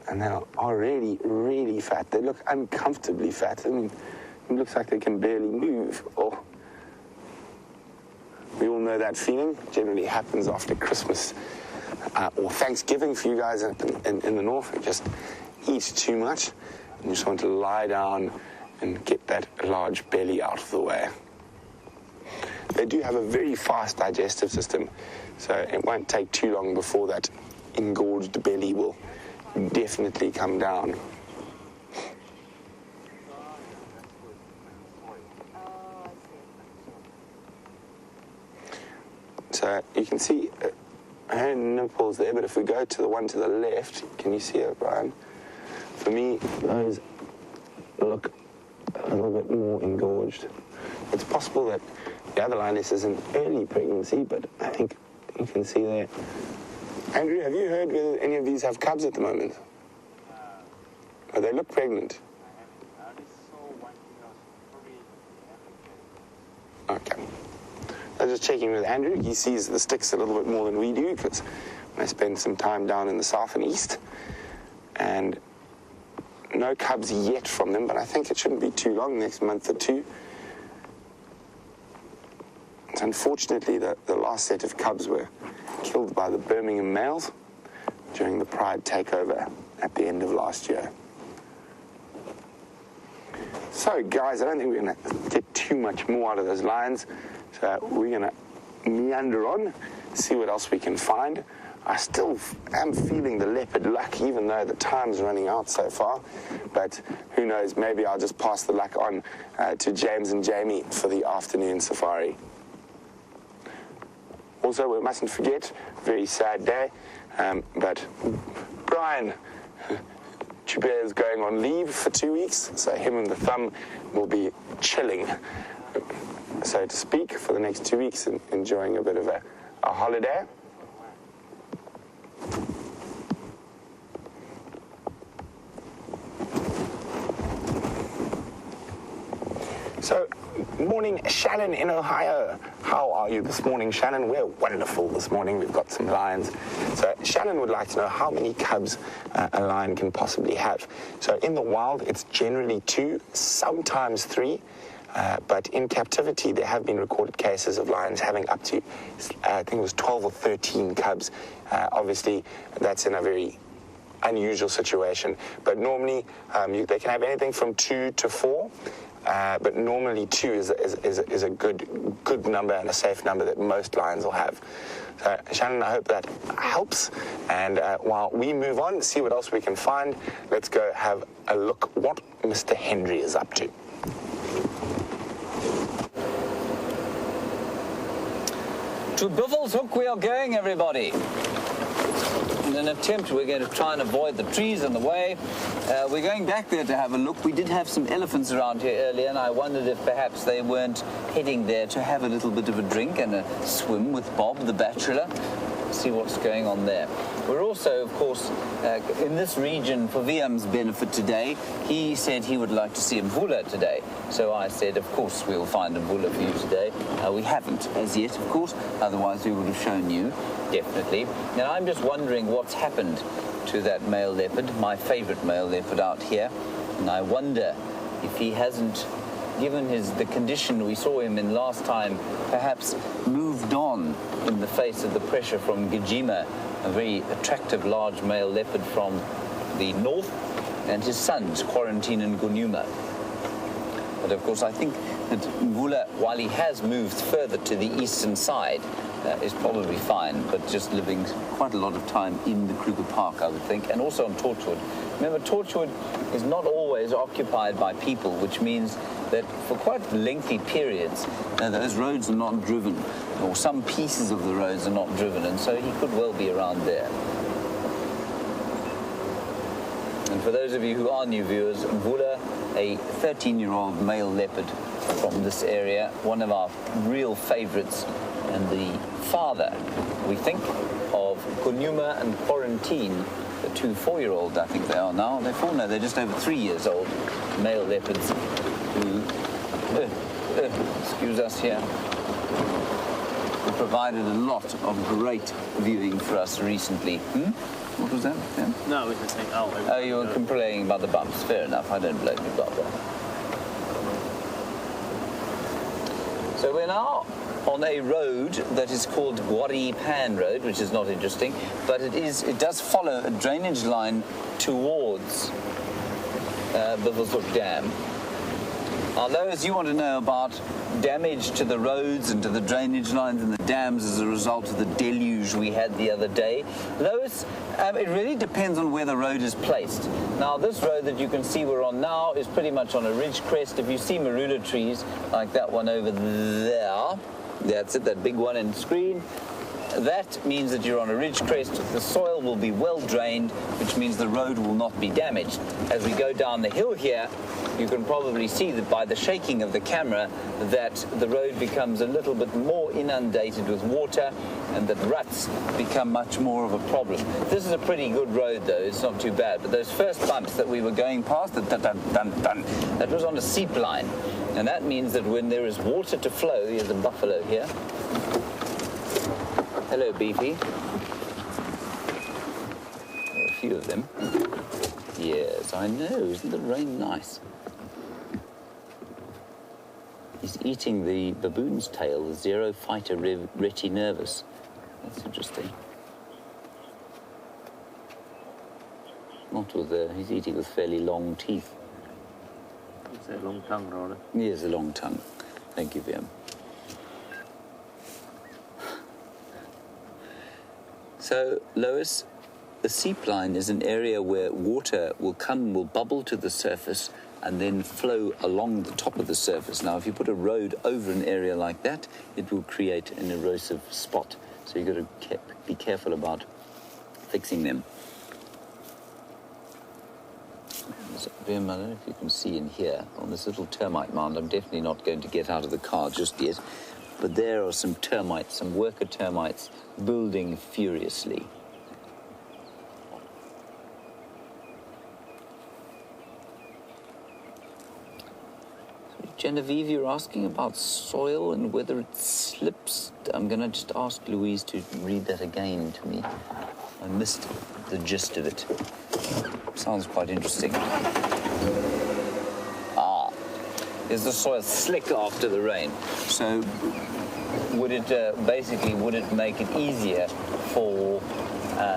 [SPEAKER 2] And they are really, really fat. They look uncomfortably fat. I mean, it looks like they can barely move. Oh, we all know that feeling. Generally happens after Christmas or Thanksgiving for you guys in the north. You just eat too much and you just want to lie down and get that large belly out of the way. They do have a very fast digestive system, so it won't take too long before that engorged belly will definitely come down. So you can see her nipples there, but if we go to the one to the left, can you see it, Bryan? For me, those look a little bit more engorged. It's possible that the other lioness is an early pregnancy, but I think you can see there. Andrew, have you heard whether any of these have cubs at the moment? Oh, they look pregnant.
[SPEAKER 1] I only saw one that was probably.
[SPEAKER 2] Okay. I was just checking with Andrew. He sees the Styx a little bit more than we do because I spend some time down in the south and east. And no cubs yet from them, but I think it shouldn't be too long, next month or two. So unfortunately, the last set of cubs were killed by the Birmingham males during the Pride takeover at the end of last year. So guys, I don't think we're going to get too much more out of those lions, so we're going to meander on, see what else we can find. I still am feeling the leopard luck, even though the time's running out so far, but who knows, maybe I'll just pass the luck on to James and Jamie for the afternoon safari. Also, we mustn't forget, very sad day, but Bryan Joubert is going on leave for 2 weeks, so him and the thumb will be chilling, so to speak, for the next 2 weeks and enjoying a bit of a a holiday. So, morning, Shannon in Ohio. How are you this morning, Shannon? We're wonderful this morning. We've got some lions. So, Shannon would like to know how many cubs a lion can possibly have. So, in the wild, it's generally 2, sometimes 3. But in captivity, there have been recorded cases of lions having up to, I think it was 12 or 13 cubs. Obviously, that's in a very unusual situation. But normally, they can have anything from 2 to 4. But normally 2 is a good number and a safe number that most lions will have. So, Shannon, I hope that helps. And while we move on, see what else we can find, let's go have a look what Mr. Henry is up to.
[SPEAKER 3] To Buffelshoek we are going, everybody. In an attempt, we're going to try and avoid the trees in the way. We're going back there to have a look. We did have some elephants around here earlier, and I wondered if perhaps they weren't heading there to have a little bit of a drink and a swim with Bob, the bachelor. See what's going on there. We're also, of course, in this region for Wium's benefit today. He said he would like to see a Vulture today. So I said, of course, we'll find a Vulture for you today. We haven't as yet, of course. Otherwise, we would have shown you, definitely. Now, I'm just wondering what's happened to that male leopard, my favorite male leopard out here. And I wonder if he hasn't, given the condition we saw him in last time, perhaps moved on in the face of the pressure from Gajima, a very attractive large male leopard from the north, and his sons, Quarantine and Gunuma. But of course, I think that Vulture, while he has moved further to the eastern side, is probably fine, but just living quite a lot of time in the Kruger Park, I would think, and also on Torchwood. Remember, Torchwood is not always occupied by people, which means that for quite lengthy periods, those roads are not driven, or some pieces of the roads are not driven, and so he could well be around there. And for those of you who are new viewers, Vulture, a 13-year-old male leopard from this area, one of our real favorites, and the father, we think, of Gunuma and Quarantine, the 2 4-year-olds, I think they are now. They're 4, no, they're just over 3 years old, male leopards who, excuse us here, who provided a lot of great viewing for us recently. What was that? Yeah?
[SPEAKER 4] No, we were saying,
[SPEAKER 3] oh, you were complaining about the bumps. Fair enough, I don't blame you about that. So we're now on a road that is called Gwari Pan Road, which is not interesting, but it does follow a drainage line towards Buffelshoek Dam. Although, as you want to know about damage to the roads and to the drainage lines and the dams as a result of the deluge we had the other day, Lois, it really depends on where the road is placed. Now, this road that you can see we're on now is pretty much on a ridge crest. If you see marula trees, like that one over there, that's it, that big one in screen, that means that you're on a ridge crest. The soil will be well drained, which means the road will not be damaged. As we go down the hill here, you can probably see that by the shaking of the camera that the road becomes a little bit more inundated with water and that ruts become much more of a problem. This is a pretty good road though, it's not too bad, but those first bumps that we were going past, that was on a seep line. And that means that when there is water to flow, here's a buffalo here. Hello, Beefy. There are a few of them. Yes, I know. Isn't the rain nice? He's eating the baboon's tail, the Xerophyta retinervus. That's interesting. Not with he's eating with fairly long teeth.
[SPEAKER 4] It's a long tongue, rather.
[SPEAKER 3] He has a long tongue. Thank you, Wium. So, Lois, the seep line is an area where water will bubble to the surface and then flow along the top of the surface. Now, if you put a road over an area like that, it will create an erosive spot. So you've got to be careful about fixing them. I don't know if you can see in here, on this little termite mound, I'm definitely not going to get out of the car just yet. but there are some termites, some worker termites, building furiously. Genevieve, you're asking about soil and whether it slips. I'm going to just ask Louise to read that again to me. I missed the gist of it. Sounds quite interesting. Ah, is the soil slick after the rain? So would it basically, would it make it easier for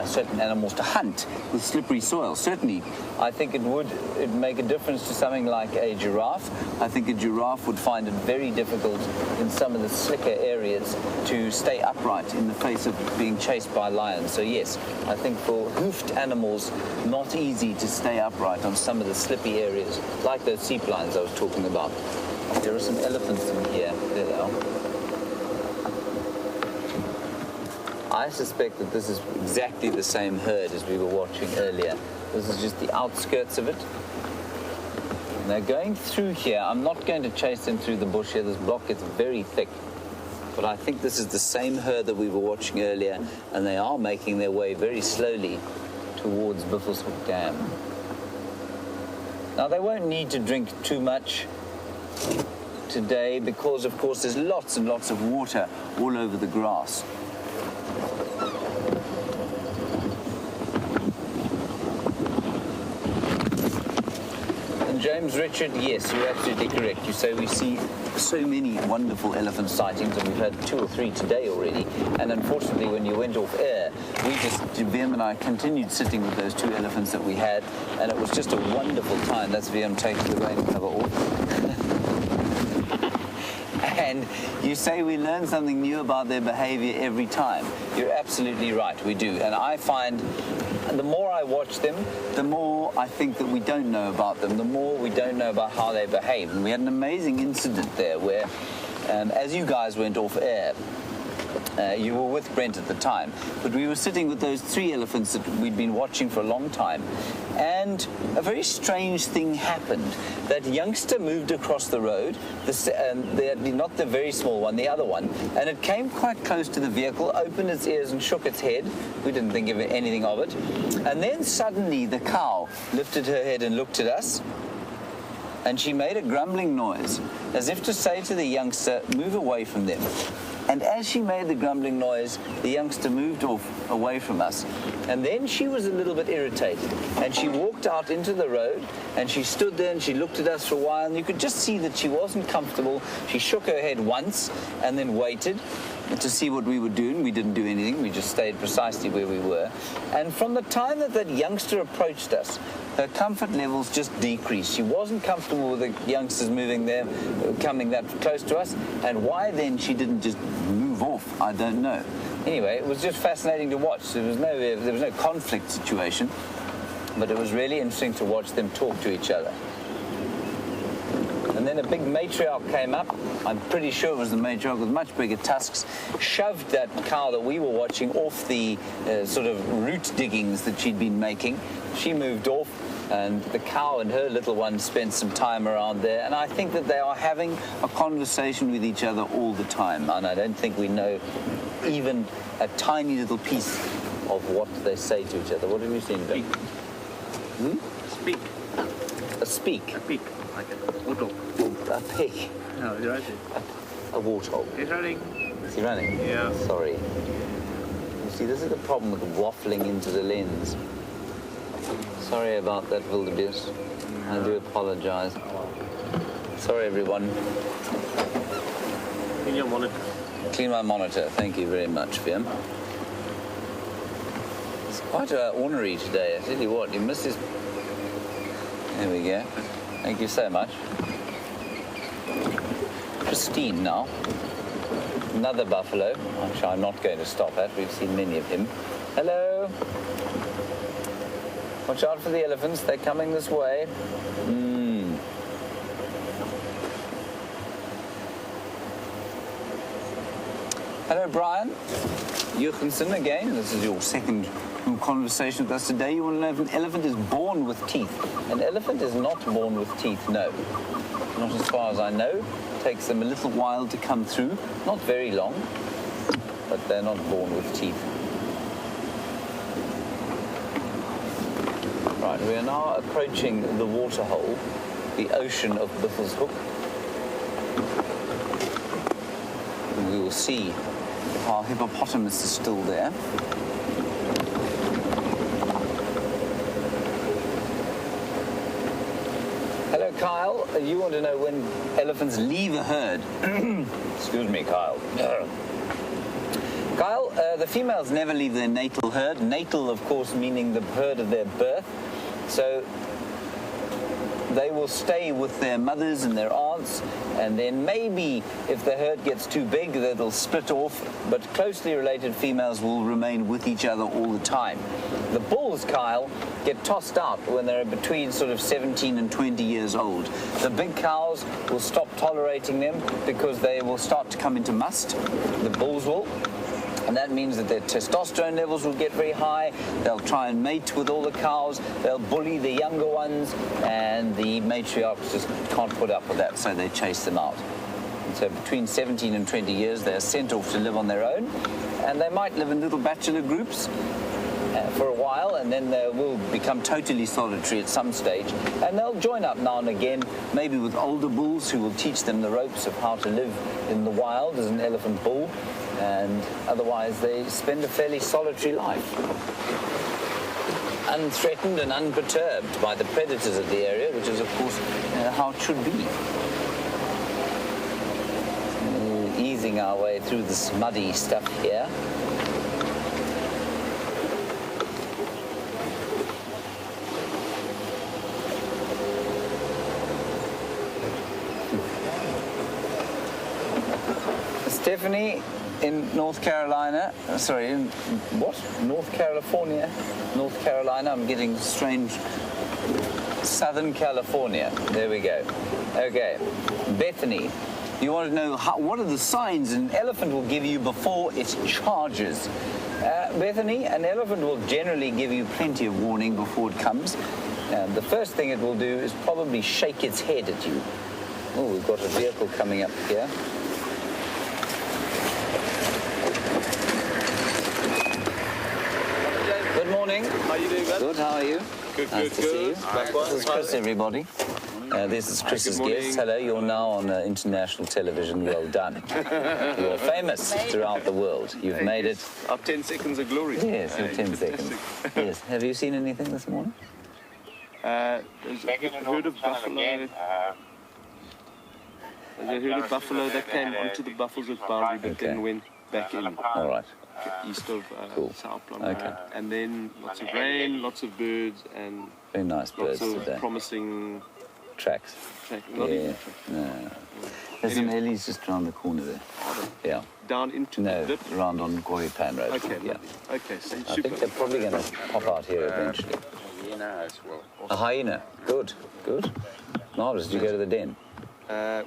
[SPEAKER 3] certain animals to hunt with slippery soil? Certainly, I think it would make a difference to something like a giraffe. I think a giraffe would find it very difficult in some of the slicker areas to stay upright in the face of being chased by lions. So yes, I think for hoofed animals, not easy to stay upright on some of the slippy areas, like those sea lions I was talking about. There are some elephants in here. There they are. I suspect that this is exactly the same herd as we were watching earlier. This is just the outskirts of it. And they're going through here. I'm not going to chase them through the bush here. This block is very thick. But I think this is the same herd that we were watching earlier, and they are making their way very slowly towards Buffelshoek Dam. Now, they won't need to drink too much today because, of course, there's lots and lots of water all over the grass. James Richard, yes, you're absolutely correct. You say we see so many wonderful elephant sightings, and we've had 2 or 3 today already. And unfortunately, when you went off air, Wium and I continued sitting with those 2 elephants that we had, and it was just a wonderful time. That's Wium taking the rain cover off. And you say we learn something new about their behavior every time. You're absolutely right, we do. And I find the more I watch them, the more I think that we don't know about them, the more we don't know about how they behave. And we had an amazing incident there where, as you guys went off air, you were with Brent at the time, but we were sitting with those 3 elephants that we'd been watching for a long time, and a very strange thing happened. That youngster moved across the road, not the very small one, the other one, and it came quite close to the vehicle, opened its ears and shook its head. We didn't think of anything of it. And then suddenly the cow lifted her head and looked at us, and she made a grumbling noise, as if to say to the youngster, move away from them. And as she made the grumbling noise, the youngster moved off away from us. And then she was a little bit irritated. And she walked out into the road, and she stood there and she looked at us for a while, and you could just see that she wasn't comfortable. She shook her head once and then waited to see what we were doing. We didn't do anything. We just stayed precisely where we were. And from the time that youngster approached us, her comfort levels just decreased. She wasn't comfortable with the youngsters moving there, coming that close to us. And why then she didn't just move off, I don't know. Anyway, it was just fascinating to watch. There was no conflict situation, but it was really interesting to watch them talk to each other. And then a big matriarch came up. I'm pretty sure it was the matriarch with much bigger tusks, shoved that cow that we were watching off the sort of root diggings that she'd been making. She moved off, and the cow and her little one spent some time around there. And I think that they are having a conversation with each other all the time. And I don't think we know even a tiny little piece of what they say to each other. What have you seen, Ben?
[SPEAKER 4] Speak.
[SPEAKER 3] A speak?
[SPEAKER 4] A pig. Like a warthog.
[SPEAKER 3] A pig?
[SPEAKER 4] No, you're right.
[SPEAKER 3] A warthog.
[SPEAKER 4] He's running.
[SPEAKER 3] Is he running?
[SPEAKER 4] Yeah.
[SPEAKER 3] Sorry. You see, this is the problem with waffling into the lens. Sorry about that, wildebeest. I do apologize. Sorry, everyone.
[SPEAKER 4] Clean your monitor.
[SPEAKER 3] Clean my monitor. Thank you very much, Wium. It's quite ornery today. I tell you what, you missed his... There we go. Thank you so much. Pristine now. Another buffalo, which I'm not going to stop at. We've seen many of him. Hello. Watch out for the elephants. They're coming this way. Hello, Bryan. Jochemsen again. This is your second conversation with us today. You want to know if an elephant is born with teeth? An elephant is not born with teeth, no. not as far as I know. Takes them a little while to come through. Not very long, but they're not born with teeth. Right, we are now approaching the waterhole, the ocean of Buffelshoek. We will see if our hippopotamus is still there. Hello, Kyle. You want to know when elephants leave a herd? Excuse me, Kyle. Kyle, the females never leave their natal herd. Natal, of course, meaning the herd of their birth. So they will stay with their mothers and their aunts, and then maybe if the herd gets too big, they'll split off, but closely related females will remain with each other all the time. The bulls, Kyle, get tossed out when they're between sort of 17 and 20 years old. The big cows will stop tolerating them because they will start to come into must. The bulls will. And that means that their testosterone levels will get very high. They'll try and mate with all the cows. They'll bully the younger ones, and the matriarchs just can't put up with that, so they chase them out. And so between 17 and 20 years, they're sent off to live on their own, and they might live in little bachelor groups for a while, and then they will become totally solitary at some stage, and they'll join up now and again, maybe with older bulls who will teach them the ropes of how to live in the wild as an elephant bull. And otherwise they spend a fairly solitary life, unthreatened and unperturbed by the predators of the area, which is, of course, how it should be. Easing our way through this muddy stuff here. Stephanie in North Carolina, North Carolina, I'm getting strange. Southern California, there we go. Okay, Bethany, you want to know what are the signs an elephant will give you before it charges? Bethany, an elephant will generally give you plenty of warning before it comes. The first thing it will do is probably shake its head at you. Oh, we've got a vehicle coming up here. Good morning. How are you doing, bud? Good, how are you?
[SPEAKER 1] Good,
[SPEAKER 3] nice to see you. This is Chris, everybody. This is Chris's guest. Hello, you're now on international television. Well done. You're famous throughout the world. You've made it.
[SPEAKER 1] Our 10 seconds of glory.
[SPEAKER 3] Yes, your 10 seconds. Yes. Have you seen anything this morning?
[SPEAKER 4] There's a herd of buffalo. There's a herd of buffalo that came onto the Buffelshoek boundary, but then went back in.
[SPEAKER 3] All right.
[SPEAKER 4] East of South Plum.
[SPEAKER 3] Okay.
[SPEAKER 4] And then lots of rain, lots of birds, and
[SPEAKER 3] very nice birds
[SPEAKER 4] lots of
[SPEAKER 3] today.
[SPEAKER 4] Promising
[SPEAKER 3] tracks.
[SPEAKER 4] Not even tracks.
[SPEAKER 3] No. There's some Ellie's just around the corner there. Yeah.
[SPEAKER 4] Down into the dip?
[SPEAKER 3] Around on Goipan Road.
[SPEAKER 4] Okay.
[SPEAKER 3] Yeah.
[SPEAKER 4] Okay. So
[SPEAKER 3] I think they're probably going to pop out here eventually.
[SPEAKER 1] Hyena as well.
[SPEAKER 3] A hyena. Good. Marvelous. Did you go to the den?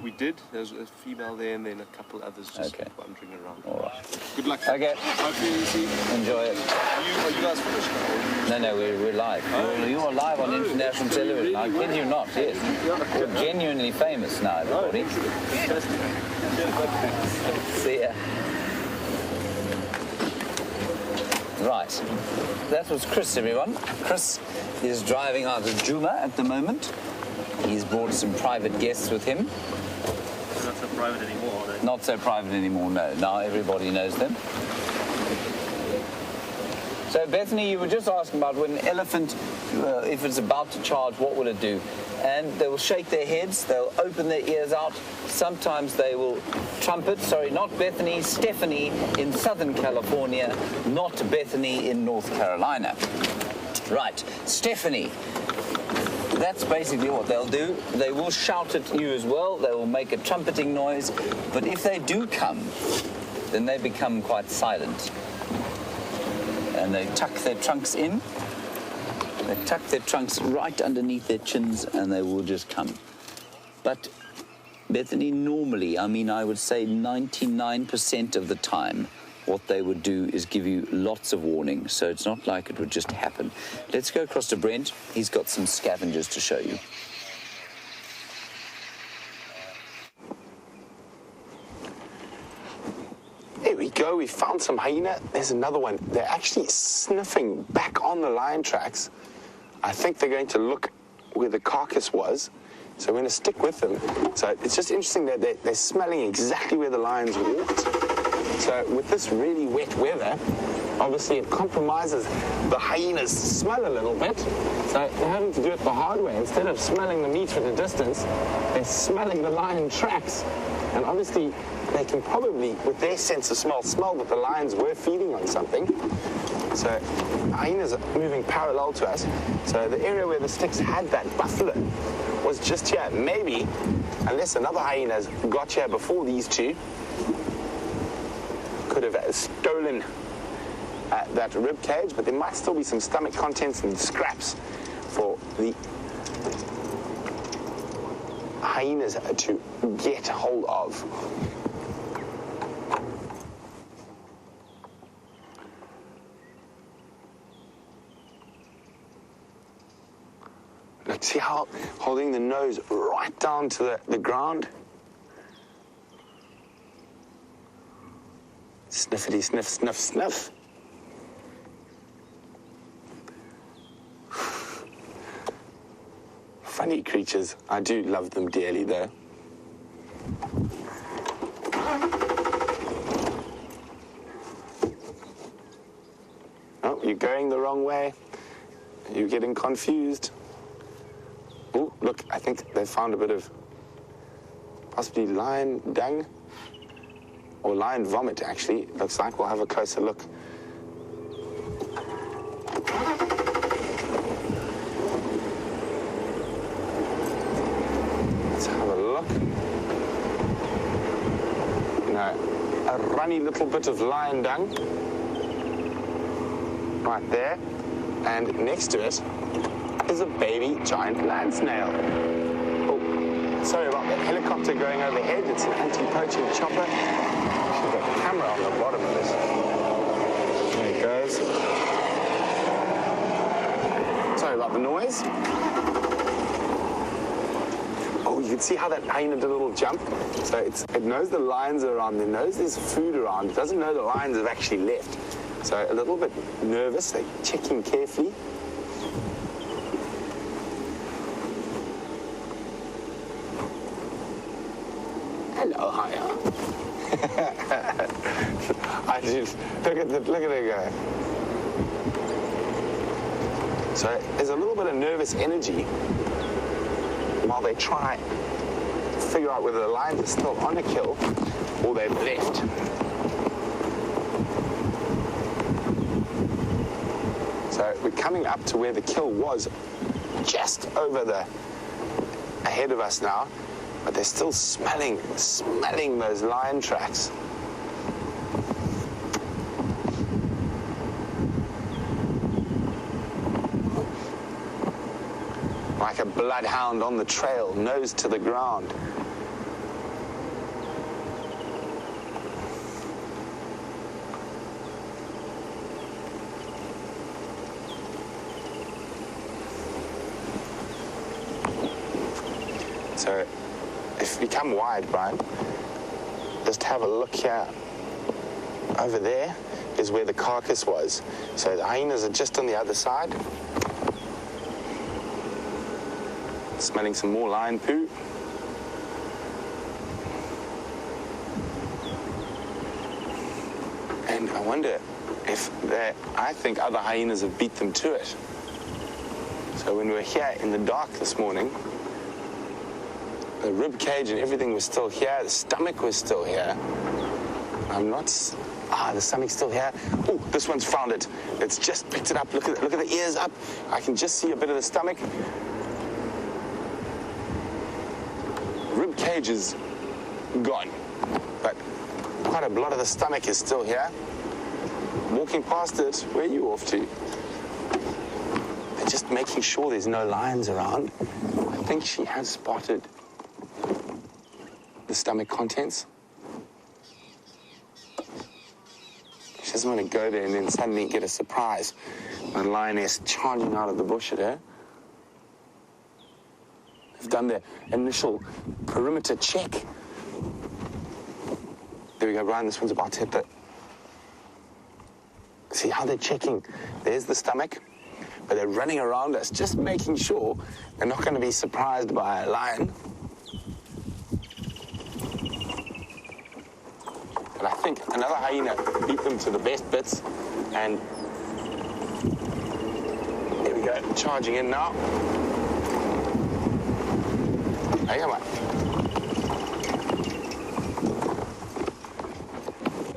[SPEAKER 4] We did. There's a female there, and then a couple others just wandering around.
[SPEAKER 3] All right.
[SPEAKER 4] Good luck.
[SPEAKER 3] Okay.
[SPEAKER 4] Hopefully you see.
[SPEAKER 3] Enjoy it.
[SPEAKER 4] Are you guys finished now?
[SPEAKER 3] No, we're live. You are live on international television. I kid you not. Yes. We're genuinely famous now, everybody. See ya. Right. That was Chris, everyone. Chris is driving out of Juma at the moment. He's brought some private guests with him.
[SPEAKER 4] Not so private anymore, are they?
[SPEAKER 3] Not so private anymore, no. Now everybody knows them. So, Bethany, you were just asking about when an elephant, if it's about to charge, what will it do? And they will shake their heads, they'll open their ears out. Sometimes they will trumpet. Sorry, not Bethany, Stephanie in Southern California, not Bethany in North Carolina. Right, Stephanie. That's basically what they'll do. They will shout at you as well. They will make a trumpeting noise. But if they do come, then they become quite silent. And they tuck their trunks in. They tuck their trunks right underneath their chins, and they will just come. But Bethany, normally, I would say 99% of the time, what they would do is give you lots of warning, so it's not like it would just happen. Let's go across to Brent. He's got some scavengers to show you.
[SPEAKER 2] go. We found some hyena. There's another one. They're actually sniffing back on the lion tracks. I think they're going to look where the carcass was. So we're going to stick with them. So it's just interesting that they're smelling exactly where the lions walked. So with this really wet weather, obviously it compromises the hyenas' smell a little bit. So they're having to do it the hard way. Instead of smelling the meat at a distance, they're smelling the lion tracks. And obviously they can probably, with their sense of smell that the lions were feeding on something. So hyenas are moving parallel to us. So the area where the Styx had that buffalo was just here. Maybe, unless another hyena has got here before these two, could have stolen that rib cage, but there might still be some stomach contents and scraps for the hyenas to get hold of. Look, see how holding the nose right down to the ground? Sniffity, sniff, sniff, sniff. Funny creatures. I do love them dearly, though. Oh, you're going the wrong way. You're getting confused. Oh, look, I think they found a bit of possibly lion dung. Or lion vomit, actually. It looks like. We'll have a closer look. Let's have a look. No, a runny little bit of lion dung. Right there. And next to it is a baby giant land snail. Oh, sorry about that helicopter going overhead. It's an anti-poaching chopper. Camera on the bottom of this. There it goes. Sorry about the noise. Oh, you can see how that hyena did a little jump. So it knows the lions are around. It knows there's food around. It doesn't know the lions have actually left. So a little bit nervous. They're checking carefully. Hello, hyena. I just look at it go. So there's a little bit of nervous energy while they try to figure out whether the lions are still on a kill or they've left. So we're coming up to where the kill was, just over ahead of us now. But they're still smelling those lion tracks. Like a bloodhound on the trail, nose to the ground. So, if we come wide, Bryan, just have a look here. Over there is where the carcass was. So the hyenas are just on the other side. Smelling some more lion poo. And I wonder if I think other hyenas have beat them to it. So when we were here in the dark this morning, the rib cage and everything was still here. The stomach was still here. The stomach's still here. Oh, this one's found it. It's just picked it up. Look at the ears up. I can just see a bit of the stomach. Rib cage is gone, but quite a lot of the stomach is still here. Walking past it, where are you off to? They're just making sure there's no lions around. I think she has spotted the stomach contents. She doesn't want to go there and then suddenly get a surprise. A lioness charging out of the bush at her. They've done their initial perimeter check. There we go, Bryan. This one's about to hit See how they're checking? There's the stomach, but they're running around us, just making sure they're not going to be surprised by a lion. But I think another hyena beat them to the best bits, and here we go, charging in now. Hey, come on.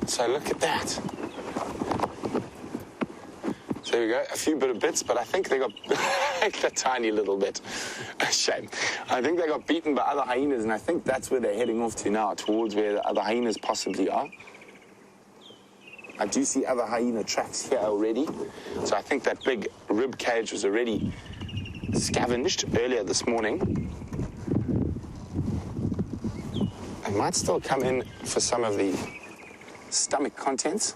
[SPEAKER 2] So look at that. So there we go, a few bit of bits, but I think they got a tiny little bit. A shame. I think they got beaten by other hyenas, and I think that's where they're heading off to now, towards where the other hyenas possibly are. I do see other hyena tracks here already. So I think that big rib cage was already scavenged earlier this morning. I might still come in for some of the stomach contents.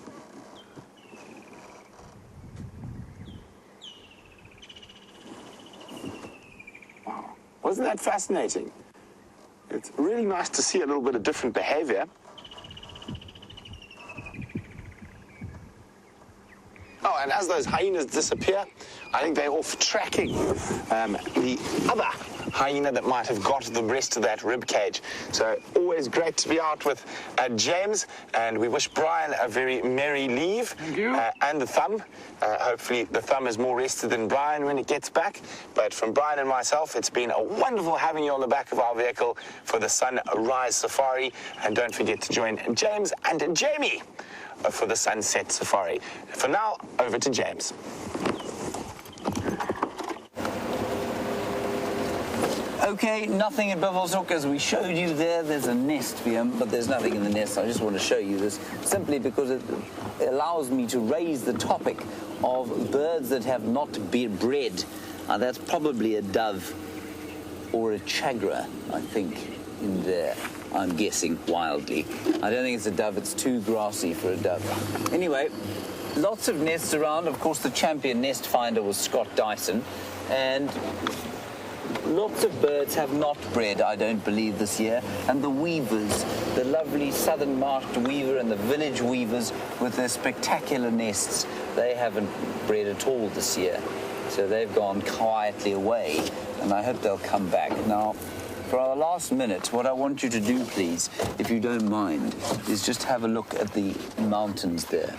[SPEAKER 2] Wow, wasn't that fascinating? It's really nice to see a little bit of different behavior. Oh, and as those hyenas disappear, I think they're off tracking the other hyena that might have got the rest of that rib cage. So always great to be out with James, and we wish Bryan a very merry leave.
[SPEAKER 5] Thank you.
[SPEAKER 2] And the thumb. Hopefully the thumb is more rested than Bryan when it gets back. But from Bryan and myself, it's been a wonderful having you on the back of our vehicle for the Sunrise Safari. And don't forget to join James and Jamie for the Sunset Safari. For now, over to James.
[SPEAKER 3] Okay, nothing in Buffelshoek, as we showed you there. There's a nest, Wium, but there's nothing in the nest. I just want to show you this simply because it allows me to raise the topic of birds that have not been bred. That's probably a dove or a chagra, I think, in there. I'm guessing wildly. I don't think it's a dove. It's too grassy for a dove. Anyway, lots of nests around. Of course, the champion nest finder was Scott Dyson, and lots of birds have not bred, I don't believe, this year. And the weavers, the lovely southern marked weaver and the village weavers with their spectacular nests, they haven't bred at all this year. So they've gone quietly away, and I hope they'll come back. Now, for our last minute, what I want you to do, please, if you don't mind, is just have a look at the mountains there.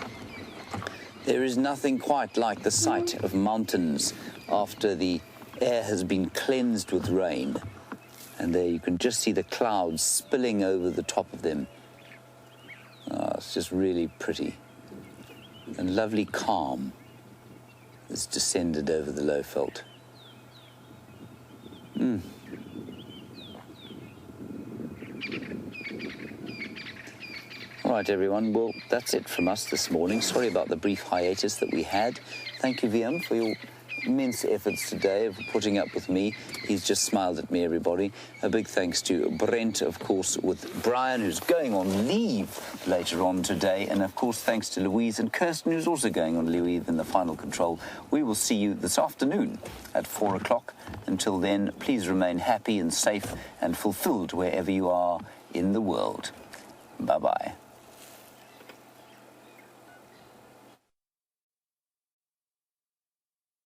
[SPEAKER 3] There is nothing quite like the sight of mountains after the air has been cleansed with rain. And there you can just see the clouds spilling over the top of them. Oh, it's just really pretty. And lovely calm has descended over the Lowveld. All right, everyone. Well, that's it from us this morning. Sorry about the brief hiatus that we had. Thank you, Wium, for your immense efforts today of putting up with me. He's just smiled at me, everybody. A big thanks to Brent, of course, with Bryan, who's going on leave later on today. And, of course, thanks to Louise and Kirsten, who's also going on leave in the final control. We will see you this afternoon at 4 o'clock. Until then, please remain happy and safe and fulfilled wherever you are in the world. Bye-bye.